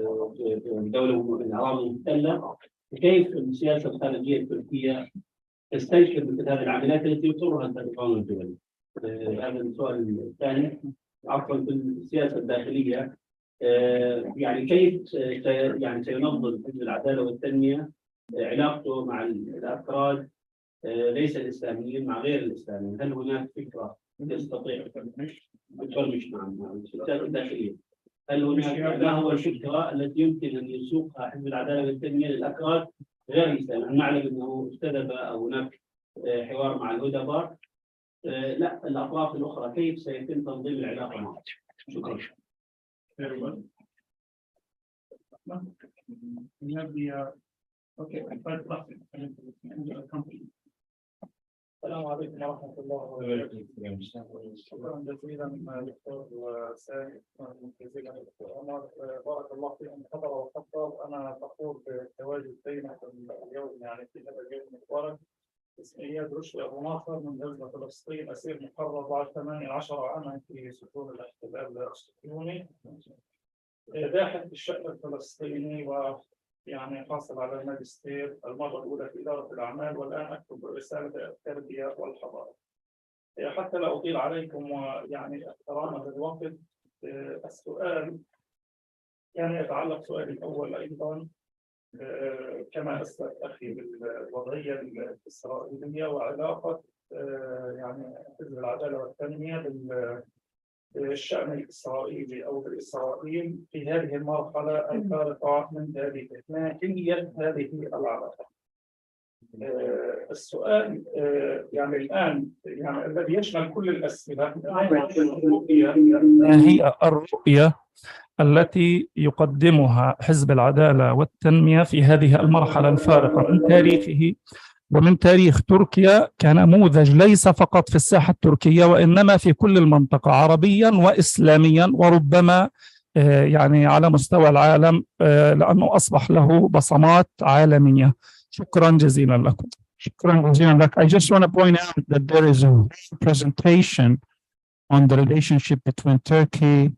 [SPEAKER 7] دولة من الأراضي المحتلة، كيف السياسة الخارجية التركية تستنشد مثل هذه العمليات التي يقرها القانون الدولي؟ هذا السؤال الثاني. عفوا، في السياسة الداخلية يعني كيف يعني سينظم حزب العدالة والتنمية علاقته مع الأفراد ليس الإسلاميين مع غير الإسلاميين؟ هل هناك فكرة تستطيع تفرمش مع السياسة الداخلية؟ هل هناك ما هو الفكرة التي يمكن أن يسوقها حزب العدالة والتنمية للأفراد غير الإسلاميين؟ نعلم أنه استدب أو هناك حوار مع الهدباء، لا الأطراف الأخرى كيف سيتم تنظيم العلاقة معهم؟ شكرا.
[SPEAKER 8] السلام عليكم ورحمة الله وبركاته. شكرا جزيلا دكتور سامي، جزيلا دكتور عمر، بارك الله فيكم. حضر وخطر، أنا فخور بالتواجد بينكم اليوم يعني في هذا اليوم المبارك. اسمي إياد رشدي أبو ناصر من غزة فلسطين، أسير محرر بعد 18 عاما في سجون الاحتلال الصهيوني، باحث في الشأن الفلسطيني، و يعني حاصل على الماجستير المرة الأولى في إدارة الأعمال، والآن أكتب رسالة التربية والحضارة. حتى لا أطيل عليكم ويعني احتراما للوقت، السؤال يعني يتعلق، سؤالي الأول أيضا كما أسلف أخي بالوضعية الإسرائيلية وعلاقة يعني حزب العدالة والتنمية بالشأن الإسرائيلي أو بإسرائيل في هذه المرحلة الفارقة من ذلك. ما هي هذه العلاقة؟ السؤال يعني الآن يعني الذي يشمل كل الأسئلة، ما هي الرؤية التي يقدمها حزب العدالة والتنمية في هذه المرحلة الفارقة من تاريخه ومن تاريخ تركيا كنموذج ليس فقط في الساحة التركية وإنما في كل المنطقة عربيا وإسلاميا وربما يعني على مستوى العالم لأنه أصبح له بصمات عالمية. شكرا جزيلا لكم.
[SPEAKER 1] شكرا جزيلا لك. I just want to point out that there is a presentation on the relationship between Turkey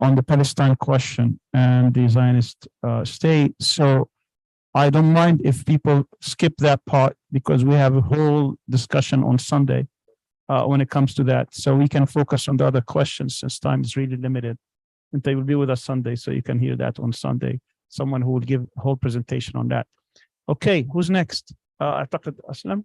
[SPEAKER 1] on the Palestine question and the Zionist state. So I don't mind if people skip that part because we have a whole discussion on Sunday when it comes to that. So we can focus on the other questions since time is really limited. And they will be with us Sunday, so you can hear that on Sunday. Someone who will give a whole presentation on that. Okay, who's next? أعتقد أسلم.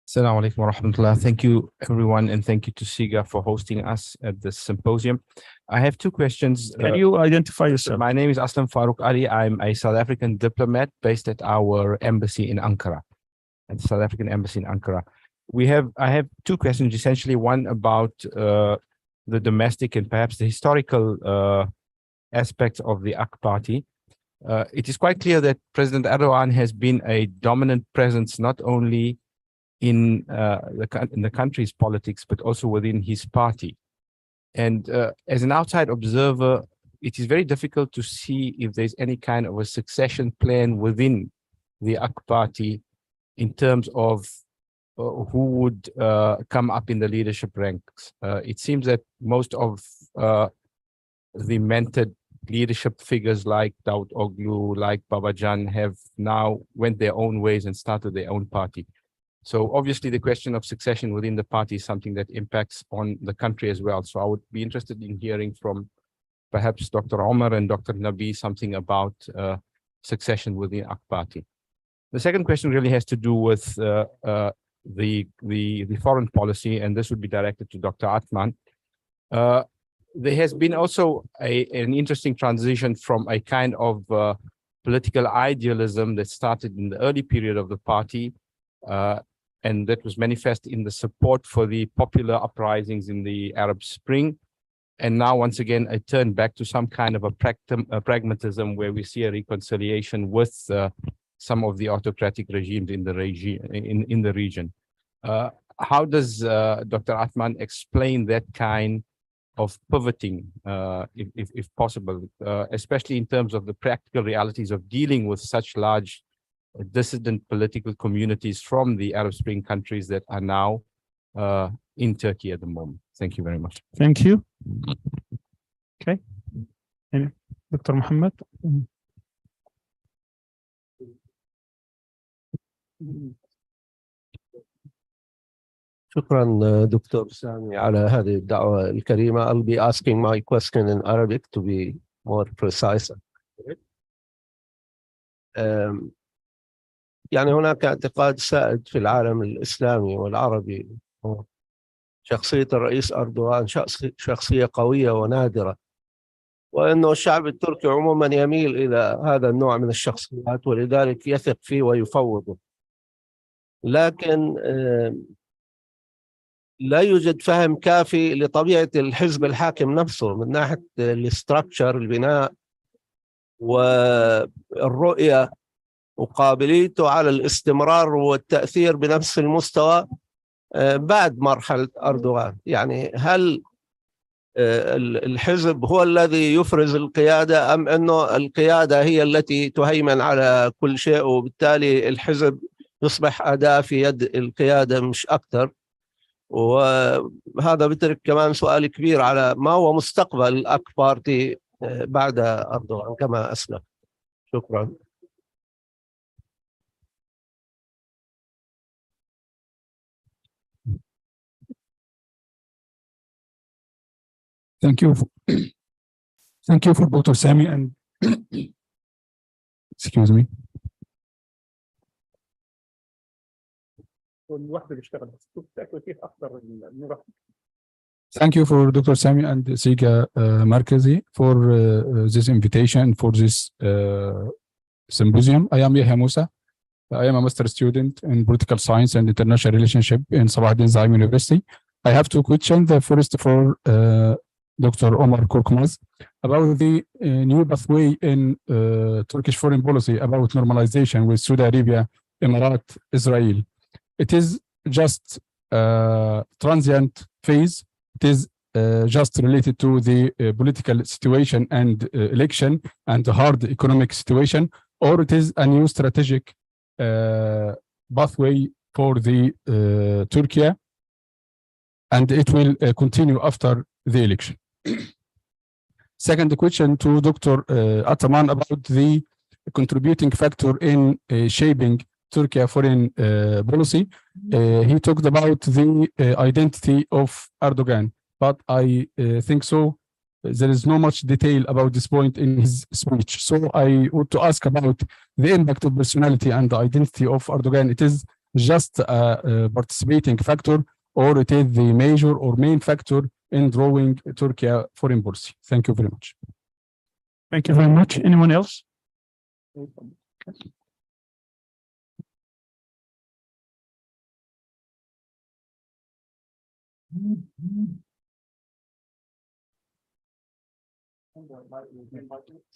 [SPEAKER 9] Assalamu alaikum wa rahmatullah. Thank you, everyone, and thank you to CIGA for hosting us at this symposium. I have two questions.
[SPEAKER 1] Can you identify yourself?
[SPEAKER 9] My name is Aslam Farooq Ali. I'm a South African diplomat based at our embassy in Ankara, at the South African embassy in Ankara. I have two questions, essentially one about the domestic and perhaps the historical aspects of the AK party. It is quite clear that President Erdoğan has been a dominant presence, not only in the country's politics, but also within his party. And as an outside observer, it is very difficult to see if there's any kind of a succession plan within the AK party in terms of who would come up in the leadership ranks. It seems that most of the mentored leadership figures like Daud Oglu, like Babacan have now went their own ways and started their own party. So obviously the question of succession within the party is something that impacts on the country as well. So I would be interested in hearing from perhaps Dr. Omar and Dr. Nebi something about succession within AK party. The second question really has to do with the foreign policy, and this would be directed to Dr. Atman. There has been also an interesting transition from a kind of political idealism that started in the early period of the party, and that was manifest in the support for the popular uprisings in the Arab Spring. And now, once again, a turn back to some kind of a pragmatism where we see a reconciliation with some of the autocratic regimes in the region. How does Dr. Atman explain that kind of pivoting, if possible, especially in terms of the practical realities of dealing with such large dissident political communities from the Arab Spring countries that are now in Turkey at the moment? Thank you very much.
[SPEAKER 1] Thank you. Okay. Dr. Muhammad.
[SPEAKER 10] شكرا دكتور سامي على هذه الدعوة الكريمة. I'll be asking my question in Arabic to be more precise. يعني هناك اعتقاد سائد في العالم الإسلامي والعربي، شخصية الرئيس أردوغان شخصية قوية ونادرة، وأنه الشعب التركي عموما يميل إلى هذا النوع من الشخصيات ولذلك يثق فيه ويفوضه. لكن لا يوجد فهم كافي لطبيعة الحزب الحاكم نفسه من ناحية الاستراكشر، البناء والرؤية وقابليته على الاستمرار والتأثير بنفس المستوى بعد مرحلة أردوغان. يعني هل الحزب هو الذي يفرز القيادة أم أنه القيادة هي التي تهيمن على كل شيء وبالتالي الحزب يصبح أداة في يد القيادة مش أكثر؟ وهذا بترك كمان سؤال كبير على ما هو مستقبل الأك بارتي بعد أردوغان كما أسلف. شكرا.
[SPEAKER 11] Thank you. Thank you for Dr. Sami and excuse me. Thank you for Dr. Sami and CIGA Markazi for this invitation for this symposium. I am Yahya Musa. I am a master student in political science and international relationship in Sabah Din Zaim University. I have two questions. The first for Dr. Ömer KORKMAZ about the new pathway in Turkish foreign policy about normalization with Saudi Arabia, Emirates, Israel. It is just transient phase. It is just related to the political situation and election and the hard economic situation, or it is a new strategic pathway for the Turkey, and it will continue after the election. Second question to Dr. Ataman about the contributing factor in shaping Turkey foreign policy. He talked about the identity of Erdogan, but I think so there is not much detail about this point in his speech. So I want to ask about the impact of personality and the identity of Erdogan. It is just a participating factor, or it is the major or main factor in drawing Turkey foreign policy. Thank you very much.
[SPEAKER 1] Thank you very much. Anyone else?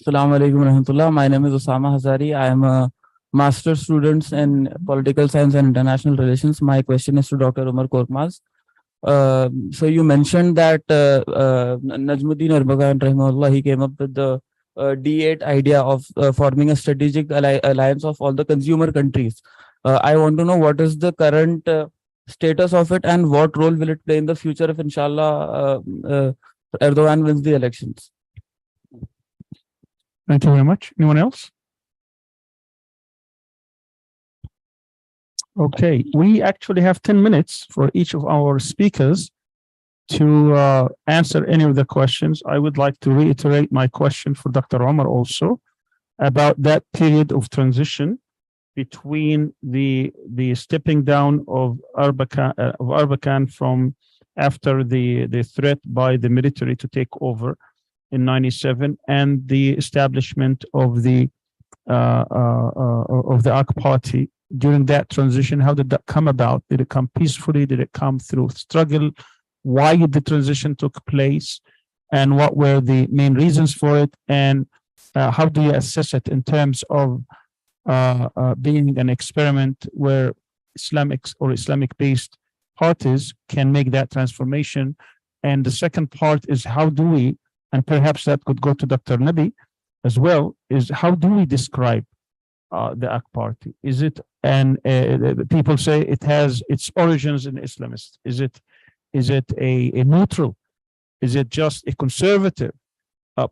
[SPEAKER 12] Assalamu alaikum warahmatullah. My name is Osama Hazari. I am a master's student in political science and international relations. My question is to Dr. Ömer KORKMAZ. So you mentioned that Najmuddin Erbakan rahimahullah, he came up with the D8 idea of forming a strategic alliance of all the consumer countries. I want to know what is the current status of it and what role will it play in the future if inshallah Erdogan wins the elections.
[SPEAKER 1] Thank you very much. Anyone else? Okay, we actually have 10 minutes for each of our speakers to answer any of the questions. I would like to reiterate my question for Dr. Ömer also about that period of transition between the stepping down of Erbakan from after the threat by the military to take over in '97 and the establishment of the AK party. During that transition, how did that come about? Did it come peacefully? Did it come through struggle? Why did the transition took place? And what were the main reasons for it? And how do you assess it in terms of being an experiment where Islamic-based parties can make that transformation? And the second part is how do we, and perhaps that could go to Dr. Nebi as well, is how do we describe the AK party? Is it, and people say it has its origins in Islamist. Is it a neutral? Is it just a conservative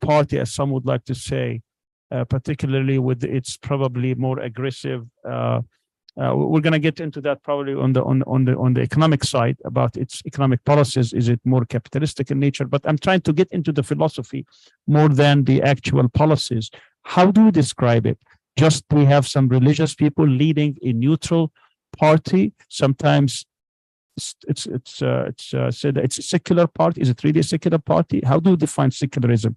[SPEAKER 1] party, as some would like to say, particularly with its probably more aggressive? We're going to get into that probably on the economic side about its economic policies. Is it more capitalistic in nature? But I'm trying to get into the philosophy more than the actual policies. How do you describe it? Just we have some religious people leading a neutral party. Sometimes it's said that it's a secular party. Is it really a secular party? How do you define secularism?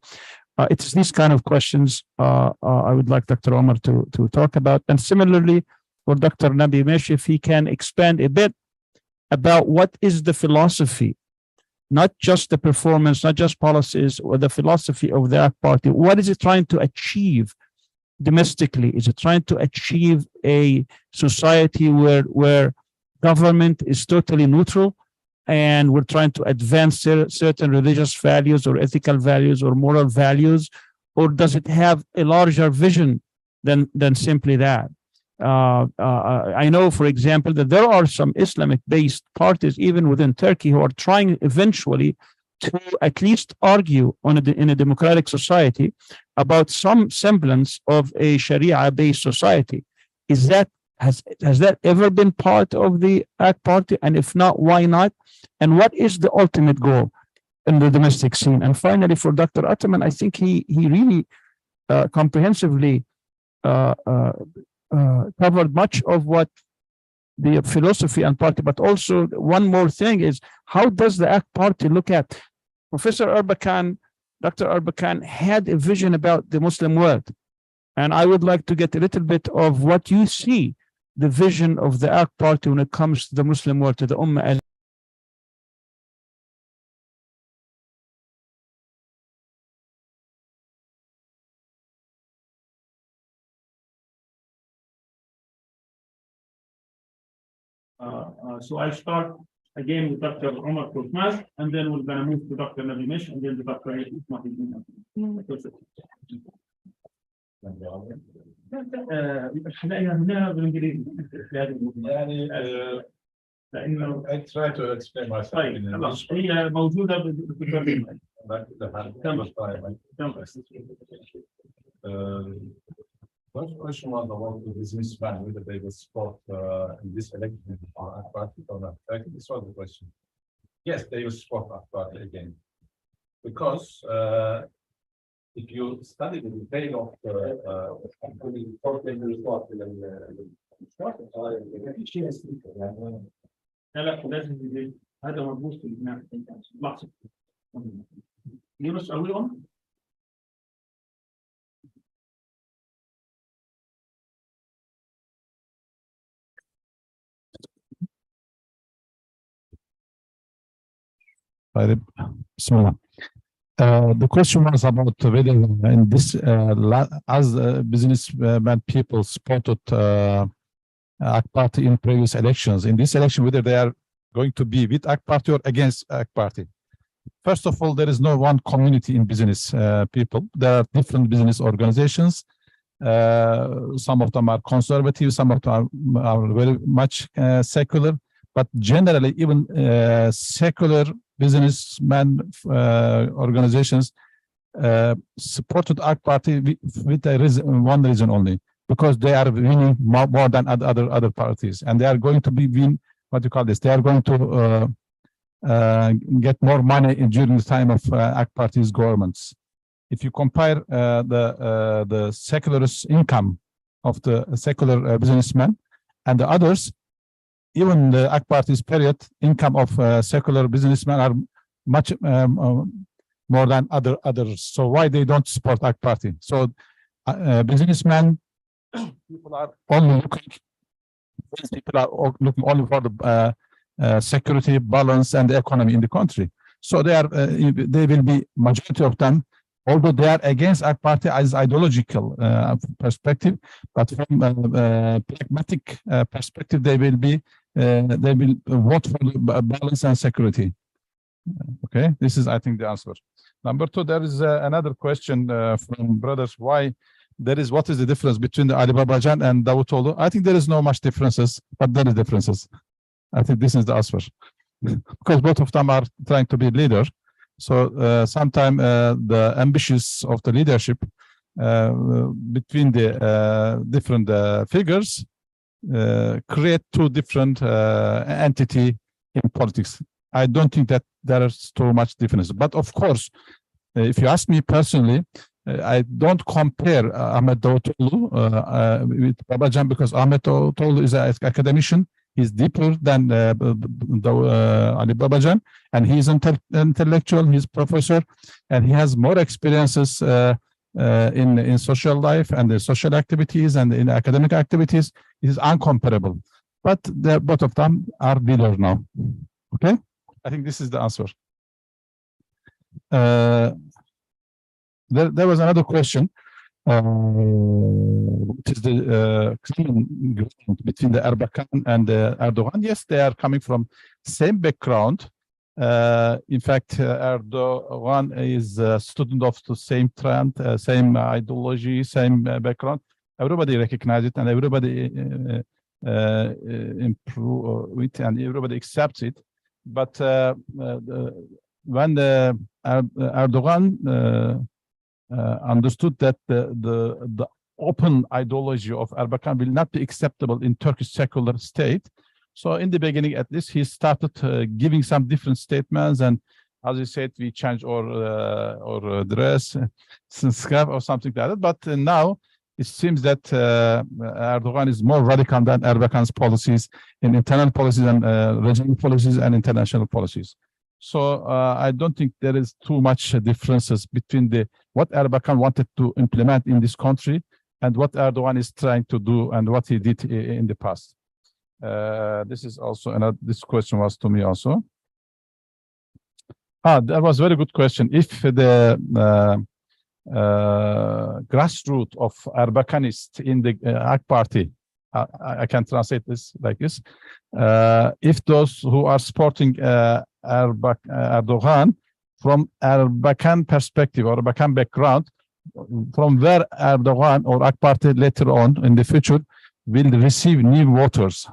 [SPEAKER 1] It's these kind of questions I would like Dr. Ömer to talk about. And similarly, for Dr. Nebi MİŞ, if he can expand a bit about what is the philosophy, not just the performance, not just policies, or the philosophy of the AK party. What is it trying to achieve domestically? Is it trying to achieve a society where government is totally neutral and we're trying to advance certain religious values or ethical values or moral values? Or does it have a larger vision than simply that? I know, for example, that there are some Islamic-based parties, even within Turkey, who are trying eventually to at least argue in a democratic society about some semblance of a Sharia-based society. Is that has that ever been part of the AK party? And if not, why not? And what is the ultimate goal? in the domestic scene. And finally, for Dr. Ataman, I think he really comprehensively covered much of what the philosophy and party, but also one more thing is, how does the ACT party look at Professor Erbakan? Dr. Erbakan had a vision about the Muslim world. And I would like to get a little bit of what you see, the vision of the ACT party when it comes to the Muslim world, to the Ummah.
[SPEAKER 8] So I'll start again with Dr. Ömer KORKMAZ, and then we're going to move to Dr. Nebi MİŞ, and then to Dr. لأنه
[SPEAKER 2] I try to explain myself.
[SPEAKER 8] طيب خلاص هي موجودة بالترجمة.
[SPEAKER 2] First question was about the businessman, whether they will support in this election our party or not. I think this was the question. Yes, they will support our party again, because if you study the detail of
[SPEAKER 8] لا لازم هذا مربوط بالإجماع. لحظة يونس أولهم.
[SPEAKER 6] The question was about whether in this, as businessman people supported ACT party in previous elections, in this election, whether they are going to be with ACT party or against ACT party. First of all, there is no one community in business people. There are different business organizations. Some of them are conservative, some of them are very much secular, but generally even secular businessmen organizations supported ACT party with a reason, one reason only, because they are winning more than other parties, and they are going to be what you call this, they are going to get more money during the time of ACT party's governments. If you compare the secularist income of the secular businessmen and the others, even the ACT party's period income of secular businessmen are much more than others. So why they don't support ACT party? So businessmen, people are only looking. People are looking only for the security, balance, and the economy in the country. So they will be majority of them, although they are against ACT party as ideological perspective, but from pragmatic perspective, they will vote for the balance and security. Okay, this is, I think, the answer. Number two, there is another question from brothers. What is the difference between the Ali Babacan and Davutoğlu? I think there is no much differences, but there is differences. I think this is the answer, because both of them are trying to be leader. So sometimes the ambitions of the leadership between the different figures create two different entity in politics. I don't think that there is too much difference. But of course, if you ask me personally, I don't compare Ahmet Davutoğlu with Babacan, because Ahmet Davutoğlu is an academician. He's deeper than Ali Babacan, and he's intellectual, he's professor, and he has more experiences in social life and the social activities and in academic activities. It is uncomparable. But both of them are leaders now. Okay? I think this is the answer. There was another question. What is the common ground between the Erbakan and Erdogan? Yes, they are coming from same background. In fact, Erdogan is a student of the same trend, same ideology, same background. Everybody recognizes it, and everybody improve it, and everybody accepts it. But when Erdogan understood that the open ideology of Erbakan will not be acceptable in Turkish secular state, so in the beginning, at least, he started giving some different statements and as you said, we change our dress, scarf or something like that. But now it seems that Erdogan is more radical than Erbakan's policies in internal policies and regional policies and international policies. So I don't think there is too much differences between what Erbakan wanted to implement in this country and what Erdogan is trying to do and what he did in the past. This is also another. This question was to me also. That was a very good question. If the grassroots of Erbakanists in the AK Party, I can translate this like this. If those who are supporting Erdogan from Erbakan perspective or Erbakan background, from where Erdogan or AK Party later on in the future will receive new voters.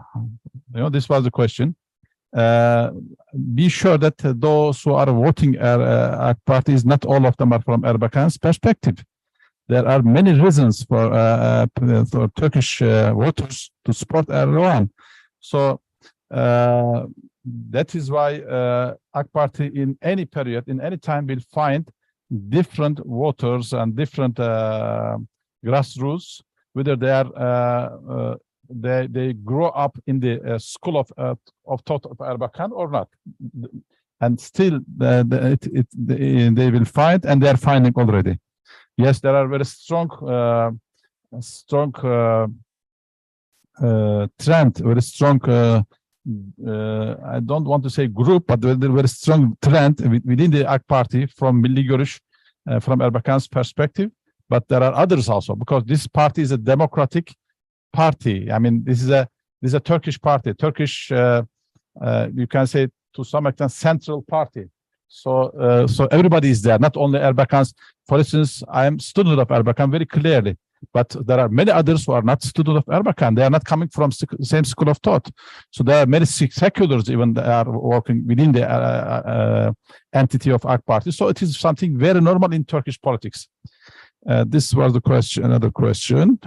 [SPEAKER 6] This was the question. Be sure that those who are voting AK Party, not all of them are from Erbakan's perspective. There are many reasons for Turkish voters to support Erdogan. So that is why AK Party in any period, in any time, will find different voters and different grassroots, whether they are they grow up in the school of thought of Erbakan or not, and still they will find, and they are finding already. Yes, there are very strong trend, very strong. I don't want to say group, but there very strong trend within the AK Party from Milli Görüş, from Erbakan's perspective. But there are others also, because this party is a democratic party. I mean, this is a Turkish party, Turkish, you can say to some extent, central party. So everybody is there, not only Erbakan's. For instance, I am student of Erbakan very clearly, but there are many others who are not student of Erbakan. They are not coming from the same school of thought. So there are many seculars even that are working within the entity of AK Party. So it is something very normal in Turkish politics. This was the question. Another question.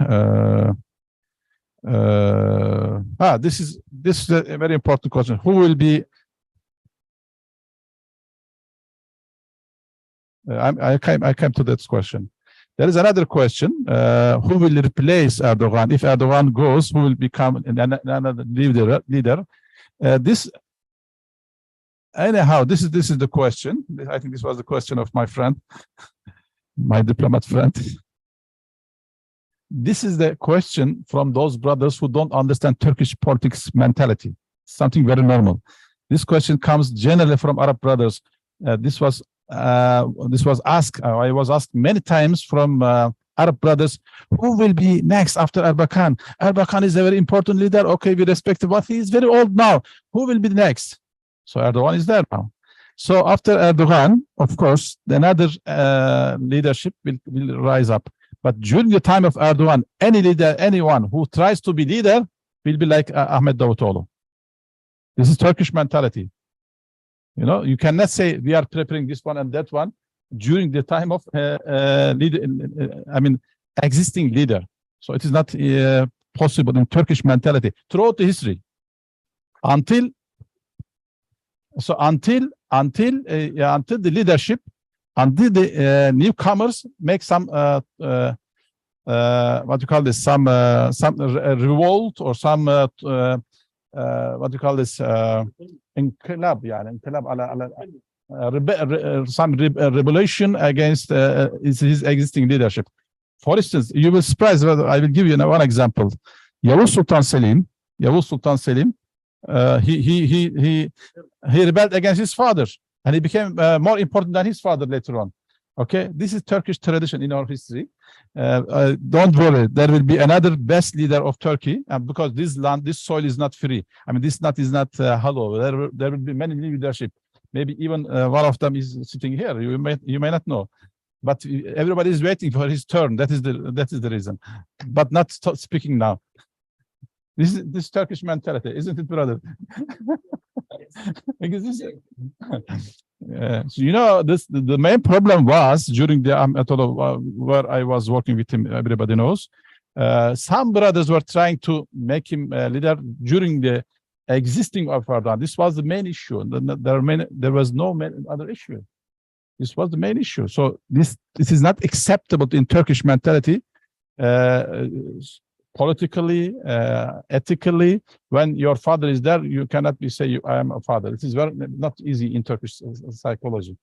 [SPEAKER 6] This is a very important question. Who will be? I came to that question. There is another question. Who will replace Erdogan? If Erdogan goes, who will become another leader? This is the question. I think this was the question of my friend, my diplomat friend. This is the question from those brothers who don't understand Turkish politics mentality. Something very normal. This question comes generally from Arab brothers. This was asked. I was asked many times from Arab brothers, who will be next after Erbakan? Erbakan is a very important leader. Okay, we respect him, but he is very old now. Who will be next? So Erdogan is there now. So after Erdogan, of course, another leadership will rise up. But during the time of Erdogan, any leader, anyone who tries to be leader will be like Ahmet Davutoğlu. This is Turkish mentality. You cannot say we are preparing this one and that one during the time of existing leader. So it is not possible in Turkish mentality throughout the history. Until the leadership, until the newcomers make some what you call this, some revolt or some what you call this, some rebellion against his existing leadership. For instance, you will be surprised. I will give you one example. Yavuz Sultan Selim, he rebelled against his father, and he became more important than his father later on. Okay, this is Turkish tradition in our history. Don't worry, there will be another best leader of Turkey, because this land, this soil is not free. I mean, this is not hollow. There will be many leadership. Maybe even one of them is sitting here. You may not know, but everybody is waiting for his turn. That is the reason. But not speaking now. This Turkish mentality, isn't it, brother? Because this, the main problem was during the where I was working with him. Everybody knows. Some brothers were trying to make him a leader during the
[SPEAKER 13] existing of Erdogan. This was the main issue. There was no other issue. This was the main issue. So this is not acceptable in Turkish mentality, politically, ethically. When your father is there, you cannot say I am a father. It is not easy in Turkish psychology.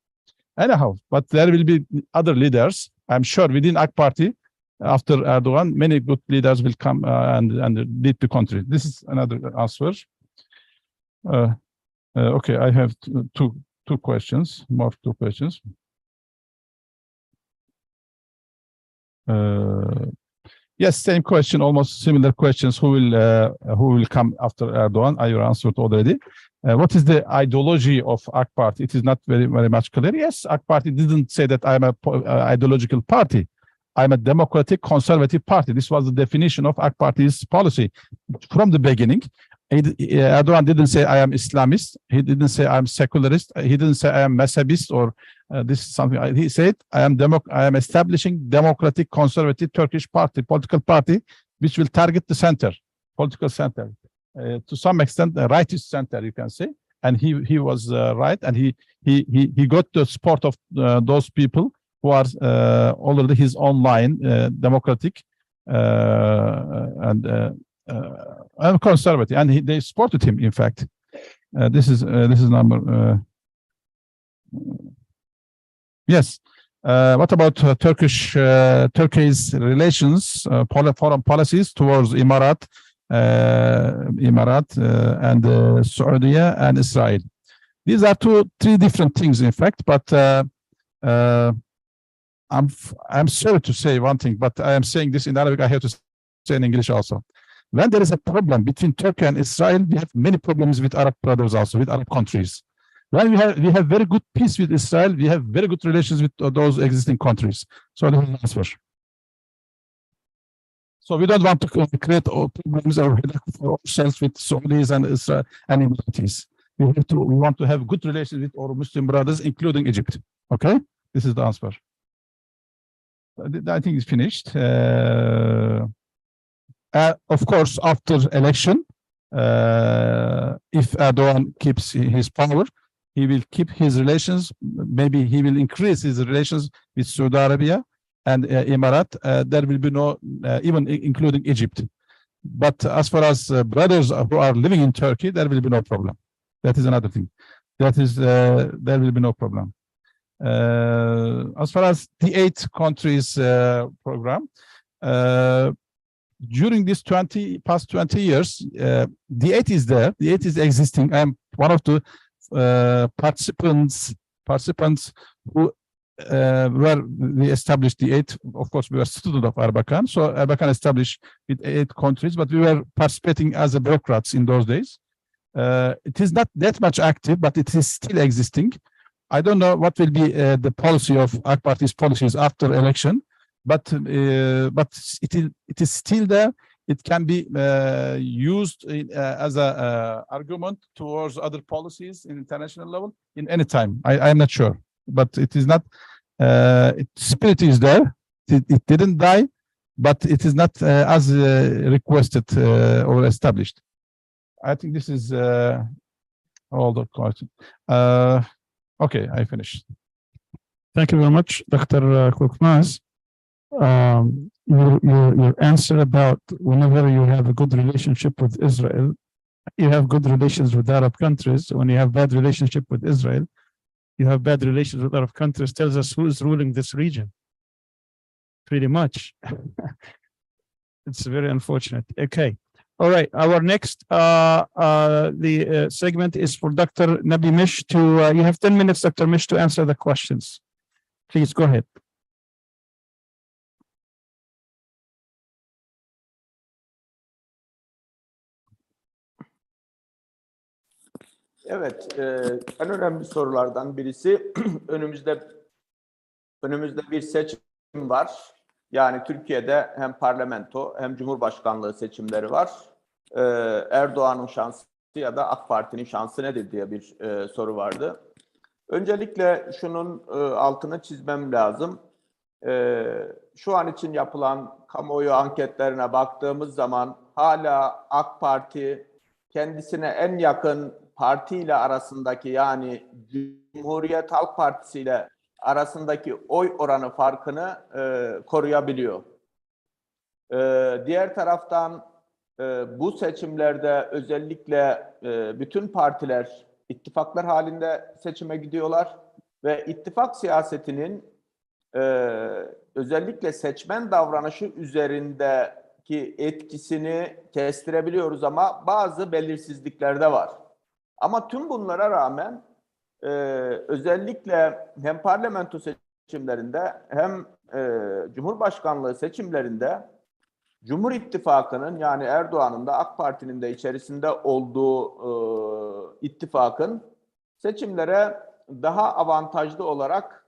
[SPEAKER 13] Anyhow, but there will be other leaders. I'm sure within AK Party, after Erdogan, many good leaders will come and lead the country. This is another answer. Okay, I have two questions, two questions. Yes, same question, almost similar questions. Who will come after Erdogan? I answered already. What is the ideology of AK Party? It is not very much clear. Yes, AK Party didn't say that I'm a ideological party. I'm a democratic conservative party. This was the definition of AK Party's policy from the beginning. Erdogan didn't say I am Islamist. He didn't say I am secularist. He didn't say I am Mezhebist or this is something. He said I am establishing democratic conservative Turkish party, political party, which will target the center, political center, to some extent the rightist center, you can say. And he was right, and he got the support of those people who are already his online democratic and conservative, and they supported him. In fact, this is number. Yes. What about Turkey's relations, foreign policies towards Emirat and Saudi and Israel? These are three different things, in fact. But I'm sorry to say one thing, but I am saying this in Arabic. I have to say in English also. When there is a problem between Turkey and Israel, we have many problems with Arab brothers also, with Arab countries. When we have very good peace with Israel, we have very good relations with those existing countries. So this is the answer. So we don't want to create problems or for ourselves with Saudis and Israel and Emiratis. We want to have good relations with our Muslim brothers, including Egypt. Okay, this is the answer. I think it's finished. Of course, after election, if Erdogan keeps his power, he will keep his relations. Maybe he will increase his relations with Saudi Arabia and Emirat. There will be no, even including Egypt. But as far as brothers who are living in Turkey, there will be no problem. That is another thing. That is, there will be no problem. As far as the 8 countries program, during this past 20 years, the 8 is there. The 8 is existing. I am one of the participants who where we established the 8. Of course, we were student of Erbakan. So Erbakan established with 8 countries, but we were participating as a bureaucrats in those days. It is not that much active, but it is still existing. I don't know what will be the policy of AK Party's policies after election, but it is still there. It can be used as a argument towards other policies in international level in any time. I am not sure, but it is not. Spirit is there. It didn't die, but it is not as requested or established. I think this is all the questions. Okay, I finished.
[SPEAKER 1] Thank you very much, Dr. KORKMAZ. Your answer about whenever you have a good relationship with Israel, you have good relations with Arab countries. When you have bad relationship with Israel, you have bad relations with Arab countries, tells us who is ruling this region. Pretty much. It's very unfortunate. Okay. All right. Our next segment is for Dr. Nebi MİŞ to, you have 10 minutes, Dr. MİŞ, to answer the questions. Please go ahead.
[SPEAKER 3] Evet, en önemli sorulardan birisi önümüzde bir seçim var. Yani Türkiye'de hem parlamento hem cumhurbaşkanlığı seçimleri var. Erdoğan'ın şansı ya da AK Parti'nin şansı nedir diye bir soru vardı. Öncelikle şunun altını çizmem lazım. Şu an için yapılan kamuoyu anketlerine baktığımız zaman hala AK Parti kendisine en yakın partiyle arasındaki, yani Cumhuriyet Halk Partisi ile arasındaki oy oranı farkını koruyabiliyor. Diğer taraftan bu seçimlerde özellikle bütün partiler ittifaklar halinde seçime gidiyorlar ve ittifak siyasetinin özellikle seçmen davranışı üzerindeki etkisini kestirebiliyoruz ama bazı belirsizlikler de var. Ama tüm bunlara rağmen özellikle hem parlamento seçimlerinde hem Cumhurbaşkanlığı seçimlerinde Cumhur İttifakı'nın, yani Erdoğan'ın da AK Parti'nin de içerisinde olduğu ittifakın seçimlere daha avantajlı olarak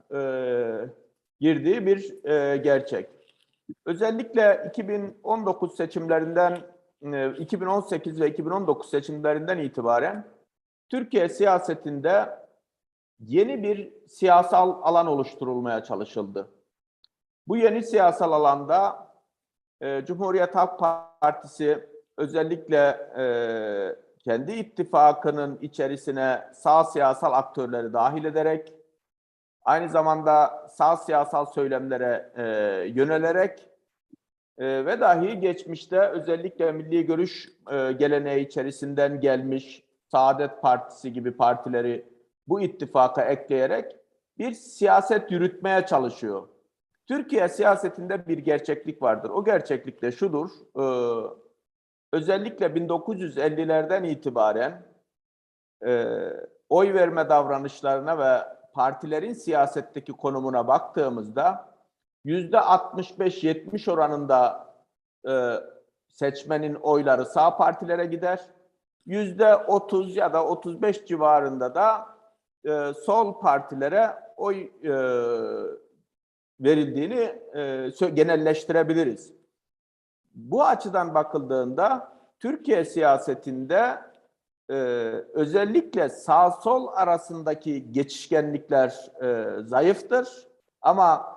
[SPEAKER 3] girdiği bir gerçek. Özellikle 2019 seçimlerinden, 2018 ve 2019 seçimlerinden itibaren Türkiye siyasetinde yeni bir siyasal alan oluşturulmaya çalışıldı. Bu yeni siyasal alanda Cumhuriyet Halk Partisi özellikle kendi ittifakının içerisine sağ siyasal aktörleri dahil ederek, aynı zamanda sağ siyasal söylemlere yönelerek ve dahi geçmişte özellikle milli görüş geleneği içerisinden gelmiş Saadet Partisi gibi partileri bu ittifaka ekleyerek bir siyaset yürütmeye çalışıyor. Türkiye siyasetinde bir gerçeklik vardır. O gerçeklik de şudur. Özellikle 1950'lerden itibaren oy verme davranışlarına ve partilerin siyasetteki konumuna baktığımızda %65-70 oranında seçmenin oyları sağ partilere gider. %30 ya da 35 civarında da sol partilere oy verildiğini genelleştirebiliriz. Bu açıdan bakıldığında Türkiye siyasetinde özellikle sağ sol arasındaki geçişkenlikler zayıftır. Ama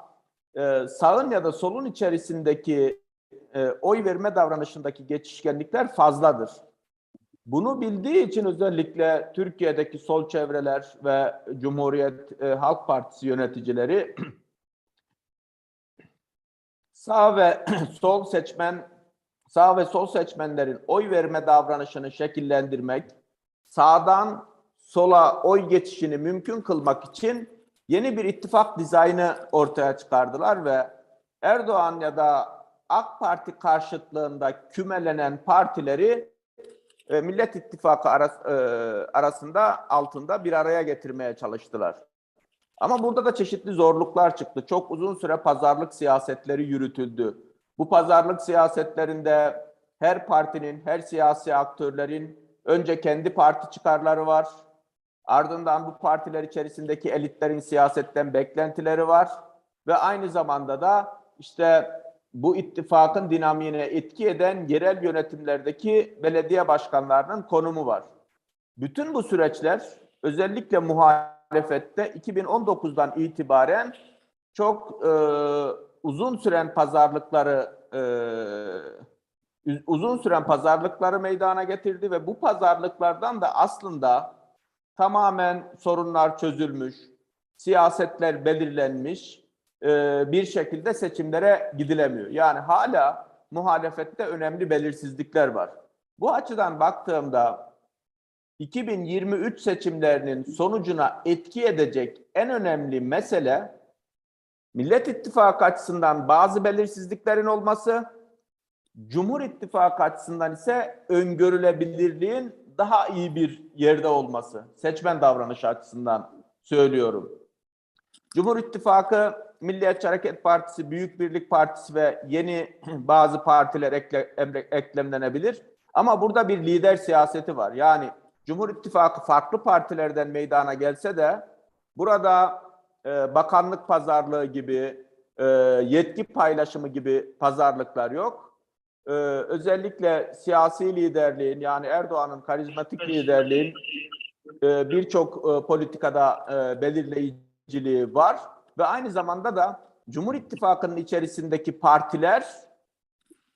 [SPEAKER 3] sağın ya da solun içerisindeki oy verme davranışındaki geçişkenlikler fazladır. Bunu bildiği için özellikle Türkiye'deki sol çevreler ve Cumhuriyet Halk Partisi yöneticileri sağ ve sol seçmenlerin oy verme davranışını şekillendirmek, sağdan sola oy geçişini mümkün kılmak için yeni bir ittifak dizaynı ortaya çıkardılar ve Erdoğan ya da AK Parti karşıtlığında kümelenen partileri Millet İttifakı altında bir araya getirmeye çalıştılar. Ama burada da çeşitli zorluklar çıktı. Çok uzun süre pazarlık siyasetleri yürütüldü. Bu pazarlık siyasetlerinde her partinin, her siyasi aktörlerin önce kendi parti çıkarları var. Ardından bu partiler içerisindeki elitlerin siyasetten beklentileri var. Ve aynı zamanda da işte bu ittifakın dinamiğine etki eden yerel yönetimlerdeki belediye başkanlarının konumu var. Bütün bu süreçler özellikle muhalefette 2019'dan itibaren çok uzun süren pazarlıkları meydana getirdi ve bu pazarlıklardan da aslında tamamen sorunlar çözülmüş, siyasetler belirlenmiş, bir şekilde seçimlere gidilemiyor. Yani hala muhalefette önemli belirsizlikler var. Bu açıdan baktığımda 2023 seçimlerinin sonucuna etki edecek en önemli mesele Millet İttifakı açısından bazı belirsizliklerin olması, Cumhur İttifakı açısından ise öngörülebilirliğin daha iyi bir yerde olması. Seçmen davranışı açısından söylüyorum. Cumhur İttifakı, Milliyetçi Hareket Partisi, Büyük Birlik Partisi ve yeni bazı partiler eklemlenebilir. Ama burada bir lider siyaseti var. Yani Cumhur İttifakı farklı partilerden meydana gelse de burada bakanlık pazarlığı gibi, yetki paylaşımı gibi pazarlıklar yok. Özellikle siyasi liderliğin, yani Erdoğan'ın karizmatik liderliğin birçok politikada belirleyiciliği var. Ve aynı zamanda da Cumhur İttifakı'nın içerisindeki partiler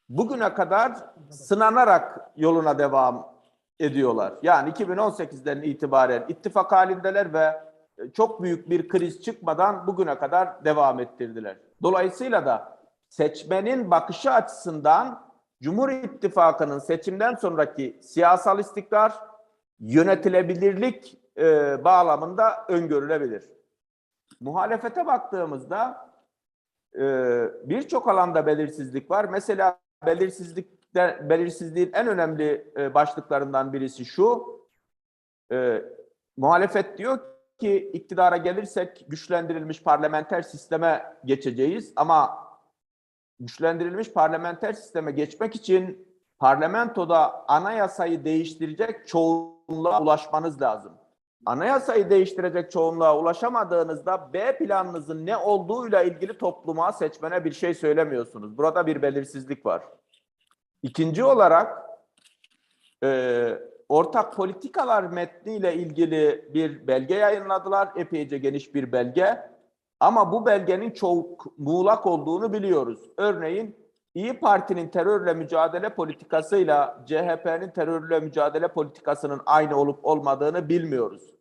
[SPEAKER 3] bugüne kadar sınanarak yoluna devam ediyorlar. Yani 2018'den itibaren ittifak halindeler ve çok büyük bir kriz çıkmadan bugüne kadar devam ettirdiler. Dolayısıyla da seçmenin bakışı açısından Cumhur İttifakı'nın seçimden sonraki siyasal istikrar, yönetilebilirlik bağlamında öngörülebilir. Muhalefete baktığımızda birçok alanda belirsizlik var. Mesela belirsizliğin en önemli başlıklarından birisi şu: muhalefet diyor ki iktidara gelirsek güçlendirilmiş parlamenter sisteme geçeceğiz, ama güçlendirilmiş parlamenter sisteme geçmek için parlamentoda anayasayı değiştirecek çoğunluğa ulaşmanız lazım. Anayasayı değiştirecek çoğunluğa ulaşamadığınızda B planınızın ne olduğuyla ilgili topluma, seçmene bir şey söylemiyorsunuz. Burada bir belirsizlik var. İkinci olarak ortak politikalar metniyle ilgili bir belge yayınladılar. Epeyce geniş bir belge. Ama bu belgenin çok muğlak olduğunu biliyoruz. Örneğin İyi Parti'nin terörle mücadele politikasıyla CHP'nin terörle mücadele politikasının aynı olup olmadığını bilmiyoruz.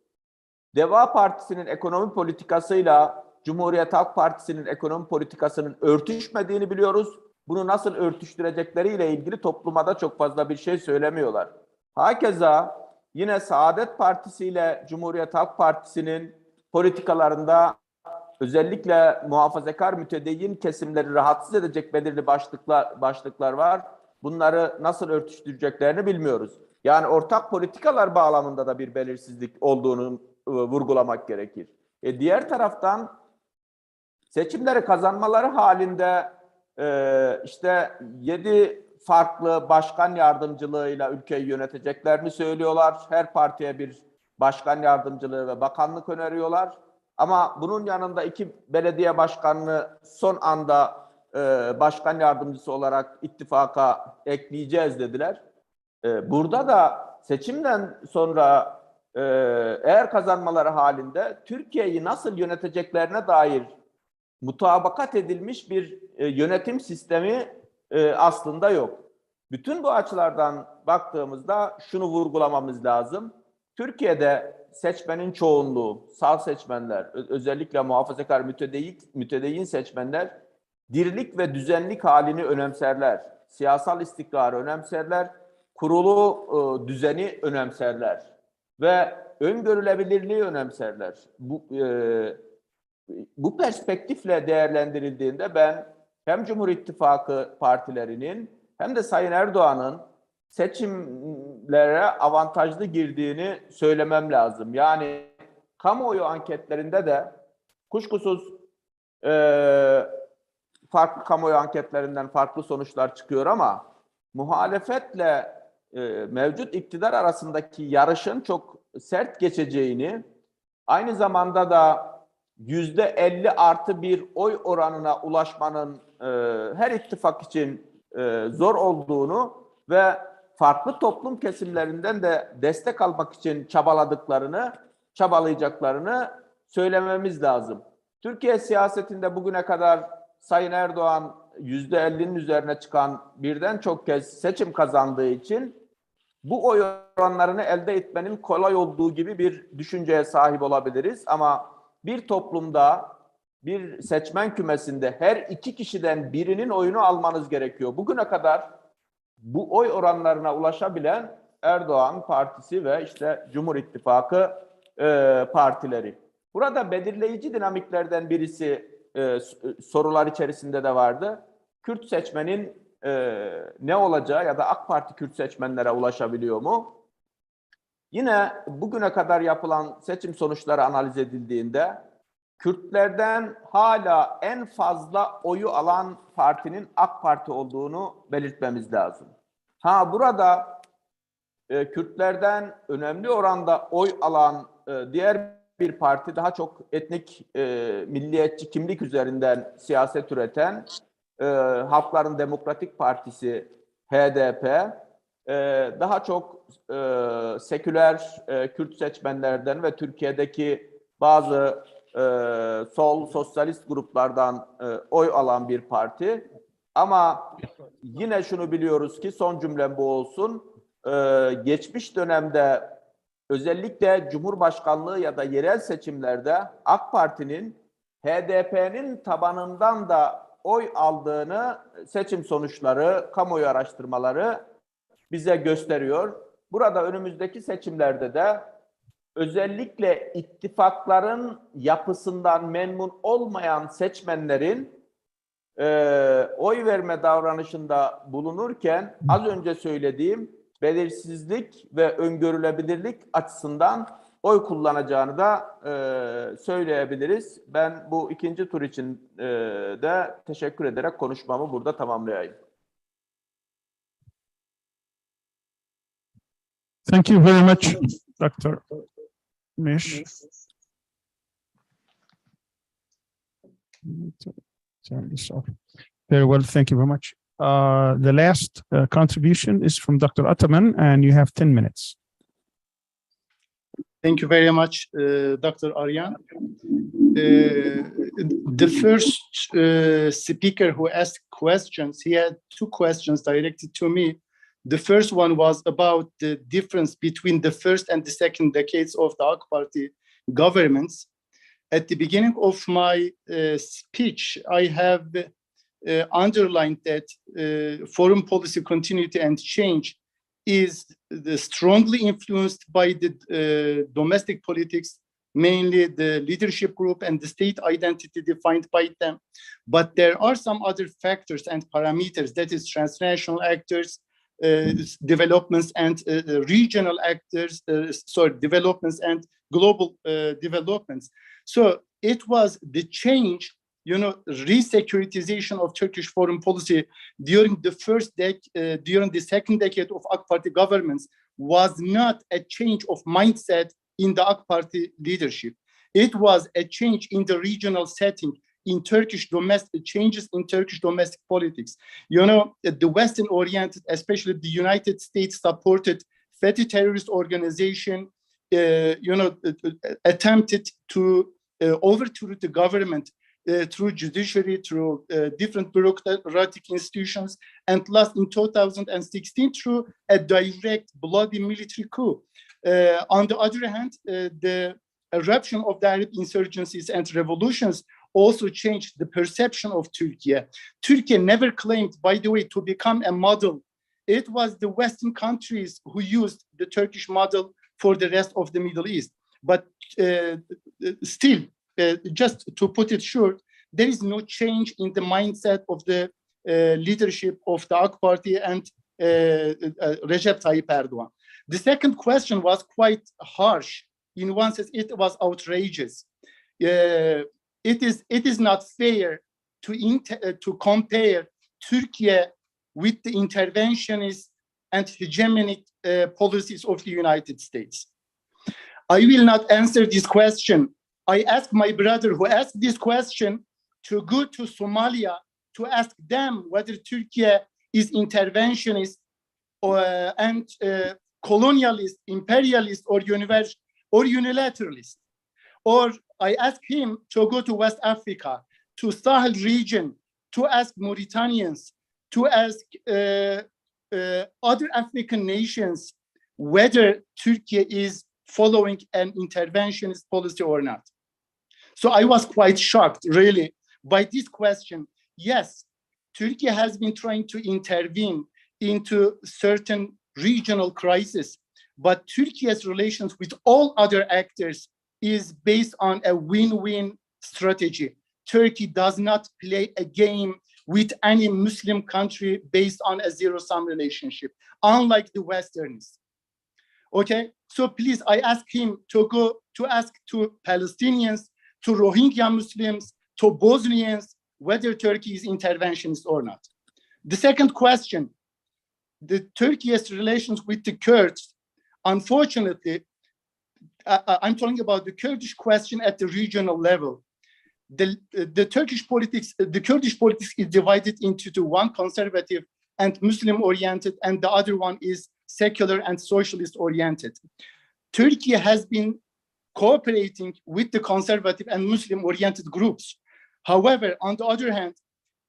[SPEAKER 3] Deva Partisi'nin ekonomi politikasıyla Cumhuriyet Halk Partisi'nin ekonomi politikasının örtüşmediğini biliyoruz. Bunu nasıl örtüştürecekleriyle ilgili topluma da çok fazla bir şey söylemiyorlar. Hakeza yine Saadet Partisi ile Cumhuriyet Halk Partisi'nin politikalarında özellikle muhafazakar mütedeyyin kesimleri rahatsız edecek belirli başlıklar var. Bunları nasıl örtüştüreceklerini bilmiyoruz. Yani ortak politikalar bağlamında da bir belirsizlik olduğunu vurgulamak gerekir. Diğer taraftan seçimleri kazanmaları halinde işte 7 farklı başkan yardımcılığıyla ülkeyi yöneteceklerini söylüyorlar. Her partiye bir başkan yardımcılığı ve bakanlık öneriyorlar. Ama bunun yanında 2 belediye başkanını son anda başkan yardımcısı olarak ittifaka ekleyeceğiz dediler. Burada da seçimden sonra eğer kazanmaları halinde Türkiye'yi nasıl yöneteceklerine dair mutabakat edilmiş bir yönetim sistemi aslında yok. Bütün bu açılardan baktığımızda şunu vurgulamamız lazım. Türkiye'de seçmenin çoğunluğu, sağ seçmenler, özellikle muhafazakar mütedeyyin seçmenler dirlik ve düzenlik halini önemserler. Siyasal istikrarı önemserler, kurulu düzeni önemserler ve öngörülebilirliği önemserler. Bu perspektifle değerlendirildiğinde ben hem Cumhur İttifakı partilerinin hem de Sayın Erdoğan'ın seçimlere avantajlı girdiğini söylemem lazım. Yani kamuoyu anketlerinde de kuşkusuz farklı kamuoyu anketlerinden farklı sonuçlar çıkıyor, ama muhalefetle mevcut iktidar arasındaki yarışın çok sert geçeceğini, aynı zamanda da %50+1 oy oranına ulaşmanın her ittifak için zor olduğunu ve farklı toplum kesimlerinden de destek almak için çabalayacaklarını söylememiz lazım. Türkiye siyasetinde bugüne kadar Sayın Erdoğan %50'nin üzerine çıkan birden çok kez seçim kazandığı için bu oy oranlarını elde etmenin kolay olduğu gibi bir düşünceye sahip olabiliriz. Ama bir toplumda, bir seçmen kümesinde her 2 kişiden birinin oyunu almanız gerekiyor. Bugüne kadar bu oy oranlarına ulaşabilen Erdoğan Partisi ve işte Cumhur İttifakı partileri. Burada belirleyici dinamiklerden birisi sorular içerisinde de vardı. Kürt seçmenin ne olacağı ya da AK Parti Kürt seçmenlere ulaşabiliyor mu? Yine bugüne kadar yapılan seçim sonuçları analiz edildiğinde Kürtlerden hala en fazla oyu alan partinin AK Parti olduğunu belirtmemiz lazım. Burada Kürtlerden önemli oranda oy alan diğer bir parti, daha çok etnik milliyetçi kimlik üzerinden siyaset üreten Halkların Demokratik Partisi HDP, daha çok seküler Kürt seçmenlerden ve Türkiye'deki bazı sol sosyalist gruplardan oy alan bir parti. Ama yine şunu biliyoruz ki, son cümlem bu olsun, geçmiş dönemde özellikle Cumhurbaşkanlığı ya da yerel seçimlerde AK Parti'nin HDP'nin tabanından da oy aldığını seçim sonuçları, kamuoyu araştırmaları bize gösteriyor. Burada önümüzdeki seçimlerde de özellikle ittifakların yapısından memnun olmayan seçmenlerin oy verme davranışında bulunurken az önce söylediğim belirsizlik ve öngörülebilirlik açısından oy kullanacağını da söyleyebiliriz. Ben bu ikinci tur için de teşekkür ederek konuşmamı burada tamamlayayım.
[SPEAKER 1] Thank you very much, Dr. MİŞ. Very well, thank you very much. The last contribution is from Dr. Ataman, and you have 10 minutes.
[SPEAKER 4] Thank you very much, Dr. Arian. The first speaker who asked questions, he had two questions directed to me. The first one was about the difference between the first and the second decades of the AK Party governments. At the beginning of my speech, I have underlined that foreign policy continuity and change is strongly influenced by the domestic politics, mainly the leadership group and the state identity defined by them. But there are some other factors and parameters, that is transnational actors, developments and regional actors, developments and global developments. So it was the change, re-securitization of Turkish foreign policy during the second decade of AK Party governments was not a change of mindset in the AK Party leadership. It was a change in the regional setting, in changes in Turkish domestic politics. The Western-oriented, especially the United States-supported FETÖ terrorist organization, attempted to overthrow the government through judiciary, through different bureaucratic institutions, and last in 2016 through a direct bloody military coup. On the other hand, the eruption of the Arab insurgencies and revolutions also changed the perception of Turkey. Turkey never claimed, by the way, to become a model. It was the Western countries who used the Turkish model for the rest of the Middle East. But still, just to put it short, there is no change in the mindset of the leadership of the AK Party and Recep Tayyip Erdoğan. The second question was quite harsh. In one sense, it was outrageous. It is not fair to compare Turkey with the interventionist and hegemonic policies of the United States. I will not answer this question. I asked my brother who asked this question to go to Somalia to ask them whether Turkey is interventionist and colonialist, imperialist, or unilateralist. Or I asked him to go to West Africa, to Sahel region, to ask Mauritanians, to ask other African nations whether Turkey is following an interventionist policy or not. So I was quite shocked, really, by this question. Yes, Turkey has been trying to intervene into certain regional crises, but Turkey's relations with all other actors is based on a win-win strategy. Turkey does not play a game with any Muslim country based on a zero-sum relationship, unlike the Westerns. Okay, so please, I ask him to go to ask to Palestinians, to Rohingya Muslims, to Bosnians, whether Turkey is interventionist or not. The second question, the Turkey's relations with the Kurds, unfortunately, I'm talking about the Kurdish question at the regional level. The Turkish politics, the Kurdish politics is divided into two, one conservative and Muslim-oriented, and the other one is secular and socialist-oriented. Turkey has been cooperating with the conservative and Muslim-oriented groups. However, on the other hand,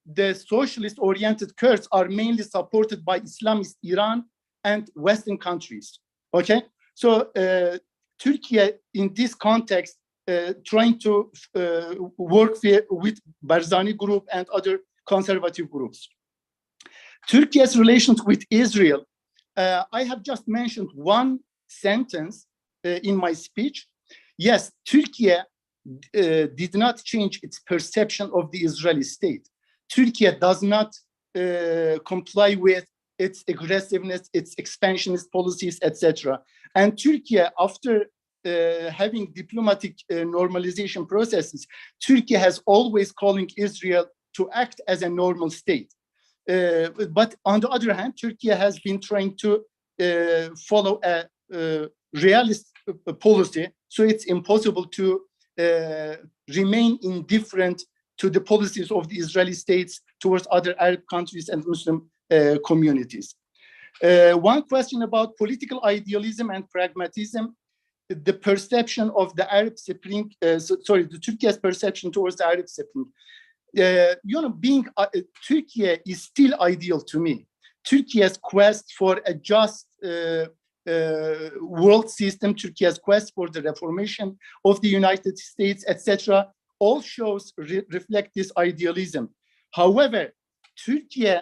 [SPEAKER 4] the socialist-oriented Kurds are mainly supported by Islamist Iran and Western countries. Okay, so Turkey in this context trying to work with Barzani group and other conservative groups. Turkey's relations with Israel. I have just mentioned one sentence in my speech. Yes, Turkey did not change its perception of the Israeli state. Turkey does not comply with its aggressiveness, its expansionist policies, etc. And Turkey, after having diplomatic normalization processes, Turkey has always calling Israel to act as a normal state. But on the other hand, Turkey has been trying to follow a realist policy, so it's impossible to remain indifferent to the policies of the Israeli states towards other Arab countries and Muslim communities. One question about political idealism and pragmatism, the perception of the Arab Spring, the Turkey's perception towards the Arab Spring. Being Turkey is still ideal to me. Turkey's quest for a just world system, Turkey's quest for the reformation of the United States, etc., all shows reflect this idealism. However, Turkey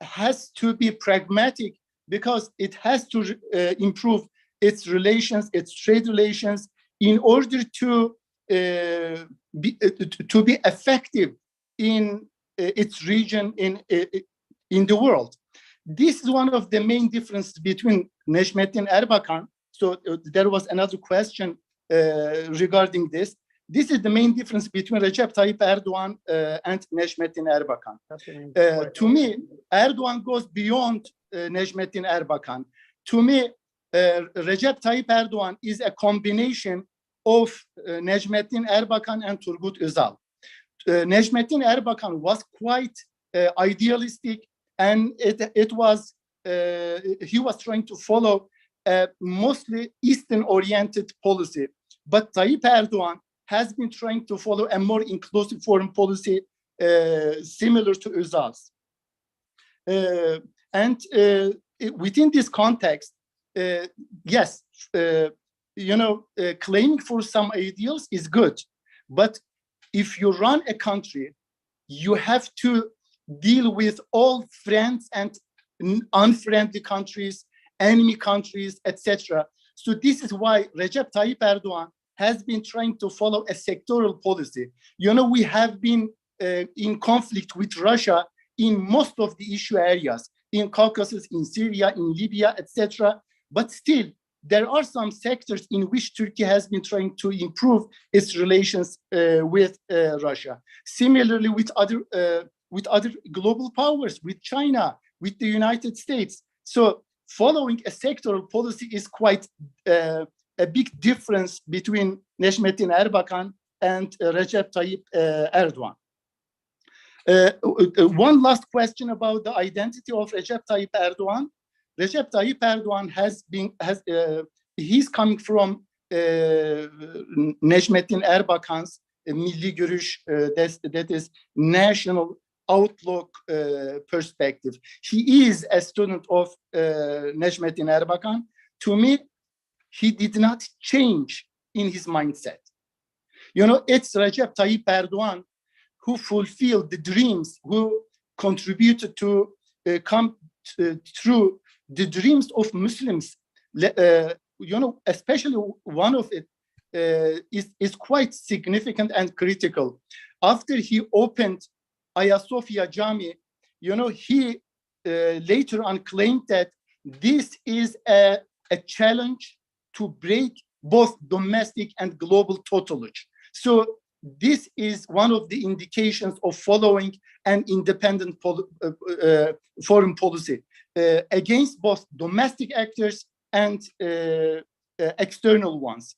[SPEAKER 4] has to be pragmatic because it has to improve its relations, its trade relations, in order to be effective in its region in the world. This is one of the main differences between Necmettin Erbakan. So there was another question regarding this. This is the main difference between Recep Tayyip Erdoğan and Necmettin Erbakan. To me, Erdoğan goes beyond Necmettin Erbakan. To me, Recep Tayyip Erdoğan is a combination of Necmettin Erbakan and Turgut Özal. Necmettin Erbakan was quite idealistic, and he was trying to follow a mostly Eastern-oriented policy. But Tayyip Erdoğan has been trying to follow a more inclusive foreign policy similar to Özal's. And within this context, yes, claiming for some ideals is good, but if you run a country, you have to deal with all friends and unfriendly countries, enemy countries, etc. So this is why Recep Tayyip Erdoğan has been trying to follow a sectoral policy. We have been in conflict with Russia in most of the issue areas, in Caucasus, in Syria, in Libya, etc. But still, there are some sectors in which Turkey has been trying to improve its relations with Russia. Similarly, with other global powers, with China, with the United States. So following a sectoral policy is quite a big difference between Necmettin Erbakan and Recep Tayyip Erdoğan. One last question about the identity of Recep Tayyip Erdoğan. Recep Tayyip Erdoğan he's coming from Necmettin Erbakan's Milli Görüş, that is national outlook perspective. He is a student of Necmettin Erbakan. To me, he did not change in his mindset. It's Recep Tayyip Erdoğan who fulfilled the dreams, who contributed to come through the dreams of Muslims. Especially one of it is quite significant and critical. After he opened Hagia Sophia Jami, he later on claimed that this is a challenge to break both domestic and global tutelage. So this is one of the indications of following an independent foreign policy against both domestic actors and external ones.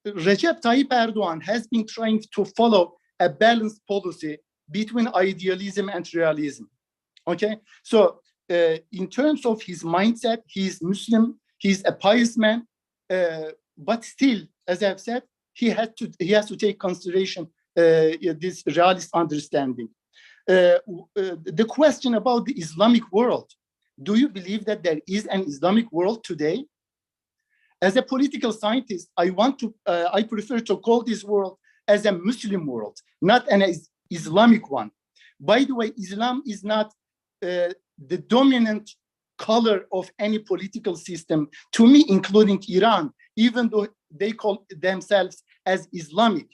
[SPEAKER 4] Recep Tayyip Erdoğan has been trying to follow a balanced policy between idealism and realism. Okay, so in terms of his mindset, he's Muslim, he's a pious man, but still, as I've said, he has to take consideration this realist understanding. The question about the Islamic world, Do you believe that there is an Islamic world today? As a political scientist, I prefer to call this world as a Muslim world, not an Islamic one. By the way, Islam is not the dominant color of any political system, to me, including Iran, even though they call themselves as Islamic.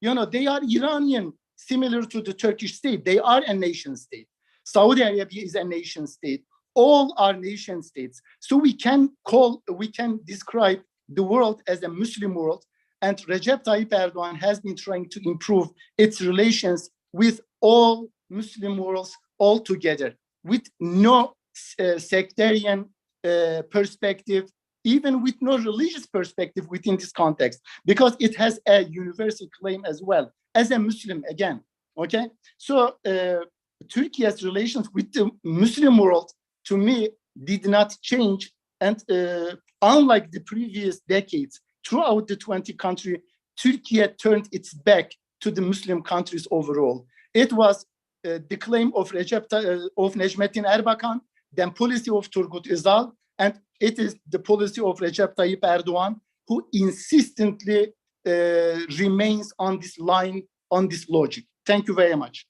[SPEAKER 4] You know, they are Iranian, similar to the Turkish state. They are a nation state. Saudi Arabia is a nation state. All are nation states. So we can describe the world as a Muslim world. And Recep Tayyip Erdoğan has been trying to improve its relations with all Muslim worlds altogether, with no sectarian perspective, even with no religious perspective within this context, because it has a universal claim as well, as a Muslim again, okay? So Turkey's relations with the Muslim world, to me, did not change. And unlike the previous decades, throughout the 20th century, Turkey turned its back to the Muslim countries overall. It was the claim of Necmettin Erbakan, then policy of Turgut Özal, and it is the policy of Recep Tayyip Erdoğan, who insistently remains on this line, on this logic. Thank you very much.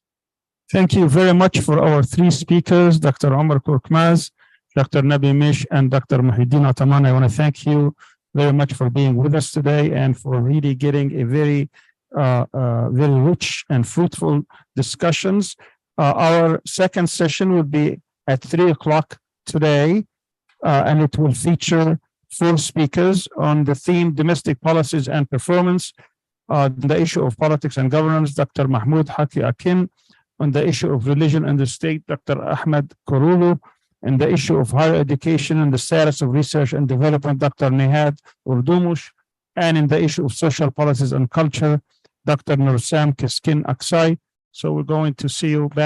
[SPEAKER 1] Thank you very much for our three speakers, Dr. Ömer KORKMAZ, Dr. Nebi MİŞ, and Dr. Muhittin ATAMAN. I want to thank you very much for being with us today and for really getting a very rich and fruitful discussions. Our second session will be at 3 o'clock today, and it will feature 4 speakers on the theme domestic policies and performance, the issue of politics and governance, Dr. Mahmoud Haki Akin, on the issue of religion and the state, Dr. Ahmed Korulu, and the issue of higher education and the status of research and development, Dr. Nihad Urdumush, and in the issue of social policies and culture, Dr. Nursam Keskin Aksai. So we're going to see you back.